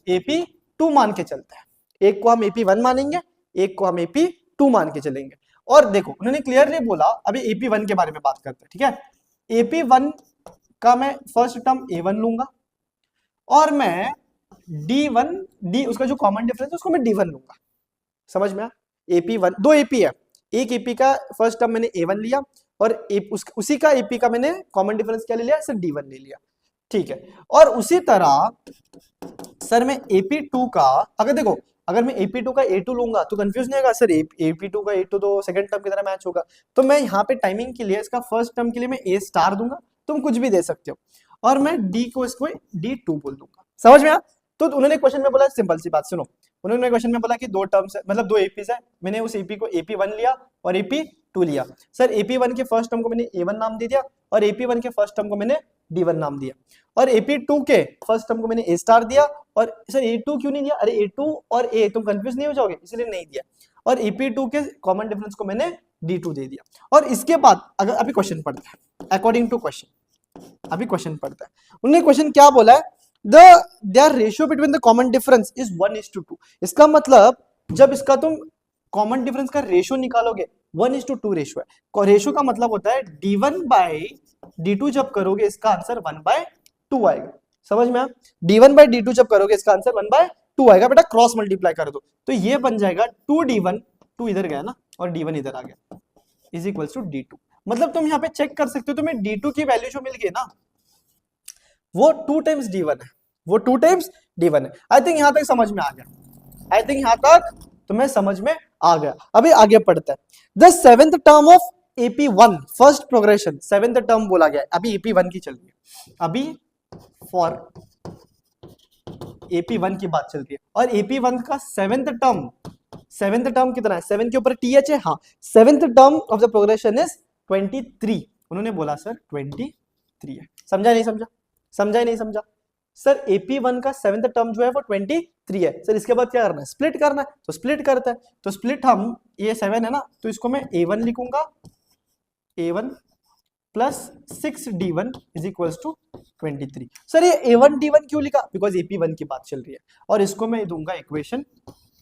AP2 मान के चलते हैं, एक को हम AP1 मानेंगे, एक को हम AP2 मान के चलेंगे। और देखो उन्होंने क्लियरली बोला, अभी AP1 के बारे में बात करते हैं, ठीक है। AP1 का मैं फर्स्ट टर्म A1 लूंगा और मैं D उसका जो कॉमन डिफरेंस है उसको मैं D1 लूंगा। समझ में आया? AP1 दो AP है, एक AP का फर्स्ट टर्म मैंने A1 लिया और उसी का AP का मैंने कॉमन डिफरेंस क्या ले लिया सर, D1 ले लिया, ठीक है। और उसी तरह सर मैं AP2 का, अगर देखो अगर मैं AP2 का A2 लूंगा तो कंफ्यूज नहीं होगा सर, AP2 का A2 तो सेकंड टर्म की तरह मैच होगा, तो मैं यहाँ पे टाइमिंग के लिए इसका फर्स्ट टर्म के लिए मैं A स्टार दूंगा, तुम कुछ भी दे सकते हो, और मैं D को इसको D2 बोल दूंगा। समझ में आया? तो उन्होंने क्वेश्चन में बोला, सिंपल सी बात सुनो, उन्होंने क्वेश्चन में बोला कि दो टर्म्स है, मतलब दो एपीज है, मैंने उस एपी को AP1 लिया और AP2 लिया। सर AP1 के फर्स्ट टर्म को मैंने A1 नाम दे दिया और AP1 के फर्स्ट टर्म को मैंने D1 नाम दिया, और AP2 के फर्स्ट टर्म को मैंने A स्टार दिया, और सर A2 क्यों नहीं दिया, अरे A2 और A तुम कंफ्यूज नहीं हो जाओगे इसलिए नहीं दिया, और AP2 के कॉमन डिफरेंस को मैंने D2 दे दिया। और इसके बाद अगर अभी क्वेश्चन पढ़ते हैं, अकॉर्डिंग टू क्वेश्चन, अभी क्वेश्चन पढ़ता है, उन्होंने क्वेश्चन क्या बोला है, their ratio between the common difference is 1:2। इसका मतलब जब इसका तुम कॉमन डिफरेंस का रेशियो निकालोगे 1:2 रेशियो है, रेशियो का मतलब होता है D1 by D2 जब करोगे इसका आंसर 1/2 आएगा। समझ में? D1 by D2 जब करोगे इसका आंसर 1/2 आएगा, बेटा क्रॉस मल्टीप्लाई कर दो तो ये बन जाएगा 2D1, 2 इधर गया ना और D1 इधर आ गया, इज इक्वल्स टू D2। मतलब तुम यहाँ पे चेक कर सकते हो, तुम्हें D2 की वैल्यू जो मिल गई ना वो 2 टाइम्स D1 है, वो 2 टाइम्स D1 है। आई थिंक यहां तक समझ में आ गया, आई थिंक यहां तक तुम्हें समझ में आ गया। अभी आगे पढ़ते हैं, the seventh term of AP1 first progression, seventh term बोला गया है, अभी AP1 की चल रही है, अभी फॉर AP1 की बात चल रही है, और AP1 का सेवेंथ टर्म कितना है, 7 के ऊपर TH है, हाँ, seventh term of the progression is 23। उन्होंने बोला सर 23 है। समझा नहीं समझा, समझा ही नहीं समझा सर, AP1 का सेवेंथ टर्म जो है वो 23 है। सर इसके बाद क्या करना है, स्प्लिट करना है, तो स्प्लिट करता है, तो स्प्लिट हम, ये 7 है ना तो इसको मैं A1 लिखूंगा, A1 plus 6D1 is equals to 23। Sir ये A1 D1 क्यों लिखा, बिकॉज AP1 की बात चल रही है, और इसको मैं दूंगा इक्वेशन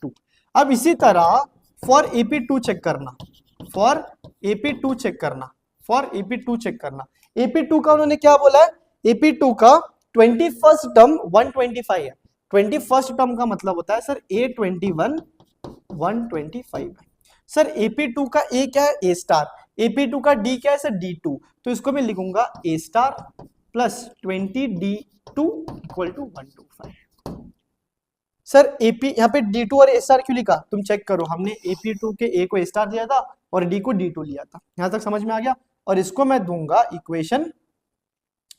2। अब इसी तरह फॉर AP2 चेक करना, फॉर AP2 चेक करना, फॉर AP2 चेक करना, AP2 का उन्होंने क्या बोला है, AP2 का 21st टर्म 125 है, 21st टर्म का मतलब होता है सर A21 125 है। सर AP2 का A क्या है, A स्टार, AP2 का D क्या है सर, D2, तो इसको मैं लिखूंगा A star plus 20D2 equal to 125। Sir AP यहाँ पे D2 और A स्टार क्यों लिखा, तुम चेक करो, हमने AP2 के A को A स्टार दिया था और D को D2 लिया था, यहां तक समझ में आ गया। और इसको मैं दूंगा इक्वेशन,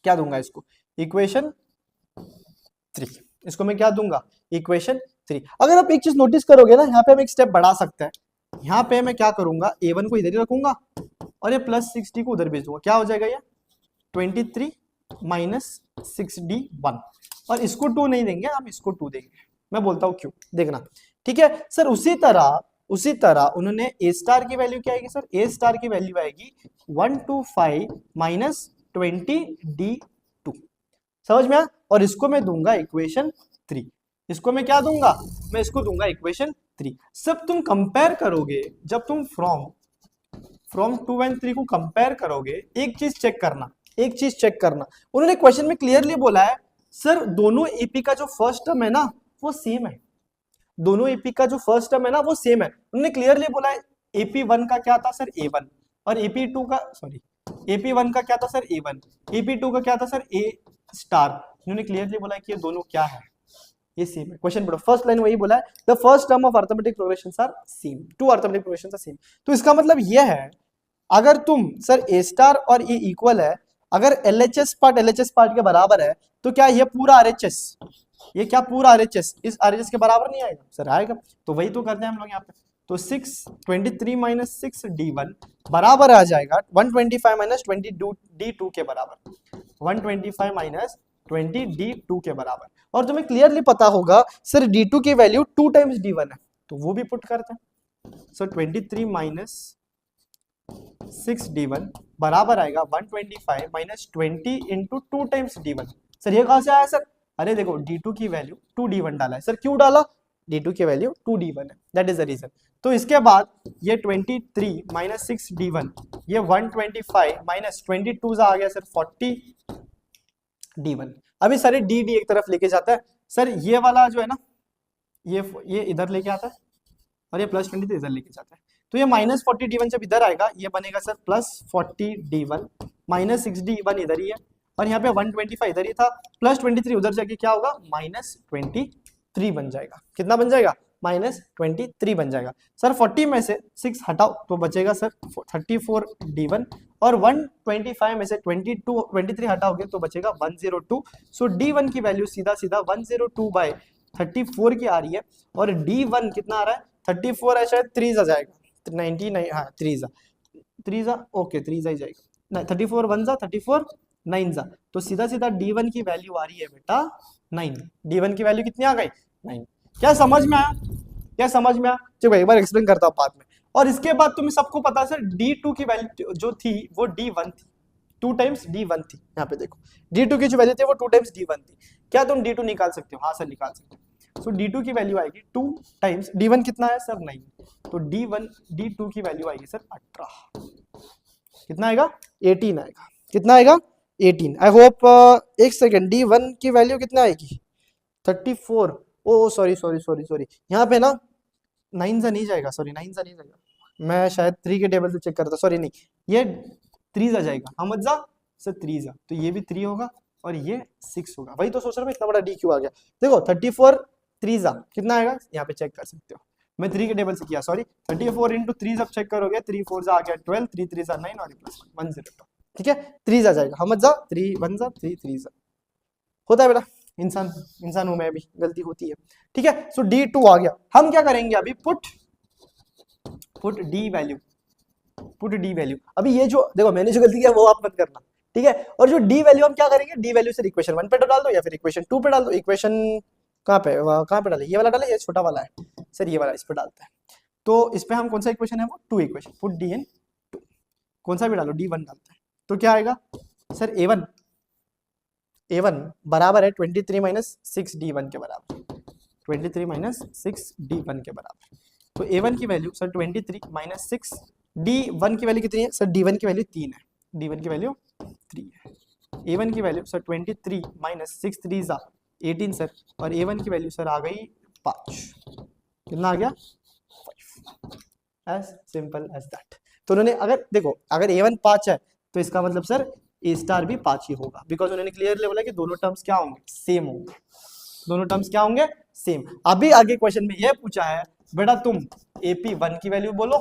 क्या दूंगा इसको, इक्वेशन 3, इसको मैं क्या दूंगा, इक्वेशन 3। अगर आप एक चीज नोटिस करोगे ना, यहाँ पे हम एक स्टेप बढ़ा सकते हैं, यहाँ पे मैं क्या करूंगा, A1 को इधर ही रखूंगा और ये प्लस 6D को उधर भेज दूंगा, क्या हो जाएगा ये 23 माइनस 6D1, और इसको 2 नहीं देंगे, हम इसको 2 देंगे, मैं बोलता हूँ क्यों, देखना, ठीक है सर। उसी तरह उन्होंने A स्टार की वैल्यू क्या आएगी सर, A स्टार की वैल्यू आएगी 125 माइनस 20D2, समझ में आया, और इसको मैं दूंगा इक्वेशन 3, इसको मैं क्या दूंगा, मैं इसको दूंगा इक्वेशन 3। सब तुम कंपेयर करोगे, जब तुम फ्रॉम 2 एंड 3 को कंपेयर करोगे, एक चीज चेक करना, उन्होंने क्वेश्चन में क्लियरली बोला है सर दोनों एपी का जो फर्स्ट टर्म है ना वो सेम है, दोनों एपी का जो फर्स्ट टर्म है ना वो सेम है। उन्होंने क्लियरली बोला है AP1 का क्या था सर A1, और AP2 का सॉरी AP1 का क्या था सर A1, AP2 का क्या था सर A स्टार। उन्होंने क्लियरली बोला है कि ये दोनों क्या है, ये सेम है। क्वेश्चन पढ़ो, फर्स्ट लाइन वही बोला है, the first term of arithmetic progressions are same, two arithmetic progressions are same. तो इसका मतलब ये है, अगर तुम सर A स्टार और ये इक्वल है, अगर LHS पार्ट के बराबर है, तो क्या ये पूरा RHS, ये क्या पूरा RHS इस RHS के बराबर नहीं आएगा सर, आएगा। तो वही तो करते हैं हम लोग यहाँ पे, तो 23 माइनस 6D1 बराबर आ जाएगा 125 माइनस 20D2 के बराबर, 125 माइनस 20D2 के बराबर। और तुम्हें क्लियरली पता होगा सर D2 की वैल्यू 2 टाइम्स D1 है, तो वो भी पुट करते हैं। सो 23 माइनस 6D1 बराबर आएगा 125 minus 20 into 2 times D1। Sir ये कहां से आया सर, अरे देखो D2 की वैल्यू 2D1 डाला है सर, क्यों डाला, D2 की वैल्यू 2D1 है, दैट इज द रीजन। तो इसके बाद ये 23 माइनस 6D1, ये 125 माइनस 22 आ गया सर 40D1। अभी सर डी एक तरफ लेके जाता है सर, ये वाला जो है ना ये इधर लेके आता है और ये प्लस 23 इधर लेके जाता है, तो ये माइनस 40D1 जब इधर आएगा ये बनेगा sir plus 40D1, minus 6D1 इधर ही है और यहाँ पे 125 इधर ही था, प्लस 23 उधर जाके क्या होगा माइनस 23 बन जाएगा। कितना बन जाएगा? माइनस 23 बन जाएगा। सर 40 में से 6 हटाओ तो बचेगा सर 34D1 और 125 में से 23 हटाओगे तो बचेगा 102। सो D1 की वैल्यू सीधा सीधा 102/34 की आ रही है और D1 कितना आ रहा है 34 है, शायद 3 आ जाएगा 99, हाँ 3 ओके 3 ही जाएगा, 34 1 34 9 जा, तो सीधा सीधा D1 की वैल्यू आ रही है बेटा 9। D1 की वैल्यू कितनी आ गई 9। क्या समझ में आया? क्या समझ में आया? चलो एक बार एक्सप्लेन करता हूँ बाद में। और इसके बाद तुम्हें सबको पता है सर D2 की वैल्यू जो थी वो D1 थी, 2 टाइम्स D1 थी। यहाँ पे देखो D2 की जो वैल्यू थी वो 2 टाइम्स D1 थी। क्या तुम D2 निकाल सकते हो? हाँ सर निकाल सकते हो। सो D2 की वैल्यू आएगी 2 टाइम्स D1 कितना है सर 9, तो D2 की वैल्यू आएगी सर 18। कितना आएगा? 18 आएगा। कितना आएगा? 18। आई होप एक सेकेंड, D1 की वैल्यू कितना आएगी 34। ओ सॉरी यहाँ पे ना 9 से नहीं जाएगा, सॉरी 9 से नहीं जाएगा, मैं शायद 3 के टेबल से चेक करता, सॉरी नहीं ये 3 जा जाएगा, समझ जा सर 3 जा, तो ये भी 3 होगा और ये 6 होगा। वही तो सोच रहा हूँ इतना बड़ा D क्यों आ गया। देखो 34 3 जा कितना आएगा यहाँ पे चेक कर सकते हो, मैं 3 के टेबल से किया, सॉरी 34 इंटू 3 जब चेक करोगे 3 4 जा आ गया 12, 3 3 जा 9 और प्लस 102, ठीक है 3 जा जाएगा, समझ जा 3 1 जा 3 3 जा होता है बेटा, इंसान हूं मैं भी, गलती होती है, ठीक है। सो D2 आ गया। हम क्या करेंगे अभी पुट D वैल्यू, अभी ये जो देखो मैंने जो गलती किया वो आप मत करना, ठीक है। और जो D वैल्यू हम क्या करेंगे, D वैल्यू से इक्वेशन 1 पे डाल दो या फिर इक्वेशन 2 पे डाल दो। इक्वेशन कहाँ पे डाले, ये वाला डाले, ये छोटा वाला है सर, ये वाला इस पे डालते हैं। तो इस पे हम कौन सा इक्वेशन है वो 2 इक्वेशन, पुट D इन 2, कौन सा भी डालो D1 डालते हैं, तो क्या आएगा सर A1 बराबर है 23 माइनस 6 D1 के बराबर, 23 माइनस 6 D1 के बराबर। तो A1 की वैल्यू सर 23 माइनस 6, D1 की वैल्यू कितनी है सर, D1 की वैल्यू 3 है, D1 की वैल्यू 3 है। A1 की वैल्यू सर 23 माइनस 6 3 जा 18 सर, और A1 की वैल्यू सर आ गई 5, कितना आ गया 5, एज सिंपल एज दैट। तो उन्होंने अगर देखो अगर A1 5 है तो इसका मतलब सर A स्टार भी 5 ही होगा, बिकॉज उन्होंने क्लियरली बोला कि दोनों टर्म्स क्या होंगे, सेम होंगे, दोनों टर्म्स क्या होंगे, सेम। अभी आगे क्वेश्चन में यह पूछा है बेटा तुम AP1 की वैल्यू बोलो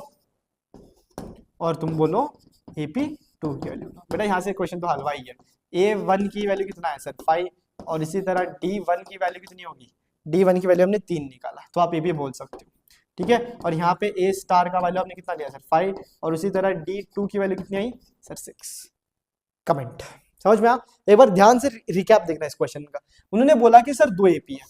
और तुम बोलो AP2 की वैल्यू। बेटा यहाँ से क्वेश्चन तो हलवा ही है। A1 की वैल्यू कितना है सर 5, और इसी तरह D1 की वैल्यू कितनी होगी, D1 की वैल्यू हमने 3 निकाला, तो आप ये भी बोल सकते हो, ठीक है। और यहाँ पे A स्टार का वैल्यू आपने कितना लिया सर 5, और उसी तरह D2 की वैल्यू कितनी आई सर 6। कमेंट समझ में आ? एक बार ध्यान से रिकैप देखना इस क्वेश्चन का। उन्होंने बोला कि सर 2 AP है,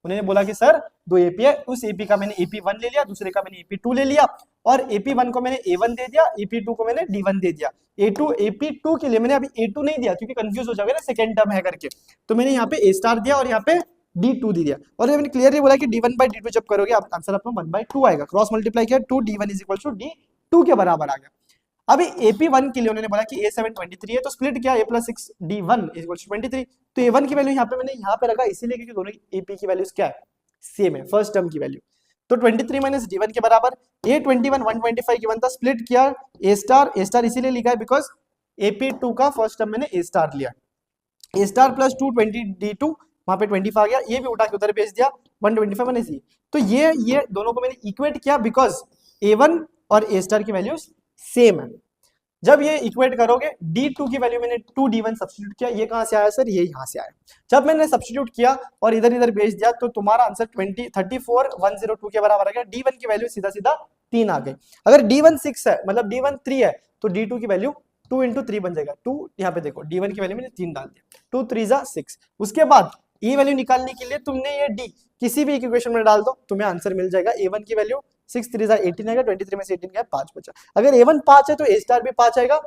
उन्होंने बोला कि सर 2 AP है, उस AP का मैंने AP1 ले लिया, दूसरे का मैंने AP2 ले लिया, और AP1 को मैंने A1 दे दिया, AP2 को मैंने D1 दे दिया। AP2 के लिए मैंने अभी A2 नहीं दिया क्योंकि कंफ्यूज हो जाओगे ना सेकंड टर्म है करके, तो मैंने यहाँ पे A स्टार दिया और यहाँ पे D2 दे दिया। और मैंने क्लियरली बोला कि D1/D2 जब करोगे आप आंसर अपना 1/2 आएगा, क्रॉस मल्टीप्लाई किया 2 D1 is equal to D2 के बराबर आ गया। अभी AP1 के लिए उन्होंने बोला कि A7 23 है, तो स्प्लिट किया A + 6 D1 is equal to 23, तो A1 की वैल्यू यहाँ पे मैंने यहाँ पे रखा इसीलिए क्योंकि दोनों AP की वैल्यूज क्या है, सेम है, फर्स्ट टर्म की वैल्यू। तो 23 माइनस D1 के बराबर A21 125 की बनता, स्प्लिट किया A स्टार इसीलिए लिखा है बिकॉज AP2 का फर्स्ट टर्म मैंने A स्टार लिया, A स्टार प्लस 2 20 D2 वहां पे 25 आ गया, ये भी उठा के उधर भेज दिया 125 मैंने सी। तो ये दोनों को मैंने इक्वेट किया बिकॉज A1 और A स्टार की वैल्यूज सेम है। जब ये इक्वेट करोगे D2 की वैल्यू मैंने 2D1 सब्स्टिट्यूट किया, ये कहां से आया सर, ये यहां से आया। जब मैंने सब्स्टिट्यूट किया और इधर इधर भेज दिया तो तुम्हारा आंसर 34,102 के बराबर आ गया। D1 की वैल्यू सीधा सीधा 3 आ गई। अगर D1 6 है मतलब D1 3 है तो D2 की वैल्यू 2 × 3 बन जाएगा 2। यहाँ पे देखो D1 की वैल्यू मैंने 3 डाल दिया, 2 3 जा 6। उसके बाद ये वैल्यू निकालने के लिए तुमने ये D किसी भी इक्वेशन में डाल दो, तुम्हें आंसर मिल जाएगा। A1 की वैल्यू 6 3 जा 18 आएगा, 23 में से 18 गया 5 बचा। अगर A1 5 है तो A स्टार भी 5 आएगा,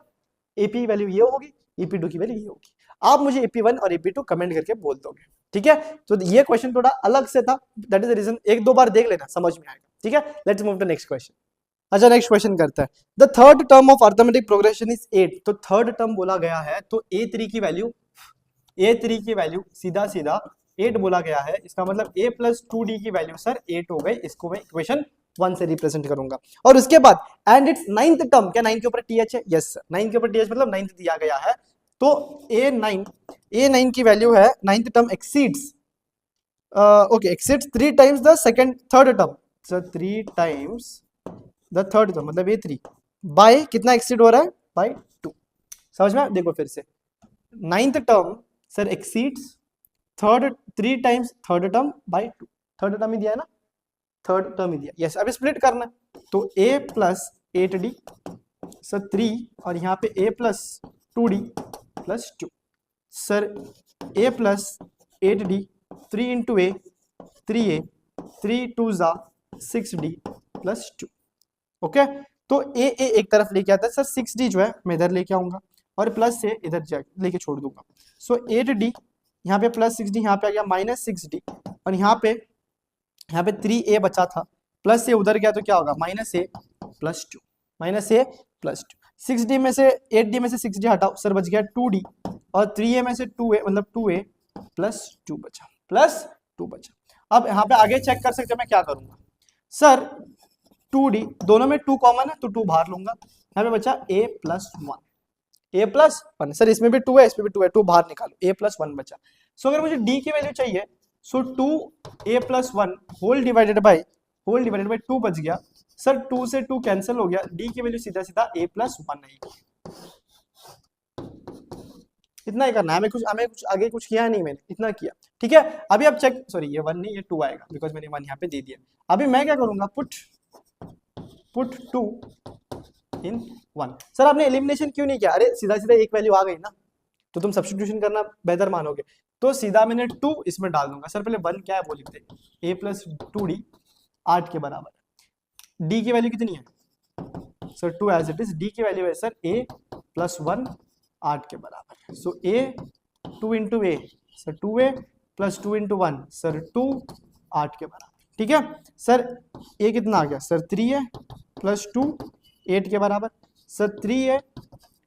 AP वैल्यू ये होगी, AP2 की वैल्यू ये होगी। आप मुझे AP1 और AP2 कमेंट करके बोल दोगे, ठीक है। तो ये क्वेश्चन थोड़ा अलग से था, दैट इज द रीजन, एक दो बार देख लेना समझ में आएगा, ठीक है। Let's move to next question. अच्छा नेक्स्ट क्वेश्चन करते हैं। The third term of arithmetic progression is 8। तो थर्ड टर्म बोला गया है, तो A3 की वैल्यू सीधा सीधा 8 बोला गया है, इसका मतलब A प्लस 2D की वैल्यू सर 8 हो गई, इसको मैं इक्वेशन 1 से रिप्रेजेंट करूंगा। और उसके बाद एंड इट्स नाइन्थ टर्म, क्या 9 के ऊपर TH है? यस सर, 9 के ऊपर TH मतलब 9 दिया गया है, तो A9 की वैल्यू है, 9th term exceeds exceeds 3 times the third term, sir 3 times the third term मतलब A3 बाय कितना एक्सीड हो रहा है? बाय 2। समझ में? देखो फिर से, 9th term sir exceeds 3 times third term by 2, third term ही दिया है ना, थर्ड टर्म ही दिया, यस। अब स्प्लिट करना है, तो A प्लस 8D सर 3 और यहाँ पे A plus 2D plus 2, sir A plus 8D 3 into A 3A 3 2 जा 6D प्लस 2, ओके। तो A एक तरफ लेके आता है सर, 6D जो है मैं इधर लेके आऊंगा और प्लस से इधर लेके छोड़ दूंगा, सो 8D यहाँ पे प्लस 6D यहाँ पे आ गया माइनस 6D, और यहाँ पे 3A बचा था, प्लस से उधर गया तो क्या होगा? Minus A plus 2, minus A plus 2। 6D में से 8D में से 6D हटाओ सर, बच गया 2D, और 3A में से 2A मतलब 2A प्लस 2 बचा, प्लस 2 बचा। अब यहाँ पे आगे चेक कर सकते हैं, मैं क्या करूंगा सर, 2D दोनों में 2 कॉमन है तो 2 बाहर लूंगा, यहाँ पे बचा A plus 1, A plus 1 sir, इसमें भी 2 है इसमें भी 2 है, 2 बाहर निकालो, A प्लस 1 बचा। सो अगर मुझे D की वैल्यू चाहिए, so 2A plus 1 whole divided by 2 बच गया सर, 2 से 2 कैंसिल हो गया, D की वैल्यू सीधा सीधा A प्लस 1 आएगी। इतना ही करना है, हमें कुछ आगे कुछ किया नहीं, मैंने इतना किया, ठीक है। अभी आप चेक, सॉरी ये 1 नहीं ये 2 आएगा, बिकॉज मैंने 1 यहाँ पे दे दिया। अभी मैं क्या करूंगा, पुट 2 इन 1। सर आपने एलिमिनेशन क्यों नहीं किया? अरे सीधा सीधा एक वैल्यू आ गई ना, तो तुम सब्स्टिट्यूशन करना बेहतर मानोगे, तो सीधा मैंने 2 इसमें डाल दूंगा सर। पहले 1 क्या है वो लिखते हैं, A प्लस 2D 8 के बराबर। D की वैल्यू कितनी है sir? 2 as it is. D की वैल्यू है सर A प्लस 1 8 के बराबर, सो A 2 into A sir 2A plus 2 into 1 sir 2 8 के बराबर, ठीक है सर। A कितना आ गया सर? 3A प्लस 2 8 के बराबर, सर 3A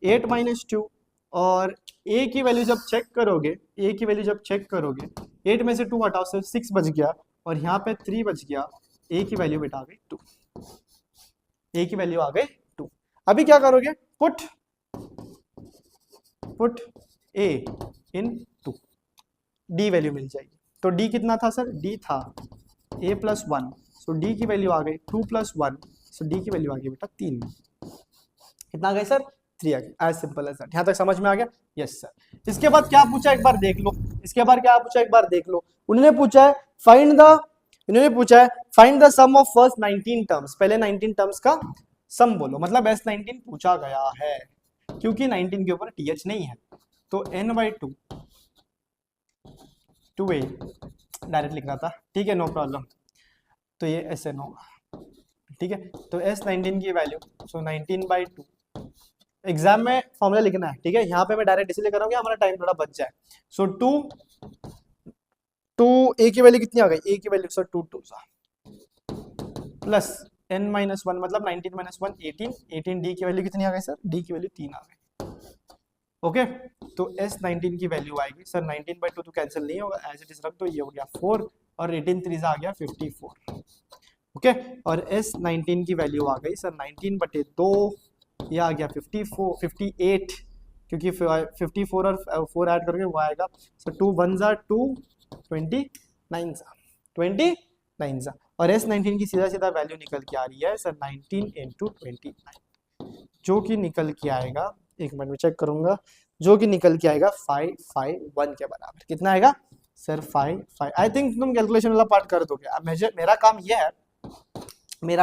8 माइनस 2, और A की वैल्यू जब चेक करोगे, A में से 2 हटाओ सर 6 बच गया, और यहाँ पे 3 बच गया, A की वैल्यू बेटा आ गई 2, A की वैल्यू आ गई 2। अभी क्या करोगे, put A in 2, D value मिल जाएगी। तो D कितना था सर? D था A प्लस 1, सो D की वैल्यू आ गई 2 प्लस 1, सो D की वैल्यू आ गई बेटा 3। कितना आ गई सर? 3 आ गई, एज सिंपल एज दैट। यहाँ तक समझ में आ गया? Yes sir. इसके बाद क्या पूछा एक बार देख लो, उन्होंने पूछा है find the sum of first 19 terms. पहले 19 टर्म्स का सम बोलो, मतलब S19 पूछा गया है, क्योंकि 19 के ऊपर TH नहीं है, तो n/2 2A डायरेक्ट लिखना था, ठीक है, नो प्रॉब्लम। तो ये SN होगा, ठीक है। तो S19 की वैल्यू, सो 19/2, एग्जाम में फॉर्मूला लिखना है, ठीक है। यहाँ पे मैं डायरेक्ट इसलिए कर रहा हूँ कि हमारा टाइम थोड़ा बच जाए। सो 2 A की वैल्यू कितनी आ गई? A की वैल्यू सर 2 2 प्लस n-1 मतलब 19 - 1 18 D की वैल्यू कितनी आ गई सर? D की वैल्यू 3 आ गई, ओके। तो S19 की वैल्यू आएगी सर 19/2 तो कैंसिल नहीं होगा, एज इट इज रख दो, ये हो गया 4 और 18 3 आ गया 54, ओके। और S19 की वैल्यू आ गई सर 19/2, ये आ गया 58, क्योंकि 54 और 4 ऐड करके वो आएगा सर 2 1 2 29 और S19 की सीधा सीधा वैल्यू निकल के आ रही है सर 19 × 29, जो कि निकल के आएगा, एक मिनट में चेक करूंगा, जो कि निकल के आएगा 551 के बराबर। कितना आएगा सर? 5 आई थिंक तुम कैलकुलेशन वाला पार्ट कर दोगे। अब मेरा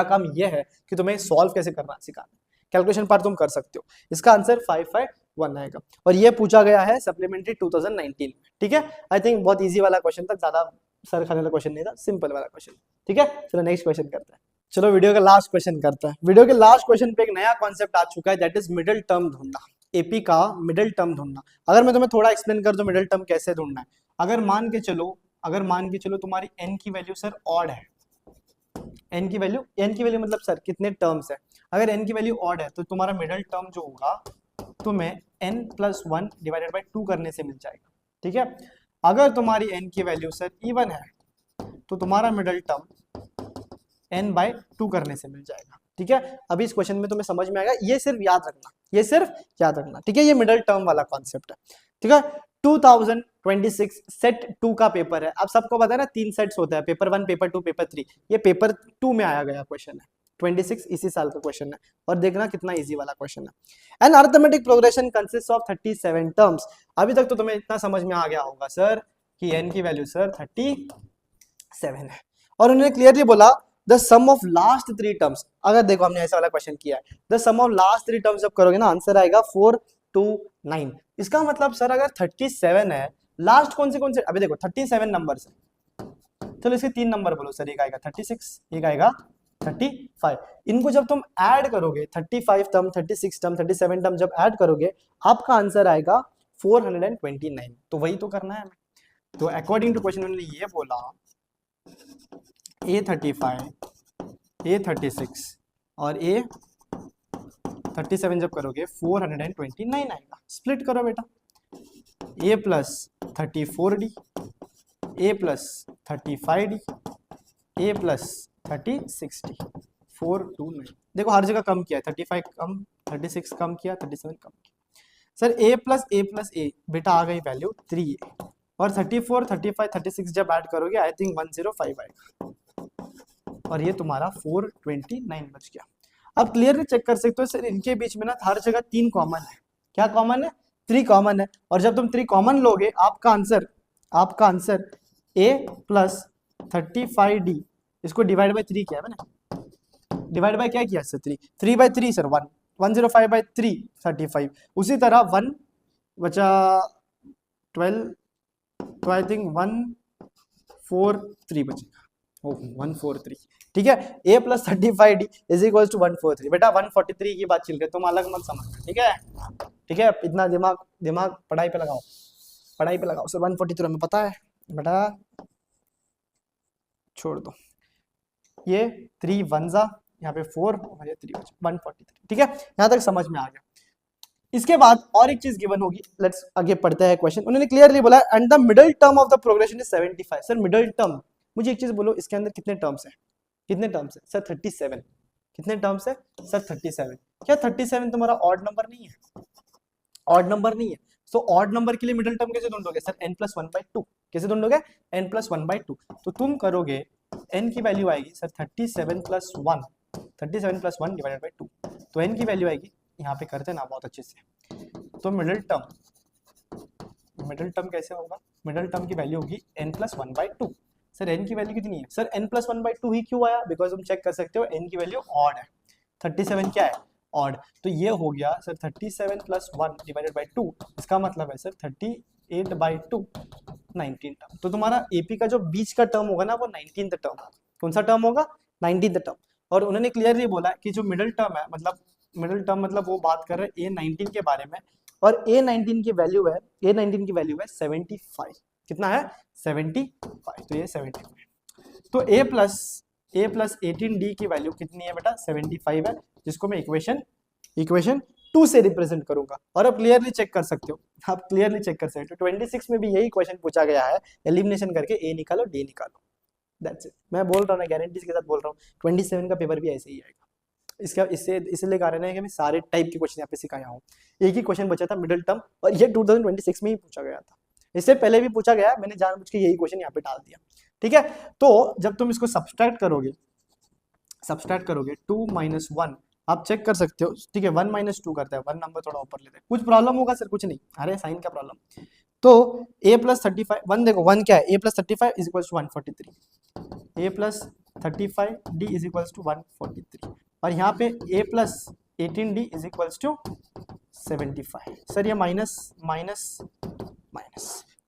काम ये है कि तुम्हें सॉल्व कैसे करना सिखाना, कैलकुलेशन पार्ट तुम कर सकते हो। इसका आंसर 551 आएगा, और ये पूछा गया है सप्लीमेंट्री 2019 में, ठीक है। आई थिंक बहुत इजी वाला क्वेश्चन था, ज्यादा सर खाने वाला क्वेश्चन नहीं था, सिंपल वाला क्वेश्चन, ठीक है। चलो नेक्स्ट क्वेश्चन करते हैं। चलो वीडियो का लास्ट क्वेश्चन करते हैं। वीडियो के लास्ट क्वेश्चन पे एक नया कॉन्सेप्ट आ चुका है, दैट इज मिडिल टर्म ढूंढना। एपी का मिडिल टर्म ढूंढना। अगर मैं तुम्हें थोड़ा एक्सप्लेन कर दूं मिडिल टर्म कैसे ढूंढना है, अगर मान के चलो तुम्हारी n की वैल्यू सर ऑड है, n की वैल्यू मतलब सर कितने टर्म्स है, अगर n की वैल्यू ऑड है तो तुम्हारा मिडिल टर्म जो होगा तुम्हें n+1 डिवाइडेड बाई 2 करने से मिल जाएगा। ठीक है, अगर तुम्हारी n की वैल्यू सर इवन है तो तुम्हारा मिडिल टर्म n/2 करने से मिल जाएगा। ठीक है, अभी इस क्वेश्चन में तुम्हें समझ में आएगा, ये सिर्फ याद रखना। ठीक है, ये मिडिल टर्म वाला कॉन्सेप्ट है। ठीक है, 2026 सेट 2 का पेपर है। आप सबको पता है ना 3 सेट्स होता है, पेपर 1, पेपर 2, पेपर 3। ये पेपर 2 में आया गया क्वेश्चन है, 26 इसी साल का क्वेश्चन है, और देखना कितना इजी वाला क्वेश्चन है। An arithmetic progression consist of 37 terms. अभी तक तो तुम्हें इतना समझ में आ गया होगा सर कि n की वैल्यू सर 37 है, और उन्होंने क्लियरली बोला the sum of last 3 terms. अगर देखो हमने ऐसा वाला क्वेश्चन किया है, the sum of last 3 terms जब करोगे ना आंसर आएगा 4, 2, 9। इसका मतलब सर अगर 37 है, लास्ट कौन से, अभी देखो 37 नंबर है, चलो इसके 3 नंबर बोलो सर, एक आएगा 36, एक आएगा 35। इनको जब तुम ऐड करोगे 35 टर्म, 36 टर्म, 37 टर्म जब ऐड करोगे आपका आंसर आएगा 429। तो वही तो करना है हमें। तो अकॉर्डिंग टू क्वेश्चन उन्होंने ये बोला A35, A36 और A37 जब करोगे 429 आएगा। स्प्लिट करो बेटा, A plus 34D, A plus 35D, A plus 36D, 429। देखो हर जगह कम किया है, 35 कम, 36 कम किया, 37 कम किया। सर A प्लस A बेटा आ गई वैल्यू 3A, और 34, 35, 36 जब ऐड करोगे आई थिंक 105 आएगा, और ये तुम्हारा 429 बच गया। अब क्लियरली चेक कर सकते हो सर इनके बीच में ना हर जगह 3 कॉमन है। क्या कॉमन है? 3 कॉमन है, और जब तुम 3 कॉमन लोगे आपका आंसर A प्लस 35D, इसको डिवाइड बाई 3 किया मैंने, डिवाइड बाय क्या किया सर 3/3 सर 1, 105/3 35। उसी तरह 1 बचा 12, तो आई थिंक 143 बचेगा, 143। ठीक है, A plus 35D is equal to 143। बेटा 143 की बात चल रही है, तुम अलग मत समझना। ठीक है, ठीक है, इतना दिमाग पढ़ाई पे लगाओ सर। 143 हमें पता है बेटा, छोड़ दो ये 3 1 यहाँ पे 4 और ये 3 143। ठीक है, यहाँ तक समझ में आ गया। इसके बाद और एक चीज गिवन होगी, लेट्स आगे पढ़ते हैं क्वेश्चन। उन्होंने क्लियरली बोला and the middle term of the progression is 75। Sir middle term, मुझे एक चीज बोलो, इसके अंदर कितने टर्म्स है सर 37। कितने टर्म्स है सर 37। क्या 37 तुम्हारा ऑड नंबर नहीं है? ऑड नंबर नहीं है, सो ऑड नंबर के लिए मिडिल टर्म कैसे ढूंढोगे सर? n+1/2। कैसे ढूंढोगे? n+1/2। तो तुम करोगे n की वैल्यू आएगी सर 37+1 डिवाइडेड बाई 2। तो n की वैल्यू आएगी, यहाँ पे करते ना बहुत अच्छे से। तो मिडिल टर्म कैसे होगा? मिडिल टर्म की वैल्यू होगी n+1/2। सर n की वैल्यू कितनी है सर? n+1/2 ही क्यों आया? बिकॉज तुम चेक कर सकते हो n की वैल्यू ऑड है, 37 क्या है? ऑड। तो ये हो गया सर 37+1 डिवाइडेड बाई 2, इसका मतलब है सर 38/2, 19 टर्म। तो तुम्हारा एपी का जो बीच का टर्म होगा ना वो 19th टर्म। कौन सा टर्म होगा? 19th term. और उन्होंने क्लियरली बोला कि जो मिडिल टर्म है, मतलब वो बात कर रहे हैं A19 के बारे में, और A19 की वैल्यू है 75। कितना है? 75। तो ये 75। तो A प्लस 18D की वैल्यू कितनी है बेटा? 75 है, जिसको मैं इक्वेशन 2 से रिप्रेजेंट करूंगा। और आप क्लियरली चेक कर सकते हो, 26 में भी यही क्वेश्चन पूछा गया है, एलिमिनेशन करके A निकालो D निकालो। That's it. मैं बोल रहा हूँ ना, गारंटी के साथ बोल रहा हूँ, 27 का पेपर भी ऐसे ही आएगा। इसका इसलिए कारण है कि मैं सारे टाइप के क्वेश्चन यहाँ पे सिखाया हूँ। एक ही क्वेश्चन बचा था मिडिल टर्म, और ये 2026 में ही पूछा गया था। इससे पहले भी पूछा गया, मैंने जानबूझ के यही क्वेश्चन यहाँ पे डाल दिया। ठीक है, तो जब तुम इसको सब्सट्रैक्ट करोगे 2 - 1, आप चेक कर सकते हो। ठीक है, 1 - 2 करता है, 1 नंबर थोड़ा ऊपर लेते हैं। कुछ प्रॉब्लम होगा सर? कुछ नहीं, अरे साइन का प्रॉब्लम। तो A प्लस 35, 1 देखो 1 क्या है? A plus 35 is equal to 143, A plus 35D is equal to 143, और यहाँ पे A plus 18D is equal to 75। Sir ये माइनस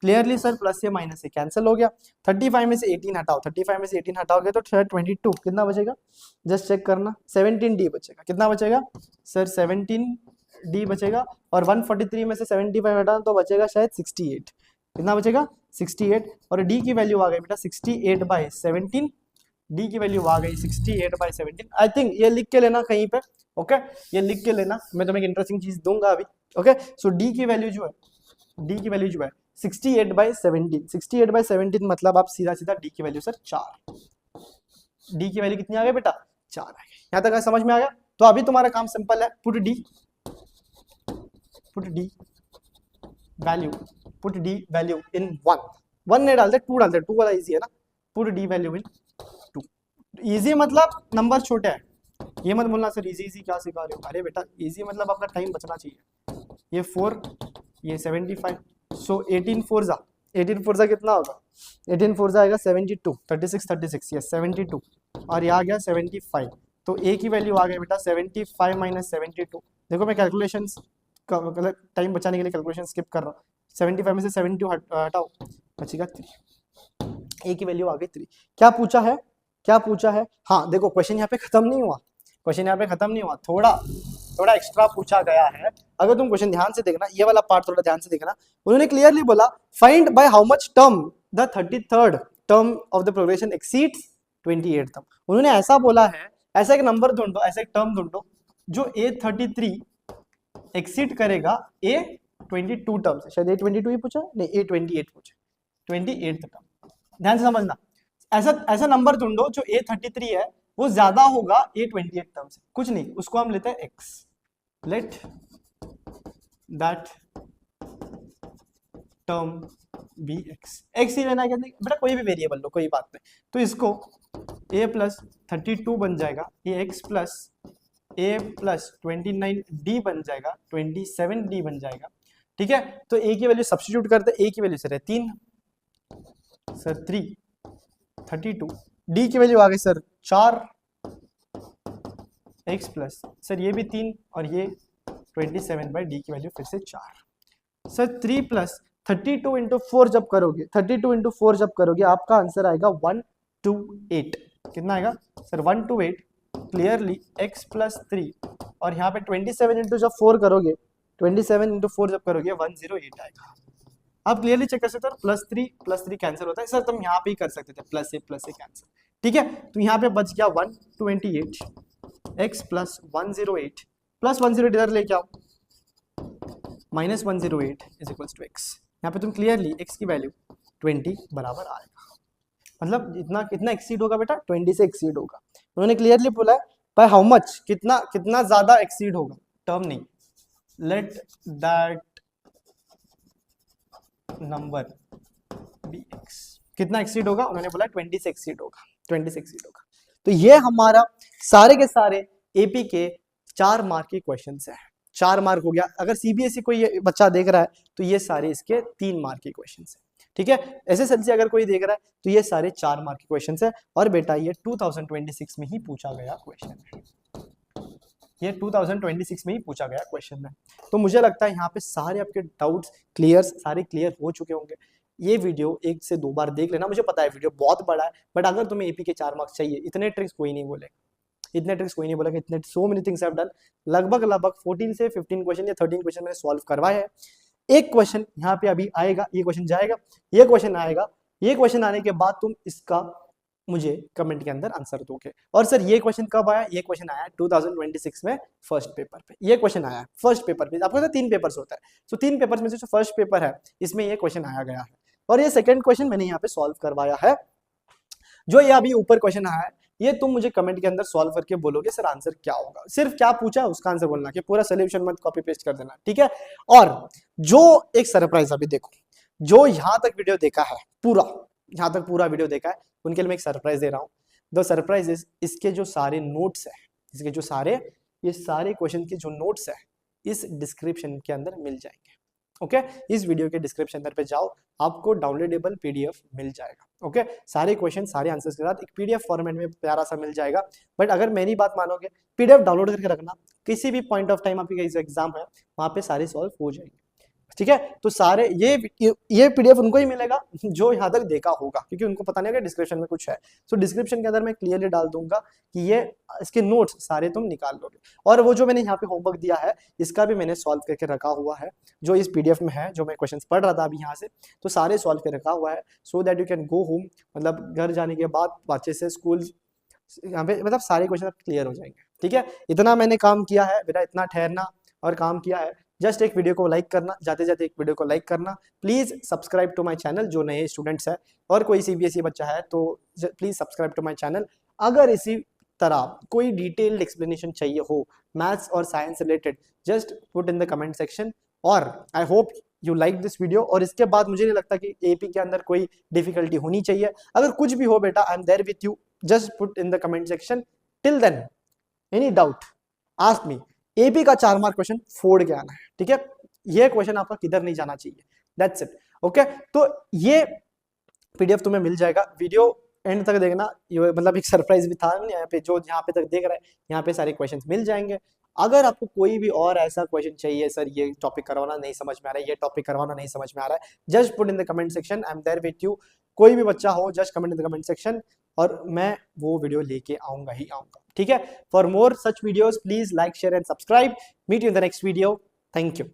क्लियरली सर, प्लस से माइनस से कैंसिल हो गया। 35 में से 18 हटाओ, 35 में से 18 हटाओगे तो 22 कितना बचेगा? जस्ट चेक करना, 17D बचेगा। कितना बचेगा सर? 17 डी बचेगा, और 143 में से 75 हटाना तो बचेगा शायद 68। कितना बचेगा? 68। और डी की वैल्यू आ गई बेटा 68/17। डी की वैल्यू आ गई 68/17। आई थिंक ये लिख के लेना कहीं पे, ओके ये लिख के लेना, मैं तुम्हें एक इंटरेस्टिंग चीज दूंगा अभी, ओके। सो डी की वैल्यू जो है, डी की वैल्यू जो है 68/17। 68/17 मतलब आप सीधा सीधा डी की वैल्यू सर 4, डी की वैल्यू कितनी आ गई बेटा? 4 आ गई। यहां तक समझ में आ गया? तो अभी तुम्हारा काम सिंपल है, put D value, put D value in 1 नहीं डालते, 2 डालते, 2 वाला इजी है ना। Put D value in 2। Easy मतलब नंबर छोटे हैं, ये मत बोलना सर इजी इजी क्या सिखा रहे हो। अरे बेटा इजी मतलब आपका टाइम बचना चाहिए। ये 4, ये 75, सो 18 4 जा कितना होगा? 18 4 जा आएगा 72, 36 यस 72, और ये आ गया 75। तो ए की वैल्यू आ गई बेटा 75 - 72। देखो मैं कैलकुलेशन मतलब टाइम बचाने के लिए कैलकुलेशन स्किप कर रहा हूँ। 75 में से 72 हटाओ, बचेगा 3। ए की वैल्यू आ गई 3। क्या पूछा है? क्या पूछा है? हाँ देखो क्वेश्चन यहाँ पे खत्म नहीं हुआ, क्वेश्चन यहाँ पे खत्म नहीं हुआ, थोड़ा एक्स्ट्रा पूछा गया है। अगर तुम क्वेश्चन ध्यान से देखना, ये वाला पार्ट थोड़ा ध्यान से देखना, उन्होंने क्लियरली बोला find by how much term the 33rd term of the progression exceeds 28th term. उन्होंने ऐसा बोला है, ऐसा एक नंबर ढूंढो, ऐसा एक टर्म ढूंढो जो A33 एक्सीड करेगा A22 टर्म से। शायद A22 ही पूछा, नहीं A28 पूछा, 28th टर्म। ध्यान से समझना, ऐसा नंबर ढूंढो जो A33 है वो ज्यादा होगा A28 टर्म से, कुछ नहीं, उसको हम लेते हैं x। Let that term be x ही लेना है, कहते बेटा कोई भी वेरिएबल लो, कोई बात नहीं। तो इसको a + 32 बन जाएगा, ये x + a + 29d बन जाएगा, 27d बन जाएगा, ठीक है। तो a की वैल्यू सब्स्टिट्यूट करते, a की वैल्यू सर है 3 सर 3 32, d की वैल्यू आ गई सर 4, x प्लस सर ये भी 3 और ये 27/d की वैल्यू फिर से 4 सर 3 + 32 × 4 जब करोगे, 32 × 4 जब करोगे आपका आंसर आएगा 128। कितना आएगा सर? 128। क्लियरली x + 3 और यहाँ पे 27 × जब 4 करोगे, 27 × 4 जब करोगे 108 आएगा। आप क्लियरली चेक कर सकते हो, +3 कैंसिल होता है सर, तुम यहाँ पे ही कर सकते थे +a कैंसिल, ठीक है। तो यहाँ पे बच गया 128, x + 108 + 108 इधर लेके आओ, -108 = x। यहाँ पे तुम क्लियरली x की वैल्यू 20 बराबर आएगा, मतलब कितना एक्सीड होगा बेटा? 20 से एक्सीड होगा। उन्होंने क्लियरली बोला है बाय हाउ मच, कितना ज्यादा एक्सीड होगा, टर्म नहीं। Let that number be x, कितना एक्सीड होगा? उन्होंने बोला 20 से एक्सीड होगा, 20 से एक्सीड होगा। तो ये हमारा सारे के सारे एपी के 4 मार्क के क्वेश्चंस हैं। 4 मार्क हो गया। अगर सीबीएसई कोई बच्चा देख रहा है तो ये सारे इसके 3 मार्क के क्वेश्चंस हैं, ठीक है। एसएसएलसी अगर कोई देख रहा है तो ये सारे 4 मार्क के क्वेश्चंस हैं। और बेटा ये 2026 में ही पूछा गया क्वेश्चन है, ये 2026 में ही पूछा गया क्वेश्चन है। तो मुझे लगता है यहाँ पे सारे आपके डाउट्स सारे क्लियर हो चुके होंगे। ये वीडियो 1 से 2 बार देख लेना। मुझे पता है वीडियो बहुत बड़ा है, बट अगर तुम्हें एपी के 4 मार्क्स चाहिए, इतने ट्रिक्स कोई नहीं बोलेगा, इतने so many things I have done. लगभग 14 से 15 क्वेश्चन या 13 क्वेश्चन मैंने सॉल्व करवाए हैं। एक क्वेश्चन यहाँ पे अभी आएगा, ये क्वेश्चन जाएगा, ये क्वेश्चन आएगा, ये क्वेश्चन आने के बाद तुम इसका मुझे कमेंट के अंदर आंसर दोगे। और सर ये क्वेश्चन कब आया? ये क्वेश्चन आया 2026 में फर्स्ट पेपर पे, ये क्वेश्चन आया फर्स्ट पेपर पे। आपको 3 पेपर्स होता है, तो 3 पेपर्स में से जो फर्स्ट पेपर है इसमें ये क्वेश्चन आया गया है। और ये सेकंड क्वेश्चन मैंने यहाँ पे सॉल्व करवाया है। जो ये अभी ऊपर क्वेश्चन आया है, ये तुम मुझे कमेंट के अंदर सॉल्व करके बोलोगे सर आंसर क्या होगा। सिर्फ क्या पूछा है उसका आंसर बोलना, कि पूरा सोल्यूशन मत कॉपी पेस्ट कर देना, ठीक है। और जो एक सरप्राइज, अभी देखो, जो यहाँ तक वीडियो देखा है, यहाँ तक पूरा वीडियो देखा है, उनके लिए मैं एक सरप्राइज दे रहा हूँ। द सरप्राइज इज, इसके जो सारे नोट्स है, इसके जो ये सारे क्वेश्चन के जो नोट्स है इस डिस्क्रिप्शन के अंदर मिल जाएंगे, ओके। इस वीडियो के डिस्क्रिप्शन अंदर पे जाओ, आपको डाउनलोडेबल पीडीएफ मिल जाएगा, ओके। सारे क्वेश्चन सारे आंसर्स के साथ एक पीडीएफ फॉर्मेट में प्यारा सा मिल जाएगा। बट अगर मेरी बात मानोगे, पीडीएफ डाउनलोड करके रखना, किसी भी पॉइंट ऑफ टाइम आपकी एग्जाम है वहां पे सारे सॉल्व हो जाएंगे। ठीक है। तो सारे ये पीडीएफ उनको ही मिलेगा जो यहाँ तक देखा होगा, क्योंकि उनको पता नहीं होगा डिस्क्रिप्शन में कुछ है। सो डिस्क्रिप्शन के अंदर मैं क्लियरली डाल दूंगा कि ये इसके नोट्स सारे तुम निकाल लोगे। और वो जो मैंने यहाँ पे होमवर्क दिया है इसका भी मैंने सॉल्व करके रखा हुआ है, जो इस पीडीएफ में है, जो मैं क्वेश्चंस पढ़ रहा था अभी यहाँ से, तो सारे सॉल्व करके रखा हुआ है, so that you can go home, मतलब घर जाने के बाद अच्छे से स्कूल यहाँ पे मतलब सारे क्वेश्चन क्लियर हो जाएंगे। ठीक है, इतना मैंने काम किया है बेटा, इतना ठहरना और काम किया है। जस्ट एक वीडियो को लाइक करना, जाते जाते एक वीडियो को लाइक करना, please subscribe to my channel जो नए स्टूडेंट्स है, और कोई सीबीएसई बच्चा है तो please subscribe to my channel. अगर इसी तरह कोई डिटेल्ड एक्सप्लेनेशन चाहिए हो मैथ्स और science related, just put in the comment section. और I hope you like this video, और इसके बाद मुझे नहीं लगता कि एपी के अंदर कोई डिफिकल्टी होनी चाहिए। अगर कुछ भी हो बेटा, I am there with you, just put in the comment section. Till then any doubt ask me. AP का 4 मार्क क्वेश्चन फोड़ के आना है, ठीक है, ये क्वेश्चन आपका किधर नहीं जाना चाहिए, दैट्स इट। ओके, तो ये पीडीएफ तुम्हें मिल जाएगा, वीडियो एंड तक देखना, ये मतलब एक सरप्राइज भी था यहाँ पे, जो यहाँ पे तक देख रहा है यहाँ पे सारे क्वेश्चंस मिल जाएंगे। अगर आपको कोई भी और ऐसा क्वेश्चन चाहिए, सर ये टॉपिक करवाना नहीं समझ में आ रहा है, ये टॉपिक करवाना नहीं समझ में आ रहा है, just put in the comment section, I am there with you. कोई भी बच्चा हो just comment in the comment section, और मैं वो वीडियो लेके आऊंगा ही आऊंगा, ठीक है। For more such videos please like share and subscribe. Meet you in the next video, thank you.